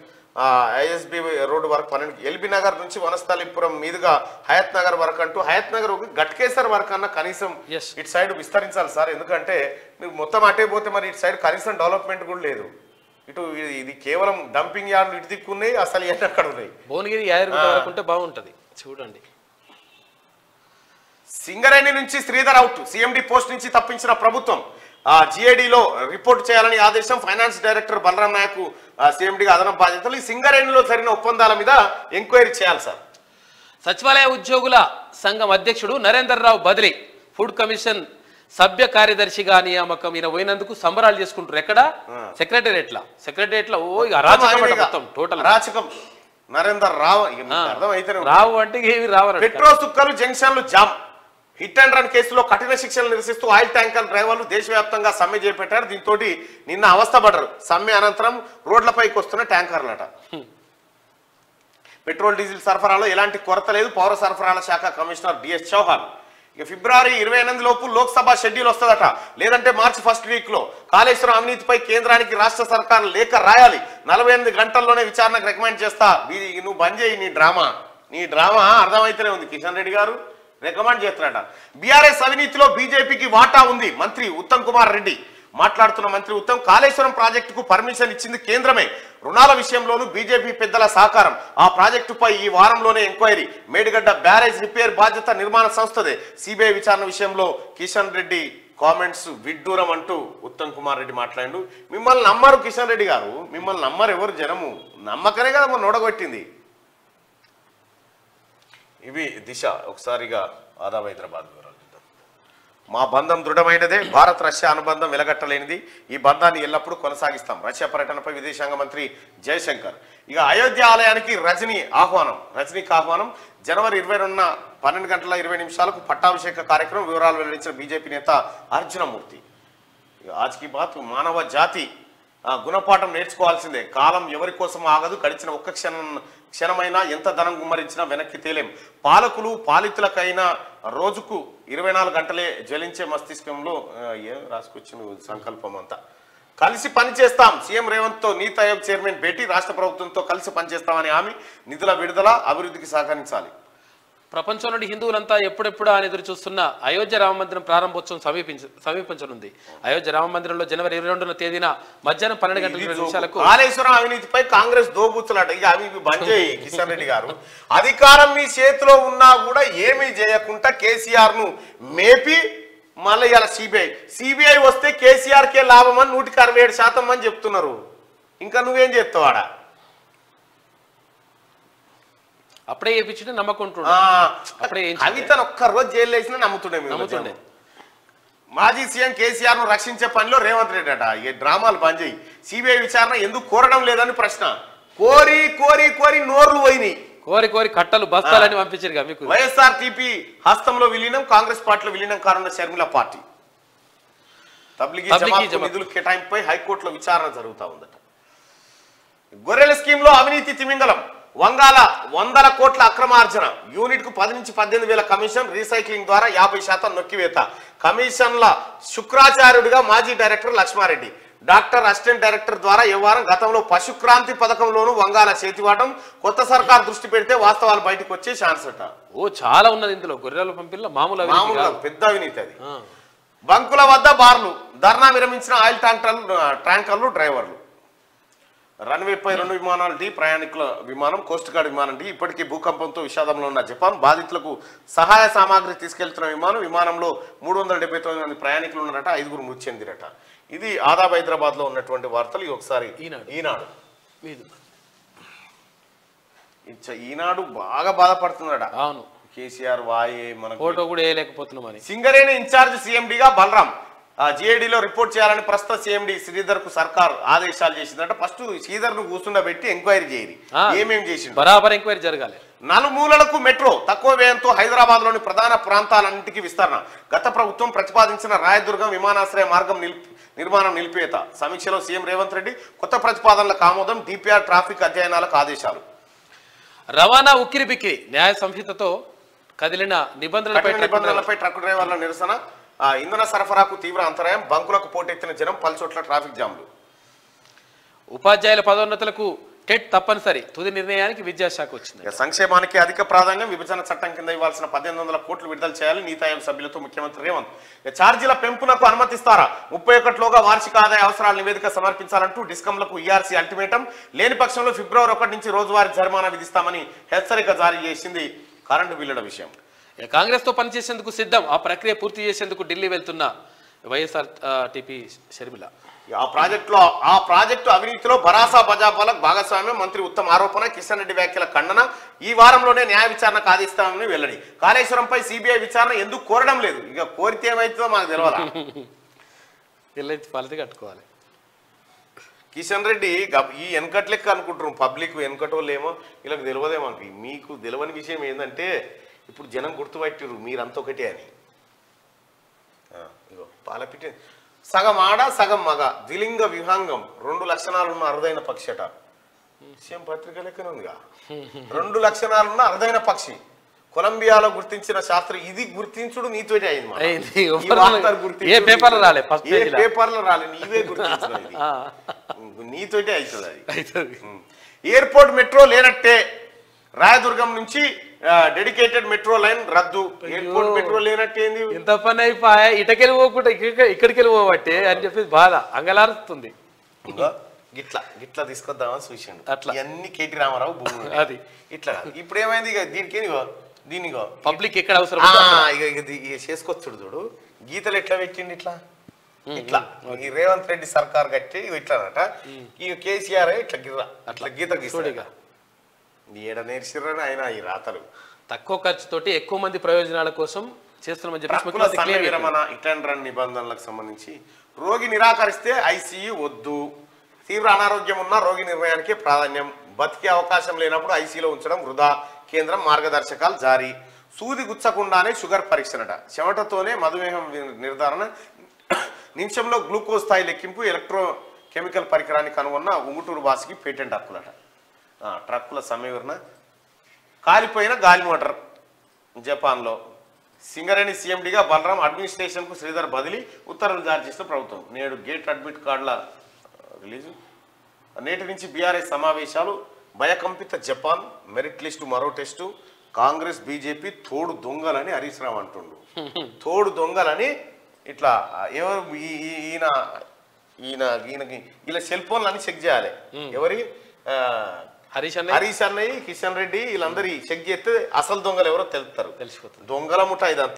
ఐఎస్బి రోడ్డు వరకు 12, ఎల్బీ నగర్ నుంచి వనస్థలిపురం మీదుగా హయత్ నగర్ వరకు అంటూ హయత్ నగర్ గట్కేసర్ వరకు అన్న కనీసం ఇటు సైడ్ విస్తరించాలి సార్. ఎందుకంటే మీరు మొత్తం అటే పోతే మరి ఇటు సైడ్ కనీసం డెవలప్మెంట్ కూడా లేదు. ఇటు ఇది కేవలం డంపింగ్ యార్డ్లు ఇటు దిక్కున్నాయి, అసలు ఏంటి అక్కడ ఉన్నాయి. భువనగిరి యాదగిరి ఉంటే బాగుంటది చూడండి. సింగరేణి నుంచి శ్రీధర్ అవుట్, సిఎండి పోస్ట్ నుంచి తప్పించిన ప్రభుత్వం. జిఐడిలో రిపోర్ట్ చేయాలని ఆదేశం. ఫైనాన్స్ డైరెక్టర్ బలరాం నాయక్ సిఎండిగా అదనపు బాధ్యతలు. ఈ సింగరేణిలో జరిగిన ఒప్పందాల మీద ఎంక్వైరీ చేయాలి సార్. సచివాలయ ఉద్యోగుల సంఘం అధ్యక్షుడు నరేందర్ రావు బదిలీ, ఫుడ్ కమిషన్ సభ్య కార్యదర్శిగా నియామకం. ఈయన పోయినందుకు సంబరాలు చేసుకుంటారు. ఎక్కడ? సెక్రటేరియట్ లో. ఓ ఇక అరాచకం, టోటల్ అరాచకం. నరేందర్ రావు అర్థమైతే రావు అంటే ఏమి రావు. పెట్రోల్ సుక్కలు జంక్షన్లు జామ్. హిట్ అండ్ రన్ కేసులో కఠిన శిక్షలు నిరసిస్తూ ఆయిల్ ట్యాంకర్ డ్రైవర్లు దేశవ్యాప్తంగా సమ్మె చేపట్టారు. దీంతో నిన్న అవస్థపడ్డారు. సమ్మె అనంతరం రోడ్లపైకి వస్తున్న ట్యాంకర్లట. పెట్రోల్ డీజిల్ సరఫరాలో ఎలాంటి కొరత లేదు, పౌర సరఫరాల శాఖ కమిషనర్ డిఎస్ చౌహాన్. ఇక ఫిబ్రవరి 28 లోపు లోక్సభ షెడ్యూల్ వస్తుందట, లేదంటే మార్చి ఫస్ట్ వీక్ లో. కాళేశ్వరం అవినీతిపై కేంద్రానికి రాష్ట్ర సర్కార్ లేఖ రాయాలి. 48 గంటల్లోనే విచారణకు రికమెండ్ చేస్తా. నువ్వు బంద్ చేయి నీ డ్రామా అర్థమైతేనే ఉంది. కిషన్ రెడ్డి గారు రికమెండ్ చేస్తున్నారట. బీఆర్ఎస్ అవినీతిలో బీజేపీకి వాటా ఉంది. మంత్రి ఉత్తమ్ కుమార్ రెడ్డి మాట్లాడుతున్న మంత్రి ఉత్తమ్, కాళేశ్వరం ప్రాజెక్టుకు పర్మిషన్ ఇచ్చింది కేంద్రమే. రుణాల విషయంలోనూ బీజేపీ పెద్దల సహకారం. ఆ ప్రాజెక్టుపై ఈ వారంలోనే ఎంక్వైరీ. మేడిగడ్డ బ్యారేజ్ రిపేర్ బాధ్యత నిర్మాణ సంస్థదే. సిబిఐ విచారణ విషయంలో కిషన్ రెడ్డి కామెంట్స్ విడ్డూరం అంటూ ఉత్తమ్ కుమార్ రెడ్డి మాట్లాడు. మిమ్మల్ని నమ్మరు కిషన్ రెడ్డి గారు, మిమ్మల్ని నమ్మరు ఎవరు జనము. నమ్మకనే కదా మనం నోడగొట్టింది. ఇవి దిశ. ఒకసారిగా ఆదాబ్ హైదరాబాద్ వివరాలు చూద్దాం. మా బంధం దృఢమైనదే, భారత్ రష్యా అనుబంధం వెలగట్టలేనిది. ఈ బంధాన్ని ఎల్లప్పుడూ కొనసాగిస్తాం. రష్యా పర్యటనపై విదేశాంగ మంత్రి జయశంకర్. ఇక అయోధ్య ఆలయానికి రజనీకి ఆహ్వానం. జనవరి 22న 12:20 పట్టాభిషేక కార్యక్రమం. వివరాలు వెల్లడించిన బీజేపీ నేత అర్జునమూర్తి. ఇక ఆజ్కి బాత్, మానవ జాతి గుణపాఠం నేర్చుకోవాల్సిందే. కాలం ఎవరి కోసం ఆగదు. గడిచిన ఒక్క క్షణమైనా ఎంత ధనం గుమ్మరించినా వెనక్కి తేలేం. పాలకులు పాలితులకైనా రోజుకు 24 గంటలే జ్వలించే మస్తిష్కంలో ఏం రాసుకొచ్చిన సంకల్పం అంతా. కలిసి పనిచేస్తాం. సీఎం రేవంత్ తో నీతి ఆయోగ్ చైర్మన్ భేటీ. రాష్ట్ర ప్రభుత్వంతో కలిసి పనిచేస్తామని హామీ. నిధుల విడుదల, అభివృద్ధికి సహకరించాలి. ప్రపంచంలోని హిందువులంతా ఎప్పుడెప్పుడు అని ఎదురు చూస్తున్న అయోధ్య రామ మందిరం ప్రారంభోత్సవం సమీపించనుంది. అయోధ్య రామ మందిరంలో జనవరి 22వ తేదీన మధ్యాహ్నం 12:20 కాళేశ్వరం అవినీతిపై కాంగ్రెస్ దోబుచ్చులాట. ఇక అవి బంద్ చేయి కిషన్ రెడ్డి గారు. అధికారం మీ చేతిలో ఉన్నా కూడా ఏమీ చేయకుండా కేసీఆర్ ను మేపి మళ్ళీ ఇలా సిబిఐ వస్తే కేసీఆర్ కే లాభం అని 167% అని చెప్తున్నారు. ఇంకా నువ్వేం చెప్తావు ఆడ? అప్పుడే చేయించుంటే నమ్మకుంటుండే. కవితను ఒక్క రోజు జైలు వేసినా నమ్ముతుండే. మాజీ సీఎం కేసీఆర్ ను రక్షించే పనిలో రేవంత్ రెడ్డి అట. ఈ డ్రామాలు బంద్ చేయి. సిబిఐ విచారణ ఎందుకు కోరడం లేదని ప్రశ్న. కోరి నోర్లు పోయినాయి. కోరి కట్టలు బస్తాలని పంపించారు మీకు. వైఎస్ఆర్టీపీ హస్తంలో విలీనం, కాంగ్రెస్ పార్టీలో విలీనం కానున్న షర్మిల పార్టీ. తబ్లిగీ జమాత్ నిధుల కేటాయింపుపై హైకోర్టులో విచారణ జరుగుతూ ఉందట. గొర్రెల స్కీమ్ లో అవినీతి తిమింగలం. వంగాల 100 కోట్ల అక్రమార్జన. యూనిట్ కు 10 నుంచి 18,000 కమిషన్. రీసైక్లింగ్ ద్వారా 50% నొక్కివేత. కమిషన్ల శుక్రాచార్యుడిగా మాజీ director Laxmareddy. Doctor assistant director ద్వారా వ్యవహారం. గతంలో పశుక్రాంతి పథకంలోనూ వంగాల చేతివాటం. కొత్త సర్కార్ దృష్టి పెడితే వాస్తవాలు బయటకు వచ్చే ఛాన్స్ అట. చాలా ఉన్నది ఇందులో. గొర్రెల పంపిణీలో మామూలు పెద్ద అవినీతి అది. బంకుల వద్ద బార్లు. ధర్నా విరమించిన ఆయిల్ ట్యాంకర్లు డ్రైవర్లు. రన్వేపై 2 విమానాలు ఢీ, ప్రయాణికుల విమానం కోస్ట్ గార్డ్ విమానం ఢీ. ఇప్పటికీ భూకంపంతో విషాదంలో ఉన్న జపాన్. బాధితులకు సహాయ సామాగ్రి తీసుకెళ్తున్న విమానంలో 379 మంది ప్రయాణికులు ఉన్నారట, 5 మృతి చెందిరట. ఇది ఆదాబ్ హైదరాబాద్ లో ఉన్నటువంటి వార్తలు. ఒకసారి ఈనాడు ఈనాడు బాగా బాధపడుతున్నాడ. అవును, కేసీఆర్ వాయే మన ఫోటో కూడా వేయలేకపోతున్నామని. సింగరేణి ఇన్ఛార్జ్ సీఎండీగా బలరాం జిఐడిలో రిపోర్ట్ చేయాలని ప్రస్తుత సీఎండీ శ్రీధర్ కు సర్కార్ ఆదేశాలు చేసిందంట. ఫస్ట్ శ్రీధర్ ను కూర్చుండబెట్టి ఎంక్వైరీ చేయరు, ఏమేం చేసిండు బరాబర్ ఎంక్వైరీ జరగాలి. నలుమూలలకు మెట్రో, తక్కువ వ్యయంతో హైదరాబాద్ లోని ప్రధాన ప్రాంతాలన్నింటికి విస్తరణ. గత ప్రభుత్వం ప్రతిపాదించిన రాయదుర్గం విమానాశ్రయ మార్గం నిర్మాణం నిలిపేత. సమీక్షలో సీఎం రేవంత్ రెడ్డి. కొత్త ప్రతిపాదనలకు ఆమోదం. డిపిఆర్ ట్రాఫిక్ అధ్యయనాలకు ఆదేశాలు. రవాణా ఉక్కిరి బిక్కిరి. న్యాయ సంహితతో కదిలిన నిబంధనలపై ట్రక్ డ్రైవర్ల నిరసన. ఇంధన సరఫరాకు తీవ్ర అంతరాయం. బంకులకు పోటెత్తిన జనం. పలుచోట్ల ట్రాఫిక్ జామ్లు. ఉపాధ్యాయుల పదోన్నతులకు టెట్ తప్పనిసరి. తుది నిర్ణయానికి విద్యాశాఖ వచ్చింది. సంక్షేమానికి అధిక ప్రాధాన్యం. విభజన చట్టం కింద ఇవ్వాల్సిన 1800 కోట్లు విడుదల చేయాలి. నీతి ఆయోగ్ సభ్యులతో ముఖ్యమంత్రి రేవంత్. ఛార్జీల పెంపునకు అనుమతిస్తారా? 31లోగా వార్షిక ఆదాయ అవసరాల నివేదిక సమర్పించాలంటూ డిస్కంలకు ఈఆర్సీ అల్టిమేటం. లేని పక్షంలో ఫిబ్రవరి 1 నుంచి రోజువారీ జరిమానా విధిస్తామని హెచ్చరిక జారీ చేసింది. కరెంటు బిల్లుల విషయం. కాంగ్రెస్ తో పనిచేసేందుకు సిద్ధం. ఆ ప్రక్రియ పూర్తి చేసేందుకు ఢిల్లీ వెళ్తున్న వైఎస్ఆర్టీపీ షర్మిల. ఆ ప్రాజెక్టు అవినీతిలో భరాసా బజాపాలకు భాగస్వామ్యం. మంత్రి ఉత్తమ్ ఆరోపణ. కిషన్ రెడ్డి వ్యాఖ్యల ఖండన. ఈ వారంలోనే న్యాయ విచారణకు ఆదేశిస్తామని వెల్లడి. కాళేశ్వరంపై సిబిఐ విచారణ ఎందుకు కోరడం లేదు? ఇక కోరితే ఏమైతుందో మాకు తెలియాలి. ఫలితం కట్టుకోవాలి. కిషన్ రెడ్డి ఈ వెనకట్ లెక్క అనుకుంటున్నాం. పబ్లిక్ వెనకట వాళ్ళు ఏమో వీళ్ళకి తెలియదేమో. మీకు తెలియని విషయం ఏంటంటే ఇప్పుడు జనం గుర్తుపట్టిరు మీరంతా ఒకటే అని. ఇగో పాలపిట్టి సగం ఆడ సగం మగ, ద్విలింగ విహంగం, 2 లక్షణాలున్న అరుదైన పక్షి అట. విషయం పత్రిక లెక్కనే ఉందిగా. 2 లక్షణాలున్న అరుదైన పక్షి కొలంబియాలో గుర్తించిన శాస్త్రి. ఇది గుర్తించుడు నీతోటి అయింది. ఏ పేపర్లో రాలే, నీవే గుర్తించు. నీతోటి అవుతుంది. ఎయిర్పోర్ట్ మెట్రో లేనట్టే. రాయదుర్గం నుంచి డెడికేటెడ్ మెట్రో లైన్ రద్దు. ఎయిర్పోర్ట్ మెట్రో లేనట్టేంది? ఇంత పని అయిపోయా. ఇటకెళ్ళి పోకుండా ఇక్కడికి వెళ్ళి పోబట్టే అని చెప్పేసి బాధ అంగలారుస్తుంది. గిట్లా తీసుకొద్దామని చూసిండు. అట్లా అన్ని కేటీ రామారావు భూమి అది ఇట్లా. ఇప్పుడు ఏమైంది? ఇక దీనిగో పబ్లిక్ ఎక్కడ అవసరం ఇక చేసుకొచ్చుడు చూడు. గీతలు ఎట్లా పెట్టిండు? ఇట్లా ఈ రేవంత్ రెడ్డి సర్కార్ కట్టి ఇట్లానట. ఇక కేసీఆర్ ఇట్లా గిర్రా అట్లా గీత గీస్తాడు. ఏడ నేర్చిర్రని ఆయన ఈ రాతలు. తక్కువ ఖర్చుతోటి ఎక్కువ మంది ప్రయోజనాల కోసం చేస్తున్నామని చెప్పి ఇట్లాంటి నిబంధనలకు సంబంధించి రోగి నిరాకరిస్తే ఐసీయూ వద్దు. తీవ్ర అనారోగ్యం ఉన్న రోగి నిర్ణయానికి ప్రాధాన్యం. బతికే అవకాశం లేనప్పుడు ఐసీలో ఉంచడం వృధా. కేంద్రం మార్గదర్శకాలు జారీ. సూది గుచ్చకుండానే షుగర్ పరీక్షనట. చెమటతోనే మధుమేహం నిర్ధారణ. నిమిషంలో గ్లూకోజ్ స్థాయి లెక్కింపు. ఎలక్ట్రో కెమికల్ పరికరాన్ని కనుగొన్న ఉంగుటూరు బాసికి పేటెంట్ హక్కులట. ట్రక్కుల సమీకరణ. కాలిపోయిన గాలి మోటార్ జపాన్లో. సింగరేణి సీఎండీగా బలరాం. అడ్మినిస్ట్రేషన్కు శ్రీధర్ బదిలీ. ఉత్తర్వులు జారీ చేసిన ప్రభుత్వం. నేడు గేట్ అడ్మిట్ కార్డుల రిలీజు. నేటి నుంచి బీఆర్ఎస్ సమావేశాలు. భయకంపిత జపాన్. మెరిట్ లిస్టు మరో టెస్టు. కాంగ్రెస్ బీజేపీ తోడు దొంగలని హరీష్ రావు అంటుండు. తోడు దొంగలని ఇట్లా ఎవరు ఈయనకి ఇలా సెల్ ఫోన్లు అన్ని చెక్ చేయాలి. ఎవరి హరీష్ అన్నయ్య, కిషన్ రెడ్డి వీళ్ళందరి చెక్ చేస్తే అసలు దొంగలు ఎవరో తెలుస్తారు. తెలిసిపోతుంది. దొంగల ముఠా ఇదంతా.